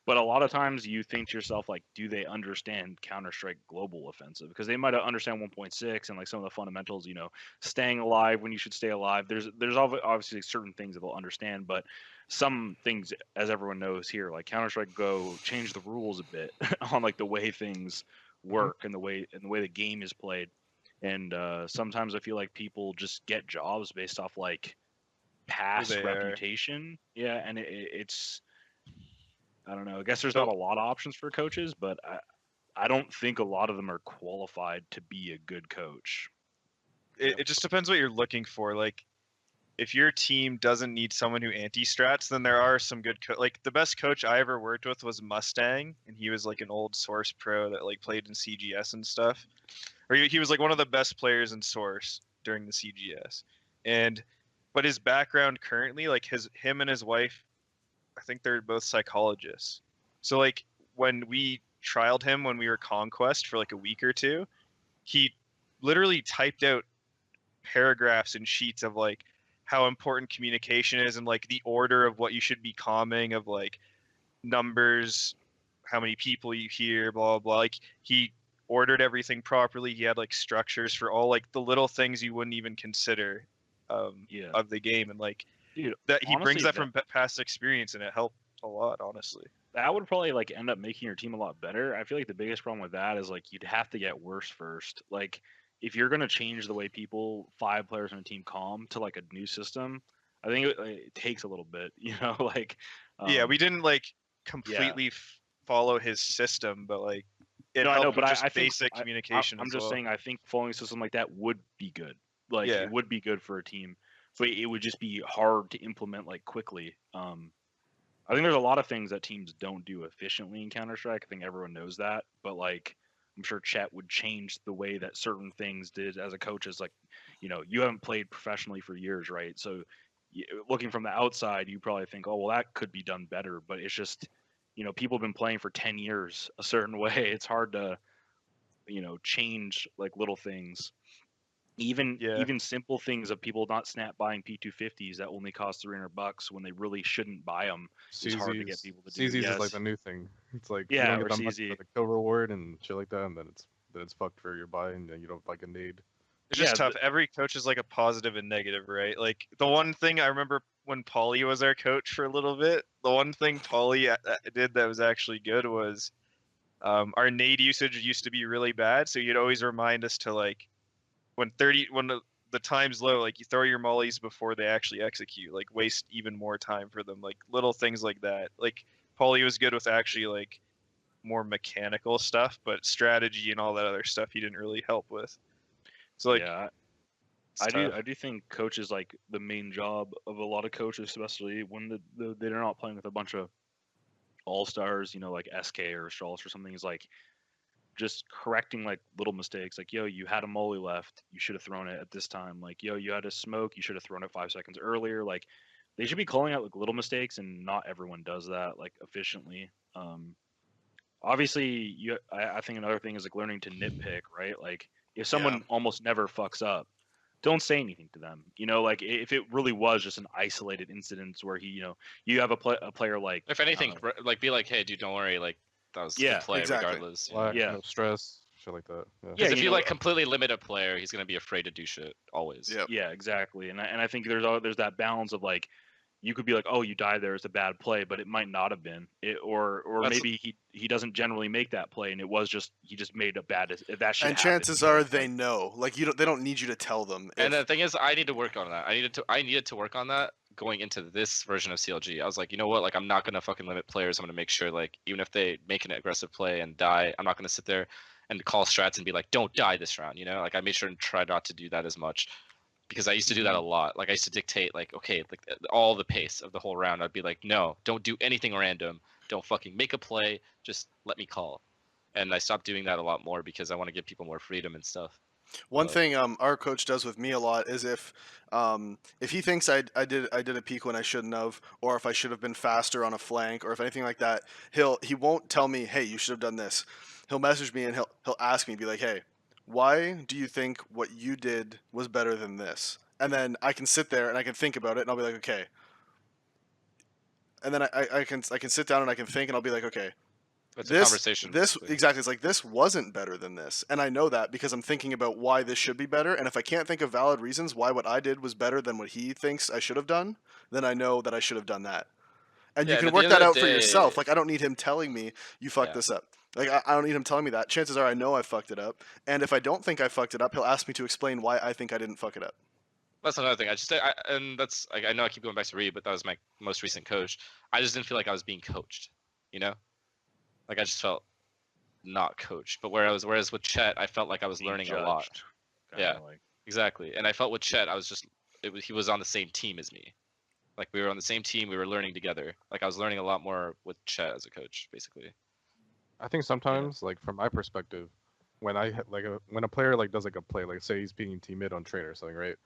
S3: But a lot of times you think to yourself like, do they understand Counter-Strike Global Offensive? Because they might understand 1.6 and like some of the fundamentals. You know, staying alive when you should stay alive. There's obviously certain things that they'll understand, but some things, as everyone knows here, like Counter-Strike Go changed the rules a bit on like the way things work and the way the game is played. And sometimes I feel like people just get jobs based off like past
S4: they are.
S3: reputation. Yeah, and it's I don't know. I guess there's not a lot of options for coaches, but I don't think a lot of them are qualified to be a good coach.
S4: It just depends what you're looking for. Like, if your team doesn't need someone who anti-strats, then there are some good like the best coach I ever worked with was Mustang, and he was like an old Source pro that like played in CGS and stuff. Or he was like one of the best players in Source during the CGS. But his background currently, like him and his wife, I think they're both psychologists. So like when we trialed him when we were Conquest for like a week or two, he literally typed out paragraphs and sheets of like how important communication is and like the order of what you should be calming, of like numbers, how many people you hear, blah blah blah. Like he ordered everything properly. He had like structures for all like the little things you wouldn't even consider
S3: Yeah.
S4: of the game, and like
S3: Dude,
S4: that he brings
S3: honestly,
S4: that from past experience, and it helped a lot, honestly.
S3: that would probably like end up making your team a lot better. I feel like the biggest problem with that is like you'd have to get worse first. Like if you're gonna change the way people 5 players on a team calm to like a new system, I think it takes a little bit, like
S4: Yeah, we
S3: um,
S4: didn't like completely follow his system, but like it
S3: no, I know,
S4: helped
S3: but
S4: with just
S3: I think
S4: basic communication
S3: I'm
S4: as
S3: just
S4: well.
S3: saying I think following a system like that would be good. Like
S4: Yeah.
S3: it would be good for a team, but it would just be hard to implement like quickly. I think there's a lot of things that teams don't do efficiently in Counter Strike. I think everyone knows that, but like I'm sure Chet would change the way that certain things did as a coach. Is like, you haven't played professionally for years, right? So looking from the outside, you probably think, oh well, that could be done better. But it's just, people have been playing for 10 years a certain way. It's hard to, change like little things. Even
S4: Yeah.
S3: even simple things of people not snap buying P250s that only cost $300 when they really shouldn't buy them is hard to get
S5: CZs,
S3: people to do.
S5: CZs is like
S3: Yes.
S5: the new thing. It's like you
S3: Yeah,
S5: don't
S3: or
S5: get that much
S3: CZ.
S5: for the kill reward and shit like that, and then it's fucked for your buy, and then you don't like a nade.
S4: It's just
S3: Yeah,
S4: tough. Every coach is like a positive and negative, right? Like the one thing I remember when Paulie was our coach for a little bit, the one thing Paulie did that was actually good was our nade usage used to be really bad, so you'd always remind us to like when the time's low, like you throw your mollies before they actually execute, like waste even more time for them, like little things like that. Like Paulie was good with actually like more mechanical stuff, but strategy and all that other stuff he didn't really help with. So like
S3: yeah,
S4: it's
S3: I do.
S4: tough.
S3: I do think coaches like the main job of a lot of coaches, especially when they're not playing with a bunch of all stars, like SK or Strauss or something, is like just correcting like little mistakes. Like, yo, you had a molly left, you should have thrown it at this time. Like, yo, you had a smoke, you should have thrown it 5 seconds earlier. Like, they should be calling out like little mistakes, and not everyone does that like efficiently. Obviously, I think another thing is like learning to nitpick, right? Like, if someone almost never fucks up, don't say anything to them. Like if it really was just an isolated incident where you have a player like,
S2: If anything, like be like, hey, dude, don't worry, like that was
S3: Yeah,
S2: good play
S1: exactly.
S2: regardless.
S5: Lack,
S3: Yeah.
S5: no stress, shit like that. Yeah.
S2: Because
S3: Yeah,
S2: if you like completely limit a player, he's gonna be afraid to do shit always.
S1: Yep.
S3: yeah, exactly. And I think there's that balance of like, you could be like, oh, you died there, it's a bad play, but it might not have been. Or
S2: That's-
S3: maybe he doesn't generally make that play, and it was just he just made a bad that shit.
S1: And
S3: happened,
S1: chances are they know. Like they don't need you to tell them.
S2: And the thing is, I need to work on that. I needed to work on that going into this version of CLG. I was like, you know what? Like, I'm not gonna fucking limit players. I'm gonna make sure, like, even if they make an aggressive play and die, I'm not gonna sit there and call strats and be like, don't die this round. Like, I made sure and try not to do that as much, because I used to do that a lot. Like, I used to dictate, like, okay, like all the pace of the whole round. I'd be like, no, don't do anything random. Don't fucking make a play. Just let me call. And I stopped doing that a lot more because I want to give people more freedom and stuff.
S1: One
S2: But-
S1: thing our coach does with me a lot is if he thinks I did a peek when I shouldn't have, or if I should have been faster on a flank, or if anything like that, he won't tell me, hey, you should have done this. He'll message me and he'll ask me, be like, hey, why do you think what you did was better than this? And then I can sit there and I can think about it, and I'll be like, okay. And then I can sit down and I can think, and I'll be like, okay,
S2: It's a conversation.
S1: This
S2: basically.
S1: exactly. It's like, this wasn't better than this, and I know that because I'm thinking about why this should be better. And if I can't think of valid reasons why what I did was better than what he thinks I should have done, then I know that I should have done that. And
S2: Yeah,
S1: you can
S2: and at
S1: work
S2: the
S1: that
S2: end of
S1: out
S2: the
S1: for yourself.
S2: day-
S1: Like, I don't need him telling me you fucked
S2: Yeah.
S1: this up. Like, I don't need him telling me that. Chances are I know I fucked it up. And if I don't think I fucked it up, he'll ask me to explain why I think I didn't fuck it up.
S2: That's another thing. And that's like, I know I keep going back to Reed, but that was my most recent coach. I just didn't feel like I was being coached, Like, I just felt not coached. But whereas with Chet, I felt like I was
S3: being
S2: learning a lot.
S3: judged, kinda
S2: Yeah.
S3: like.
S2: Exactly. And I felt with Chet, he was on the same team as me. Like, we were on the same team, we were learning together. Like, I was learning a lot more with Chet as a coach, basically.
S5: I think sometimes, like from my perspective, when when a player like does like a play, like say he's beating team mid on train or something, right?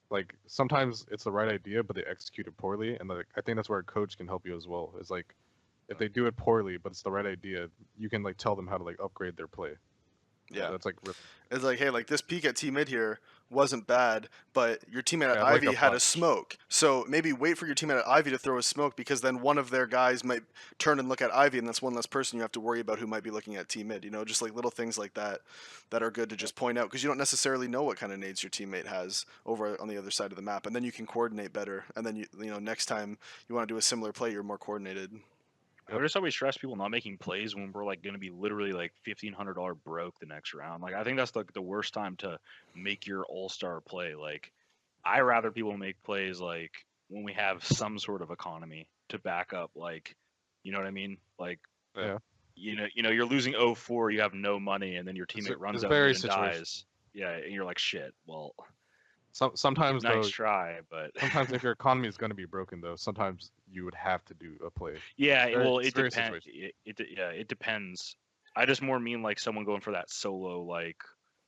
S5: Like sometimes it's the right idea, but they execute it poorly, and like I think that's where a coach can help you as well. Is like if they do it poorly, but it's the right idea, you can like tell them how to like upgrade their play.
S1: Yeah.
S5: That's like really
S1: It's like, hey, like this peek at T mid here wasn't bad, but your teammate at
S5: Yeah, like
S1: Ivy
S5: a
S1: had a
S5: punch.
S1: smoke. So maybe wait for your teammate at Ivy to throw a smoke, because then one of their guys might turn and look at Ivy, and that's one less person you have to worry about who might be looking at T mid. You know, just like little things like that that are good to just point out, because you don't necessarily know what kind of nades your teammate has over on the other side of the map, and then you can coordinate better. And then you know next time you want to do a similar play, you're more coordinated.
S3: I just always stress people not making plays when we're like going to be literally like $1,500 broke the next round. Like I think that's like the worst time to make your all-star play. Like I rather people make plays like when we have some sort of economy to back up. Like, you know what I mean? Like,
S5: Yeah.
S3: you're losing 0-4, you have no money, and then your teammate runs
S5: it's
S3: out
S5: very
S3: mid and
S5: situational.
S3: dies. Yeah, and you're like, shit. Well,
S5: Sometimes
S3: nice
S5: though,
S3: try, but
S5: sometimes if your economy is going to be broken though, sometimes you would have to do a play.
S3: yeah, well,
S5: It's
S3: it
S5: very
S3: depends.
S5: situational.
S3: Yeah, it depends. I just more mean like someone going for that solo, like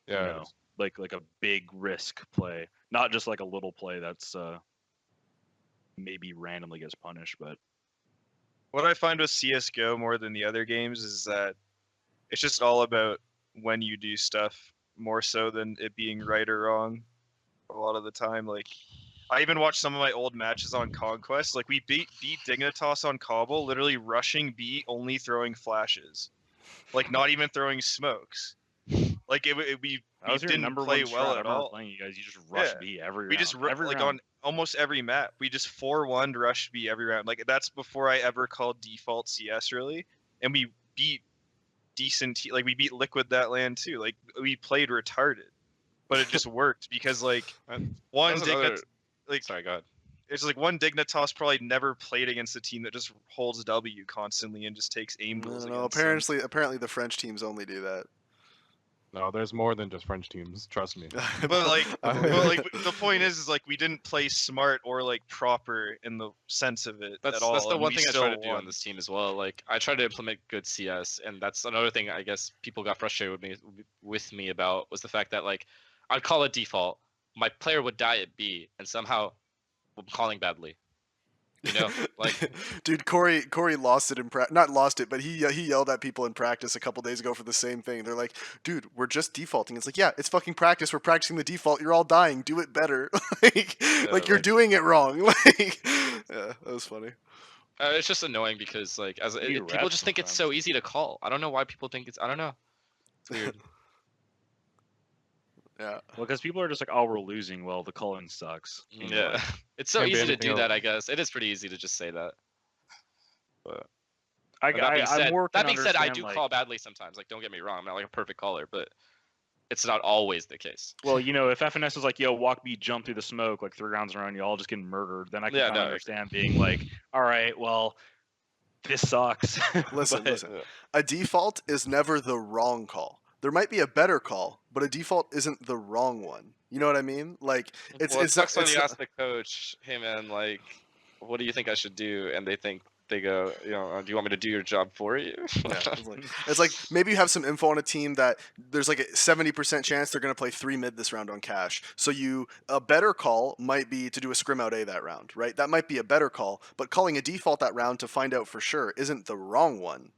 S5: Yeah.
S3: you know, like a big risk play, not just like a little play that's maybe randomly gets punished. But
S4: What I find with CS:GO more than the other games is that it's just all about when you do stuff more so than it being right or wrong. A lot of the time, like I even watched some of my old matches on Conquest. Like we beat Dignitas on Cobble, literally rushing B, only throwing flashes, like not even throwing smokes. Like we
S3: that was your
S4: didn't
S3: number
S4: play
S3: one
S4: well
S3: strat. I
S4: at
S3: remember
S4: all.
S3: playing you guys. You just rush
S4: Yeah.
S3: B every
S4: We
S3: round.
S4: just
S3: Every
S4: like
S3: round.
S4: on almost every map. We just 4-1 rush B every round. Like that's before I ever called default CS really, and we beat decent. Like we beat Liquid that land too. Like we played retarded, but it just worked because like one
S2: That's another.
S4: like
S2: Sorry, go ahead.
S4: it's like one Dignitas probably never played against a team that just holds W constantly and just takes aim
S1: No,
S4: duels
S1: no,
S4: against them.
S1: apparently the French teams only do that.
S5: No, there's more than just French teams. Trust me.
S4: But like,
S1: I believe
S4: but
S1: it.
S4: like the point is like we didn't play smart or like proper in the sense of it at all.
S2: That's the
S4: and
S2: one
S4: we
S2: thing I
S4: still
S2: try to do
S4: won.
S2: on this team as well. Like I try to implement good CS, and that's another thing I guess people got frustrated with me about was the fact that like I'd call it default, my player would die at B, and somehow I'm calling badly. You know, like
S1: Dude, Corey lost it in not lost it, but he yelled at people in practice a couple days ago for the same thing. They're like, "Dude, we're just defaulting." It's like, "Yeah, it's fucking practice. We're practicing the default. You're all dying. Do it better." like you're
S2: like-
S1: doing it wrong. Like, yeah, that was funny.
S2: it's just annoying because like
S3: You
S2: people
S3: ref
S2: just think it's so
S3: sometimes.
S2: easy to call. I don't know why people think it's. I don't know. It's weird.
S1: Yeah.
S3: Well, because people are just like, oh, we're losing. Well, the calling sucks. You know,
S2: Yeah,
S3: like,
S2: it's so
S5: Can't be
S2: easy to
S5: anything
S2: do that.
S5: else.
S2: I guess it is pretty easy to just say that. But
S3: I,
S2: that being
S3: I'm
S2: said,
S3: more
S2: that
S3: can
S2: being said, I
S3: understand,
S2: do
S3: like,
S2: call badly sometimes. Like, don't get me wrong, I'm not like a perfect caller, but it's not always the case.
S3: well, you know, if FNS is like, yo, walk B, jump through the smoke, like 3 rounds around, you all just getting murdered, then I can
S2: Yeah,
S3: kind of
S2: no,
S3: understand being like, all right, well, this sucks.
S1: Listen,
S3: But-
S1: listen. A default is never the wrong call. There might be a better call, but a default isn't the wrong one. You know what I mean? Like
S2: well, it sucks when
S1: it's
S2: you
S1: not-
S2: ask the coach, "Hey man, like, what do you think I should do?" And they go, you know, "Do you want me to do your job for you?"
S1: Yeah, it's like maybe you have some info on a team that there's like a 70% chance they're going to play 3 mid this round on cash. So a better call might be to do a scrim out A that round, right? That might be a better call, but calling a default that round to find out for sure isn't the wrong one,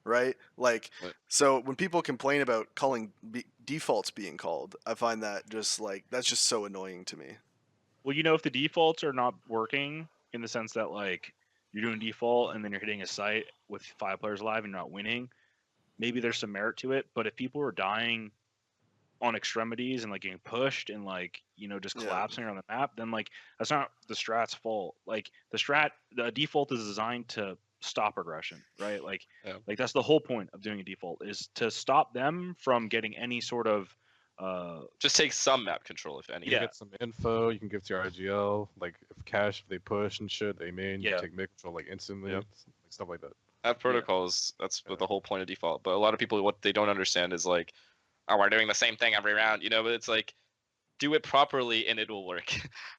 S1: right? Like,
S2: Right.
S1: so when people complain about calling defaults being called, I find that just like that's just so annoying to me.
S3: well, you know, if the defaults are not working in the sense that, like, you're doing default and then you're hitting a site with 5 players alive and you're not winning, maybe there's some merit to it. But if people are dying on extremities and like getting pushed and like, you know, just
S1: Yeah.
S3: collapsing around the map, then like that's not the strat's fault. Like the default is designed to stop aggression, right? Like
S2: Yeah.
S3: like that's the whole point of doing a default, is to stop them from getting any sort of
S2: Just take some map control, if any.
S5: You
S3: Yeah.
S5: can get some info. You can give to your IGL. Like if cash, if they push and shit, they main.
S3: Yeah.
S5: You take mid control like instantly.
S2: Yep.
S5: Like, stuff like that.
S2: That protocols, that's what the whole point of default. But a lot of people, what they don't understand is like, oh, we're doing the same thing every round, you know. But it's like, do it properly and it will work.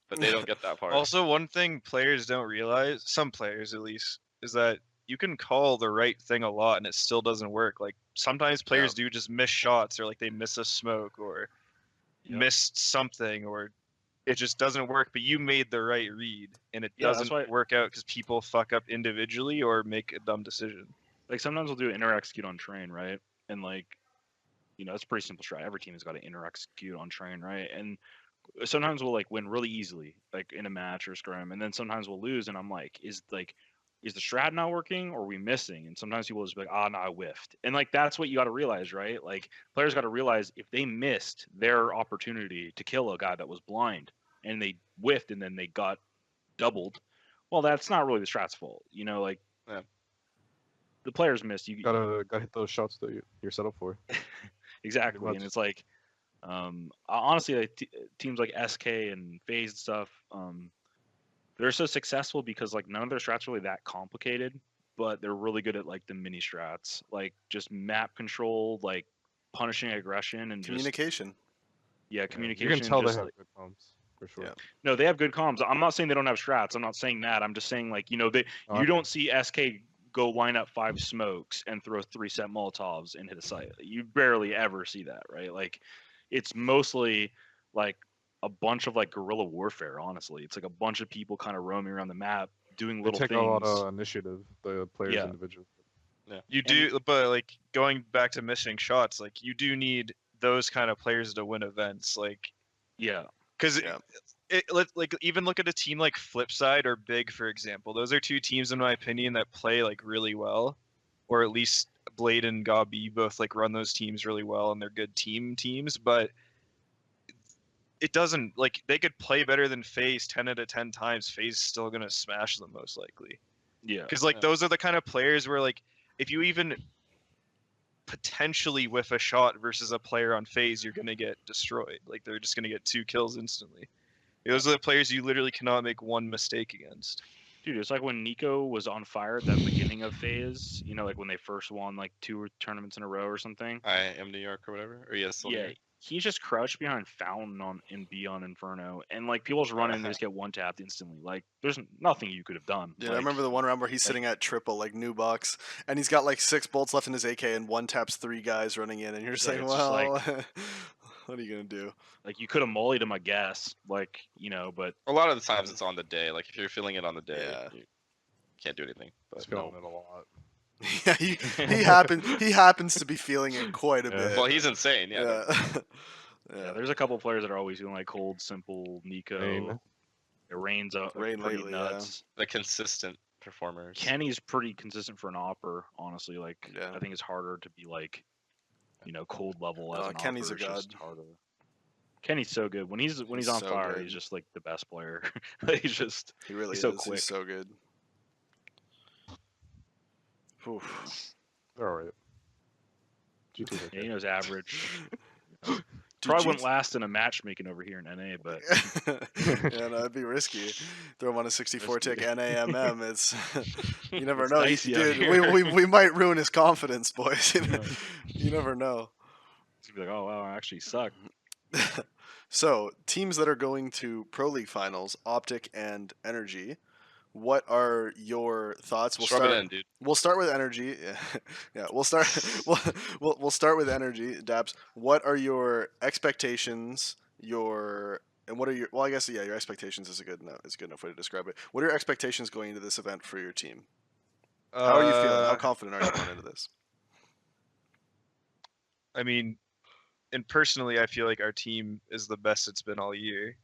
S2: But they don't get that part.
S4: Also, one thing players don't realize, some players at least, is that you can call the right thing a lot and it still doesn't work. Like sometimes players do just miss shots, or like they miss a smoke, or
S3: Yep.
S4: missed something, or it just doesn't work. But you made the right read, and it
S3: Yeah, that's
S4: doesn't
S3: why-
S4: work out because people fuck up individually or make a dumb decision.
S3: like sometimes we'll do inter execute on train, right? And like, you know, it's a pretty simple strat. Every team has got to inter execute on train, right? And sometimes we'll like win really easily, like in a match or scrim, and then sometimes we'll lose, and I'm like, is the strat not working or are we missing? And sometimes people will just be like, ah, no, I whiffed. And like that's what you got to realize, right? Like players got to realize if they missed their opportunity to kill a guy that was blind and they whiffed and then they got doubled, well, that's not really the strat's fault, you know. Like
S2: Yeah.
S3: the players missed. You
S5: Gotta hit those shots that you're set up for.
S3: exactly,
S5: much.
S3: and it's like, honestly, like teams like SK and FaZe and stuff, they're so successful because like none of their strats are really that complicated, but they're really good at like the mini strats, like just map control, like punishing aggression and just
S1: Communication.
S3: yeah,
S5: You
S3: communication.
S5: can tell they
S3: just
S5: have
S3: like,
S5: good comms for sure.
S1: Yeah.
S3: no, they have good comms. I'm not saying they don't have strats. I'm not saying that. I'm just saying like, you know,
S5: Oh,
S3: you don't see SK go line up 5 smokes and throw 3 set Molotovs and hit a site. You barely ever see that, right? Like it's mostly like a bunch of like guerrilla warfare, honestly. It's like a bunch of people kind of roaming around the map doing
S5: They
S3: little
S5: take
S3: things.
S5: a lot of initiative, the players
S3: Yeah.
S5: individually.
S4: You do, but like going back to missing shots, like you do need those kind of players to win events, like
S3: Yeah.
S4: because
S1: Yeah.
S4: like even look at a team like Flipside or Big, for example. Those are two teams, in my opinion, that play like really well, or at least Blade and Gabi both like run those teams really well, and they're good teams. But it doesn't like they could play better than FaZe 10 out of 10 times. FaZe is still gonna smash them most likely.
S3: Yeah.
S4: Because like
S2: Yeah.
S4: those are the kind of players where like if you even potentially whiff a shot versus a player on FaZe, you're gonna get destroyed. Like they're just gonna get 2 kills instantly. Those are the players you literally cannot make one mistake against.
S3: Dude, it's like when Nico was on fire at that beginning of phase, you know, like when they first won like 2 tournaments in a row or something.
S2: I am New York or whatever. Or yes, still New
S3: Yeah,
S2: York.
S3: he's just crouched behind Fountain on in B on Inferno, and like people just run in and just get one tapped instantly. Like there's nothing you could have done.
S1: Dude,
S3: like,
S1: I remember the one round where he's sitting at triple, like new box, and he's got like 6 bolts left in his AK, and one taps 3 guys running in, and you're just
S3: Yeah,
S1: saying,
S3: it's just
S1: well, what are you gonna do?
S3: like you could have mollied him, I guess. Like you know, but
S2: A lot of the times it's on the day. Like if you're feeling it on the day,
S1: Yeah.
S2: you can't do anything.
S5: It's
S2: But
S5: feeling
S2: no.
S5: it a lot.
S1: Yeah, he happens to be feeling it quite a
S5: Yeah.
S1: bit.
S2: Well, he's insane. Yeah.
S1: yeah.
S3: yeah, there's a couple players that are always feeling like cold, simple, Nico.
S5: Rain.
S3: It rains out
S1: Rain
S3: pretty
S1: lately,
S3: nuts.
S2: The consistent performers.
S3: Kenny's pretty consistent for an opper, honestly. Like
S1: Yeah.
S3: I think it's harder to be like, you know, cold level as an
S1: Kenny's
S3: opper.
S1: a
S3: It's just
S1: god.
S3: harder. Kenny's so good. When he's
S1: He's
S3: on
S1: so
S3: fire,
S1: good.
S3: he's just like the best player. He's just
S1: He really
S3: he's
S1: is.
S3: so quick.
S1: He's so good. Oof.
S5: They're alright. GT's
S3: yeah,
S5: okay.
S3: he knows average.
S1: Dude,
S3: Probably wouldn't
S1: Jeets-
S3: last in a matchmaking over here in NA, but
S1: yeah, no, it'd be risky. Throw him on a 64 tick
S3: Risky.
S1: NAMM. It's you never
S3: It's
S1: know,
S3: dicey out
S1: dude.
S3: here.
S1: We might ruin his confidence, boys.
S3: Yeah.
S1: You never know.
S3: he's gonna be like, oh wow, I actually suck.
S1: So teams that are going to Pro League finals, Optic and Energy. What are your thoughts?
S2: Just rub it in, dude.
S1: We'll start with Energy. Yeah, yeah. We'll start. We'll start with Energy. Daps, what are your expectations? And what are your? Well, I guess your expectations is a good enough way to describe it. What are your expectations going into this event for your team? How are you feeling? How confident are you going into this?
S4: I mean, and personally, I feel like our team is the best it's been all year.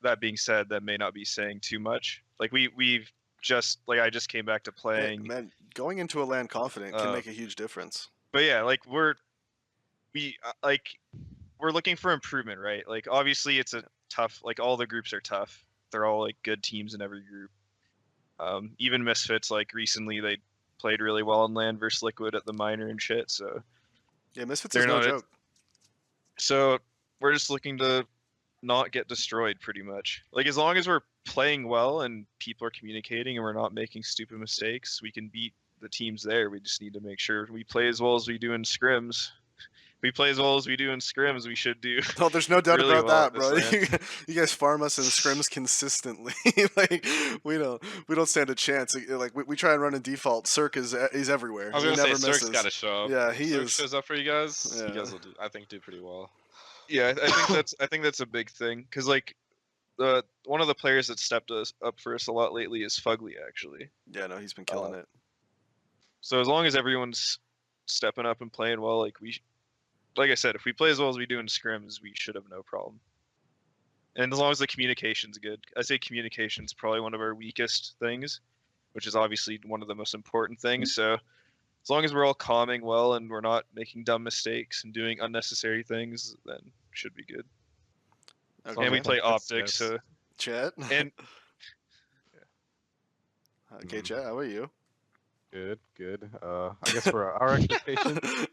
S4: That being said, that may not be saying too much. Like we've just like I just came back to playing.
S1: Man, going into a LAN confident can
S4: Uh,
S1: make a huge difference.
S4: But yeah, like we're looking for improvement, right? Like obviously it's a tough. Like all the groups are tough. They're all like good teams in every group. Even Misfits, like recently they played really well on LAN versus Liquid at the minor and shit. So
S1: Yeah, Misfits
S4: they're
S1: is no
S4: not-
S1: joke.
S4: so we're just looking to not get destroyed pretty much. Like as long as we're playing well and people are communicating and we're not making stupid mistakes, we can beat the teams there. We just need to make sure we play as well as we do in scrims. If we play as well as we do in scrims, we should do.
S1: No, there's no doubt
S4: really
S1: about
S4: well
S1: that,
S4: at
S1: bro.
S4: this
S1: You guys farm us in scrims consistently. Like we don't stand a chance. Like we try and run in default. Cirque is everywhere.
S2: I was
S1: He
S2: gonna say
S1: never
S2: Cirque's
S1: misses.
S2: got to show up.
S1: Yeah,
S2: If
S1: he
S2: Cirque
S1: is.
S2: shows up for you guys.
S1: Yeah.
S2: You guys will do. I think do pretty well.
S4: Yeah, I think that's a big thing because like one of the players that stepped us up for us a lot lately is Fugly actually.
S1: Yeah, no, he's been killing it.
S4: So as long as everyone's stepping up and playing well, like like I said, if we play as well as we do in scrims, we should have no problem. And as long as the communication's good, I say communication's probably one of our weakest things, which is obviously one of the most important things. So as long as we're all calming well and we're not making dumb mistakes and doing unnecessary things, then should be good.
S1: Okay.
S4: And we play
S5: That's
S4: Optic,
S5: yes.
S4: so
S1: Chet.
S4: and
S1: Okay, Chet. How are you?
S5: Good, good. I guess for our expectations,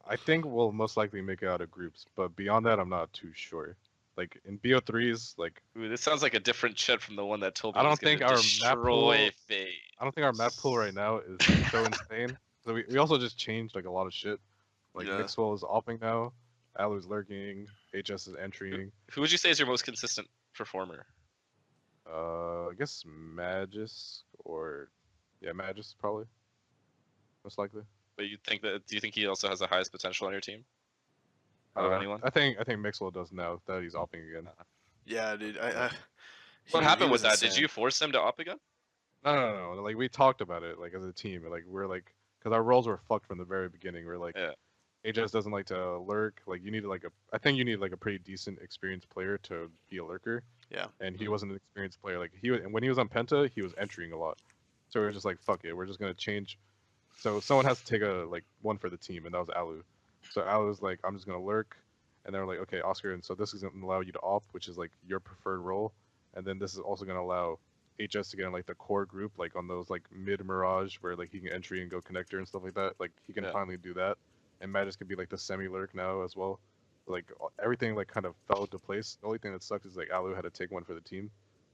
S5: I think we'll most likely make it out of groups, but beyond that, I'm not too sure. Like in BO3s, like
S2: Ooh, this sounds like a different Chet from the one that told me
S5: I
S2: he
S5: don't
S2: was gonna
S5: think our map
S2: destroy
S5: pool-
S2: Fate.
S5: I don't think our map pool right now is so insane. So we also just changed like a lot of shit. Like
S1: Yeah.
S5: Mixwell is opping now, Alu's lurking, HS is entering.
S2: Who would you say is your most consistent performer?
S5: I guess Magus or yeah, Magus probably most likely.
S2: But you think that? Do you think he also has the highest potential on your team? Out of anyone?
S5: I think Mixwell does now that he's opping again.
S1: Yeah, dude.
S2: What
S1: he
S2: happened
S1: was
S2: with that? Did
S1: insane.
S2: you force him to op again?
S5: No. Like we talked about it like as a team. Like we're like because our roles were fucked from the very beginning. We're like
S2: Yeah.
S5: AJS doesn't like to lurk. Like you need like I think you need like a pretty decent experienced player to be a lurker.
S1: Yeah.
S5: And he wasn't an experienced player. Like and when he was on Penta, he was entering a lot. So we were just like, fuck it, we're just gonna change. So someone has to take a one for the team, and that was Alu. So Alu was like, I'm just gonna lurk, and they were like, okay, Oscar, and so this is gonna allow you to op, which is like your preferred role, and then this is also gonna allow HS to get in like the core group, like on those like mid Mirage where like he can entry and go connector and stuff like that. Like he can
S2: Yeah.
S5: finally do that, and Magus could be like the semi lurk now as well. Like everything like kind of fell into place. The only thing that sucked is like Alu had to take one for the team,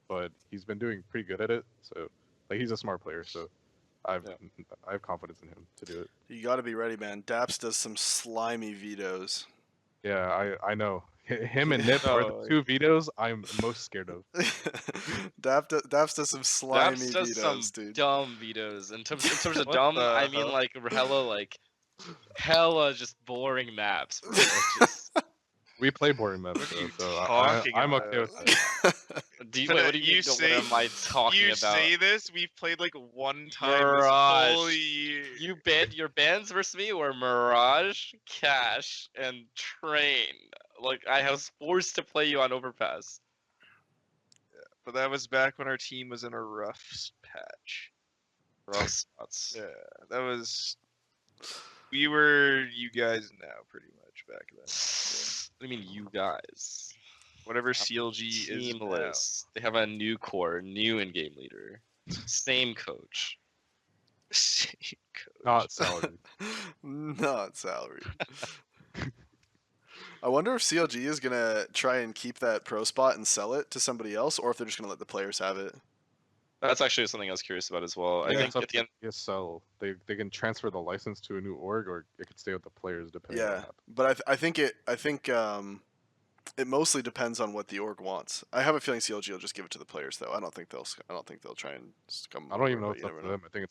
S5: but he's been doing pretty good at it. So like he's a smart player, so I have confidence in him to do it.
S1: You got to be ready, man. Daps does some slimy vetoes.
S5: Yeah, I know. Him and Nip are the two vetoes I'm most scared of.
S1: Daps does some slimy
S2: Daps does
S1: vetoes,
S2: some
S1: dude.
S2: dumb vetoes. In terms of
S4: What
S2: dumb,
S4: the
S2: I mean
S4: hell?
S2: like hella just boring maps. Bro. It's just,
S5: We play boring maps,
S4: What are
S5: though,
S4: you
S5: so
S4: talking
S5: I'm
S4: about?
S5: okay with that.
S2: what do you mean?
S4: say,
S2: What am I talking
S4: you
S2: about?
S4: say this, we've played like one time
S2: Mirage.
S4: this whole year.
S2: Your bans versus me were Mirage, Cash, and Train. Like I was forced to play you on Overpass.
S4: But that was back when our team was in a rough patch.
S2: Rough spots.
S4: Yeah, that was. We were you guys now, pretty much back then.
S2: What do you mean, you guys?
S4: Whatever CLG is now.
S2: Teamless. They have a new core, new in-game leader, same coach.
S4: Same coach.
S5: Not salary.
S1: Not salary. I wonder if CLG is gonna try and keep that pro spot and sell it to somebody else, or if they're just gonna let the players have it.
S2: That's actually something I was curious about as well. I
S5: Yeah,
S2: think
S5: it's up
S2: at the end,
S5: to ESL. They can transfer the license to a new org, or it could stay with the players depending on what
S1: Yeah,
S5: happens.
S1: but I think it mostly depends on what the org wants. I have a feeling CLG will just give it to the players, though. I don't think they'll try and come.
S5: I don't even know
S1: over,
S5: if
S1: but
S5: it's
S1: you
S5: up
S1: never
S5: to
S1: know.
S5: them. I think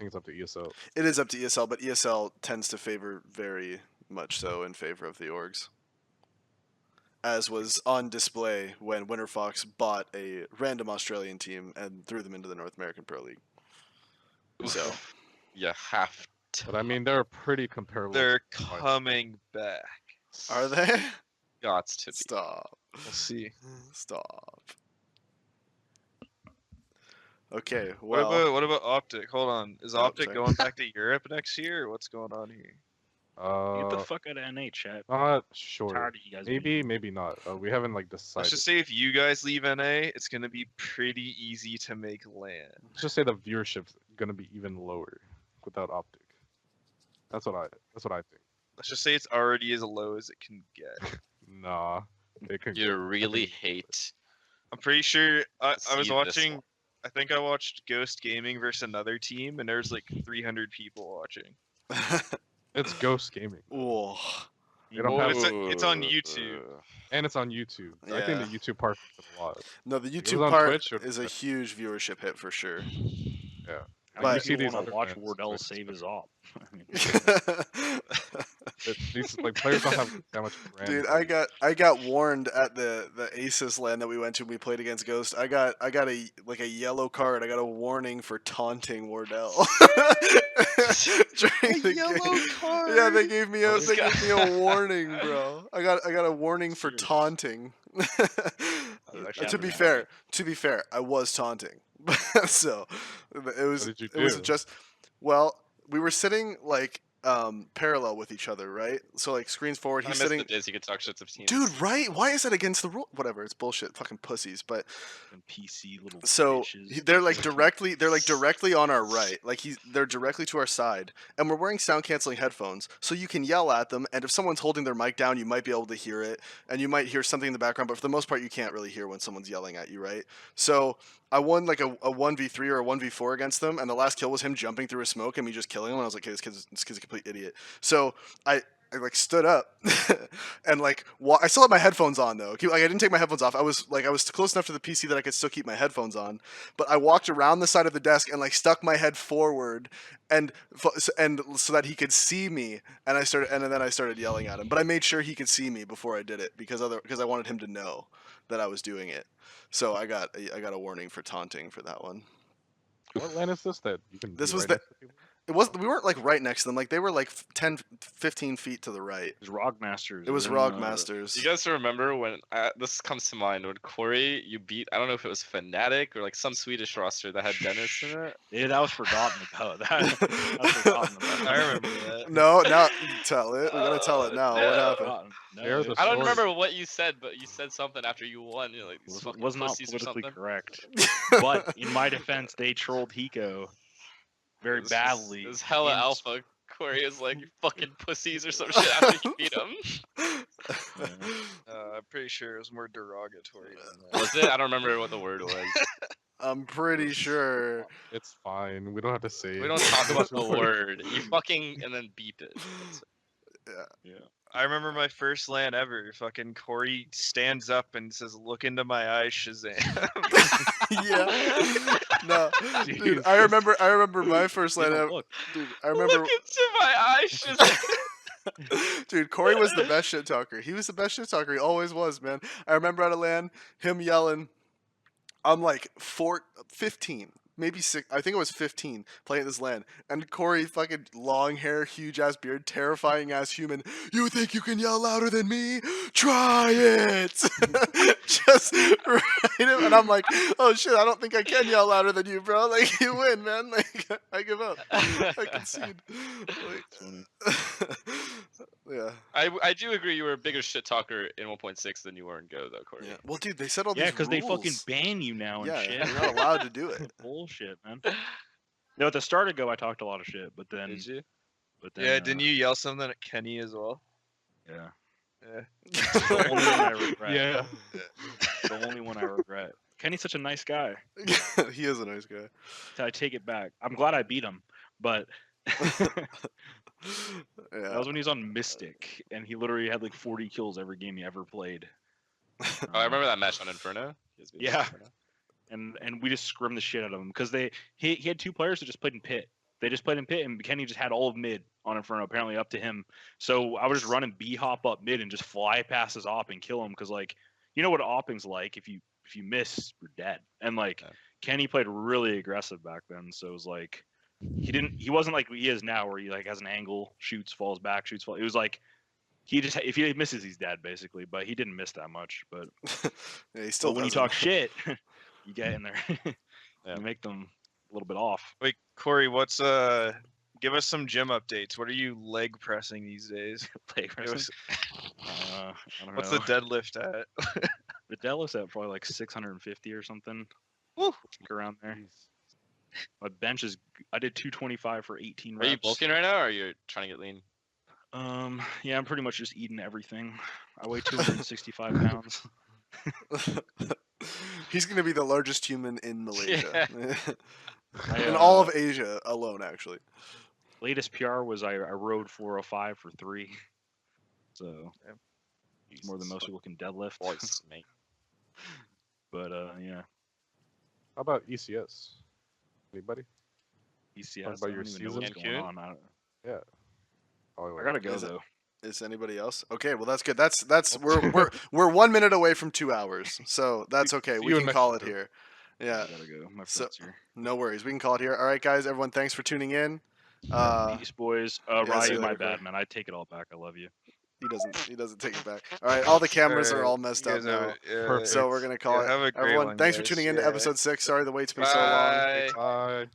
S5: it's up to ESL.
S1: It is up to ESL, but ESL tends to favor very much so in favor of the orgs, as was on display when Winter Fox bought a random Australian team and threw them into the North American Pro League. So
S2: you have to.
S5: But I mean, they're pretty comparable.
S4: They're
S5: to Splyce.
S4: coming back.
S1: are they?
S2: Got to be.
S1: Stop.
S4: We'll see.
S1: Stop. Okay,
S4: What
S1: well,
S4: about Optic? Hold on. Is
S1: Oh,
S4: Optic
S1: sorry.
S4: going back to Europe next year, or what's going on here?
S3: Get the fuck out of NA, chat.
S5: Not sure.
S3: Tired of you guys.
S5: Maybe, maybe not. We haven't like
S4: Let's
S5: decided.
S4: just say if you guys leave NA, it's gonna be pretty easy to make land.
S5: Let's just say the viewership's gonna be even lower without Optic. That's what I think.
S4: Let's just say it's already as low as it can get.
S5: Nah, it could.
S2: You
S5: go-
S2: really
S5: think-
S2: hate.
S4: I'm pretty sure I
S2: See
S4: was
S2: this
S4: watching.
S2: one.
S4: I think I watched Ghost Gaming versus another team, and there's like 300 people watching.
S5: It's Ghost Gaming,
S1: Whoa.
S5: They don't
S4: But
S5: have-
S4: it's on YouTube.
S5: and it's on YouTube. I think the
S1: Yeah.
S5: YouTube part is a lot.
S1: No, the
S5: it was
S1: YouTube
S5: on
S1: part
S5: Twitch, or-
S1: is a huge viewership hit for sure.
S5: Yeah.
S3: I
S1: But-
S3: think
S5: you see
S3: people
S5: these
S3: want
S5: other
S3: to watch
S5: fans,
S3: Wardell
S5: Twitch
S3: save his
S5: especially.
S3: op. I mean,
S5: These like players don't have that much brand
S1: Dude,
S5: value.
S1: I got warned at the Asus LAN that we went to when we played against Ghost. I got a like a yellow card. I got a warning for taunting Wardell. During the game.
S4: card.
S1: Yeah, they gave me a
S2: This
S1: they
S2: guy-
S1: gave me a warning, bro. I got a warning for
S3: Serious.
S1: taunting.
S3: Captain
S1: To be fair, I was taunting. So it was
S5: What did you
S1: it was
S5: do?
S1: just well, we were sitting like parallel with each other, right? So like screens forward,
S2: I
S1: he's
S2: miss
S1: sitting.
S2: the days you could talk shit to teams.
S1: Dude, right? Why is that against the rule? Whatever, it's bullshit. Fucking pussies. But
S3: And PC little
S1: so
S3: bitches.
S1: they're like directly on our right. Like they're directly to our side, and we're wearing sound canceling headphones, so you can yell at them. And if someone's holding their mic down, you might be able to hear it, and you might hear something in the background. But for the most part, you can't really hear when someone's yelling at you, right? So I won like a 1v3 or a 1v4 against them, and the last kill was him jumping through a smoke and me just killing him. And I was like, hey, this kid's a complete idiot. So I like stood up and like I still had my headphones on though. Like I didn't take my headphones off. I was close enough to the PC that I could still keep my headphones on. But I walked around the side of the desk and like stuck my head forward and so that he could see me. And then I started yelling at him. But I made sure he could see me before I did it because I wanted him to know that I was doing it. So I got a warning for taunting for that one.
S5: What land is this that you can?
S1: This
S5: be
S1: was
S5: right
S1: the-
S5: next to people?
S1: We weren't like right next to them. Like they were like 10, 15 feet to the right.
S3: It was Rog Masters.
S1: It was
S3: They're in,
S1: Rog Masters.
S2: You guys remember when this comes to mind when Corey you beat? I don't know if it was Fnatic or like some Swedish roster that had Dennis in it.
S3: Yeah, that was forgotten about. That was forgotten about.
S4: I remember that.
S1: No, now tell it. We gotta tell it now. What
S2: no.
S1: happened?
S3: Forgotten. No,
S5: There's
S3: it
S5: a
S2: I don't
S5: story.
S2: remember what you said, but you said something after you won. You're like these fucking
S3: was not
S2: pussies or
S3: politically
S2: something.
S3: correct. But in my defense, they trolled Hiko very
S2: It was
S3: badly.
S2: It was hella
S3: in-
S2: alpha. Corey is like you fucking pussies or some shit after you beat him.
S4: I'm pretty sure it was more derogatory than that.
S2: Was it? I don't remember what the word was.
S1: I'm pretty sure.
S5: It's fine. We don't have to say.
S2: We
S5: it.
S2: don't talk about the word. You fucking and then beep it.
S4: I remember my first LAN ever. Fucking Corey stands up and says, "Look into my eyes, Shazam."
S1: Yeah. No, dude.
S3: Jesus.
S1: I remember my first
S3: You
S1: line.
S3: know, look,
S1: Dude, I remember.
S2: Look into my eyes, Shazam.
S1: Dude, Corey was the best shit talker. He was the best shit talker. He always was, man. I remember at a LAN, him yelling. I'm like 15, maybe 6. I think it was 15 playing at this LAN. And Corey, fucking long hair, huge ass beard, terrifying ass human. You think you can yell louder than me? Try it. Just right him. And I'm like, oh shit, I don't think I can yell louder than you, bro. Like, you win, man. Like, I give up. I concede. Like, yeah.
S2: I do agree you were a bigger shit talker in 1.6 than you were in Go though, Corey.
S1: Yeah. Well, dude, they said all
S3: yeah,
S1: these
S3: because they fucking
S1: rules.
S3: ban you now and
S1: Yeah,
S3: shit.
S1: you're not allowed to do it.
S3: Bullshit, man. No, at the start of Go, I talked a lot of shit, but then,
S2: Did you?
S4: Yeah, didn't you yell something at Kenny as well?
S3: Yeah.
S4: Yeah.
S3: The only one I regret.
S5: Yeah.
S3: The only one I regret. Kenny's such a nice guy.
S1: He is a nice guy.
S3: I take it back. I'm glad I beat him, but that
S1: Yeah.
S3: was when he was on Mystic, and he literally had like 40 kills every game he ever played.
S2: Oh, I remember that match on Inferno. He was beating
S3: Yeah.
S2: Inferno.
S3: And we just scrimmed the shit out of him because he had two players that just played in pit. They just played in pit, and Kenny just had all of mid on Inferno, apparently up to him. So I was just running B hop up mid and just fly past his op and kill him because like you know what opping's like if you miss you're dead. And like
S2: Yeah.
S3: Kenny played really aggressive back then, so it was like he wasn't like he is now where he like has an angle, shoots, falls back, shoots, falls. It was like he just if he misses he's dead basically, but he didn't miss that much. But
S1: Yeah, he still
S3: when you
S1: doesn't.
S3: talk shit, you get in there,
S2: Yeah.
S3: you make them a little bit off.
S4: Wait, Corey, what's give us some gym updates. What are you leg pressing these days?
S3: Leg
S4: Give
S3: pressing.
S4: us-
S3: I don't
S4: What's
S3: know.
S4: the deadlift at?
S3: The deadlift's at probably like 650 or something.
S4: Woo.
S3: Like around there. My bench is. I did 225 for 18
S2: Are
S3: reps.
S2: you bulking right now, or are you trying to get lean?
S3: Yeah, I'm pretty much just eating everything. I weigh 265 pounds.
S1: He's gonna be the largest human in Malaysia.
S3: I,
S1: In all of Asia alone, actually.
S3: Latest PR was I rode 405 for 3. So it's more than most people can deadlift.
S2: Voice, mate.
S3: But yeah,
S5: How about ECS? Anybody?
S3: ECS.
S5: about
S3: I
S5: your
S3: don't even know
S5: season?
S3: what's going
S2: Cancun?
S3: on.
S5: Oh,
S3: I gotta go
S1: Is it-
S3: though.
S1: Is anybody else? Okay, well that's good. That's we're 1 minute away from 2 hours, so that's okay.
S5: See
S1: We
S5: you in
S1: can call it
S5: Mexico.
S1: here. Yeah,
S3: I gotta go. My
S1: So-
S3: friend's here.
S1: no worries. We can call it here. All right, guys. Everyone, thanks for tuning in. Uh,
S3: Peace, boys.
S1: see you
S3: Ryan, my
S1: later, bro.
S3: bad, man. I take it all back. I love you.
S1: he doesn't take it back. All right, all the cameras are all messed up now.
S5: Perfect.
S1: So we're gonna call it.
S4: Have a great
S1: Everyone,
S4: one,
S1: thanks for
S4: guys.
S1: tuning in to
S4: Yeah.
S1: episode 6. Sorry the wait's been so long.
S2: Bye.
S5: Bye.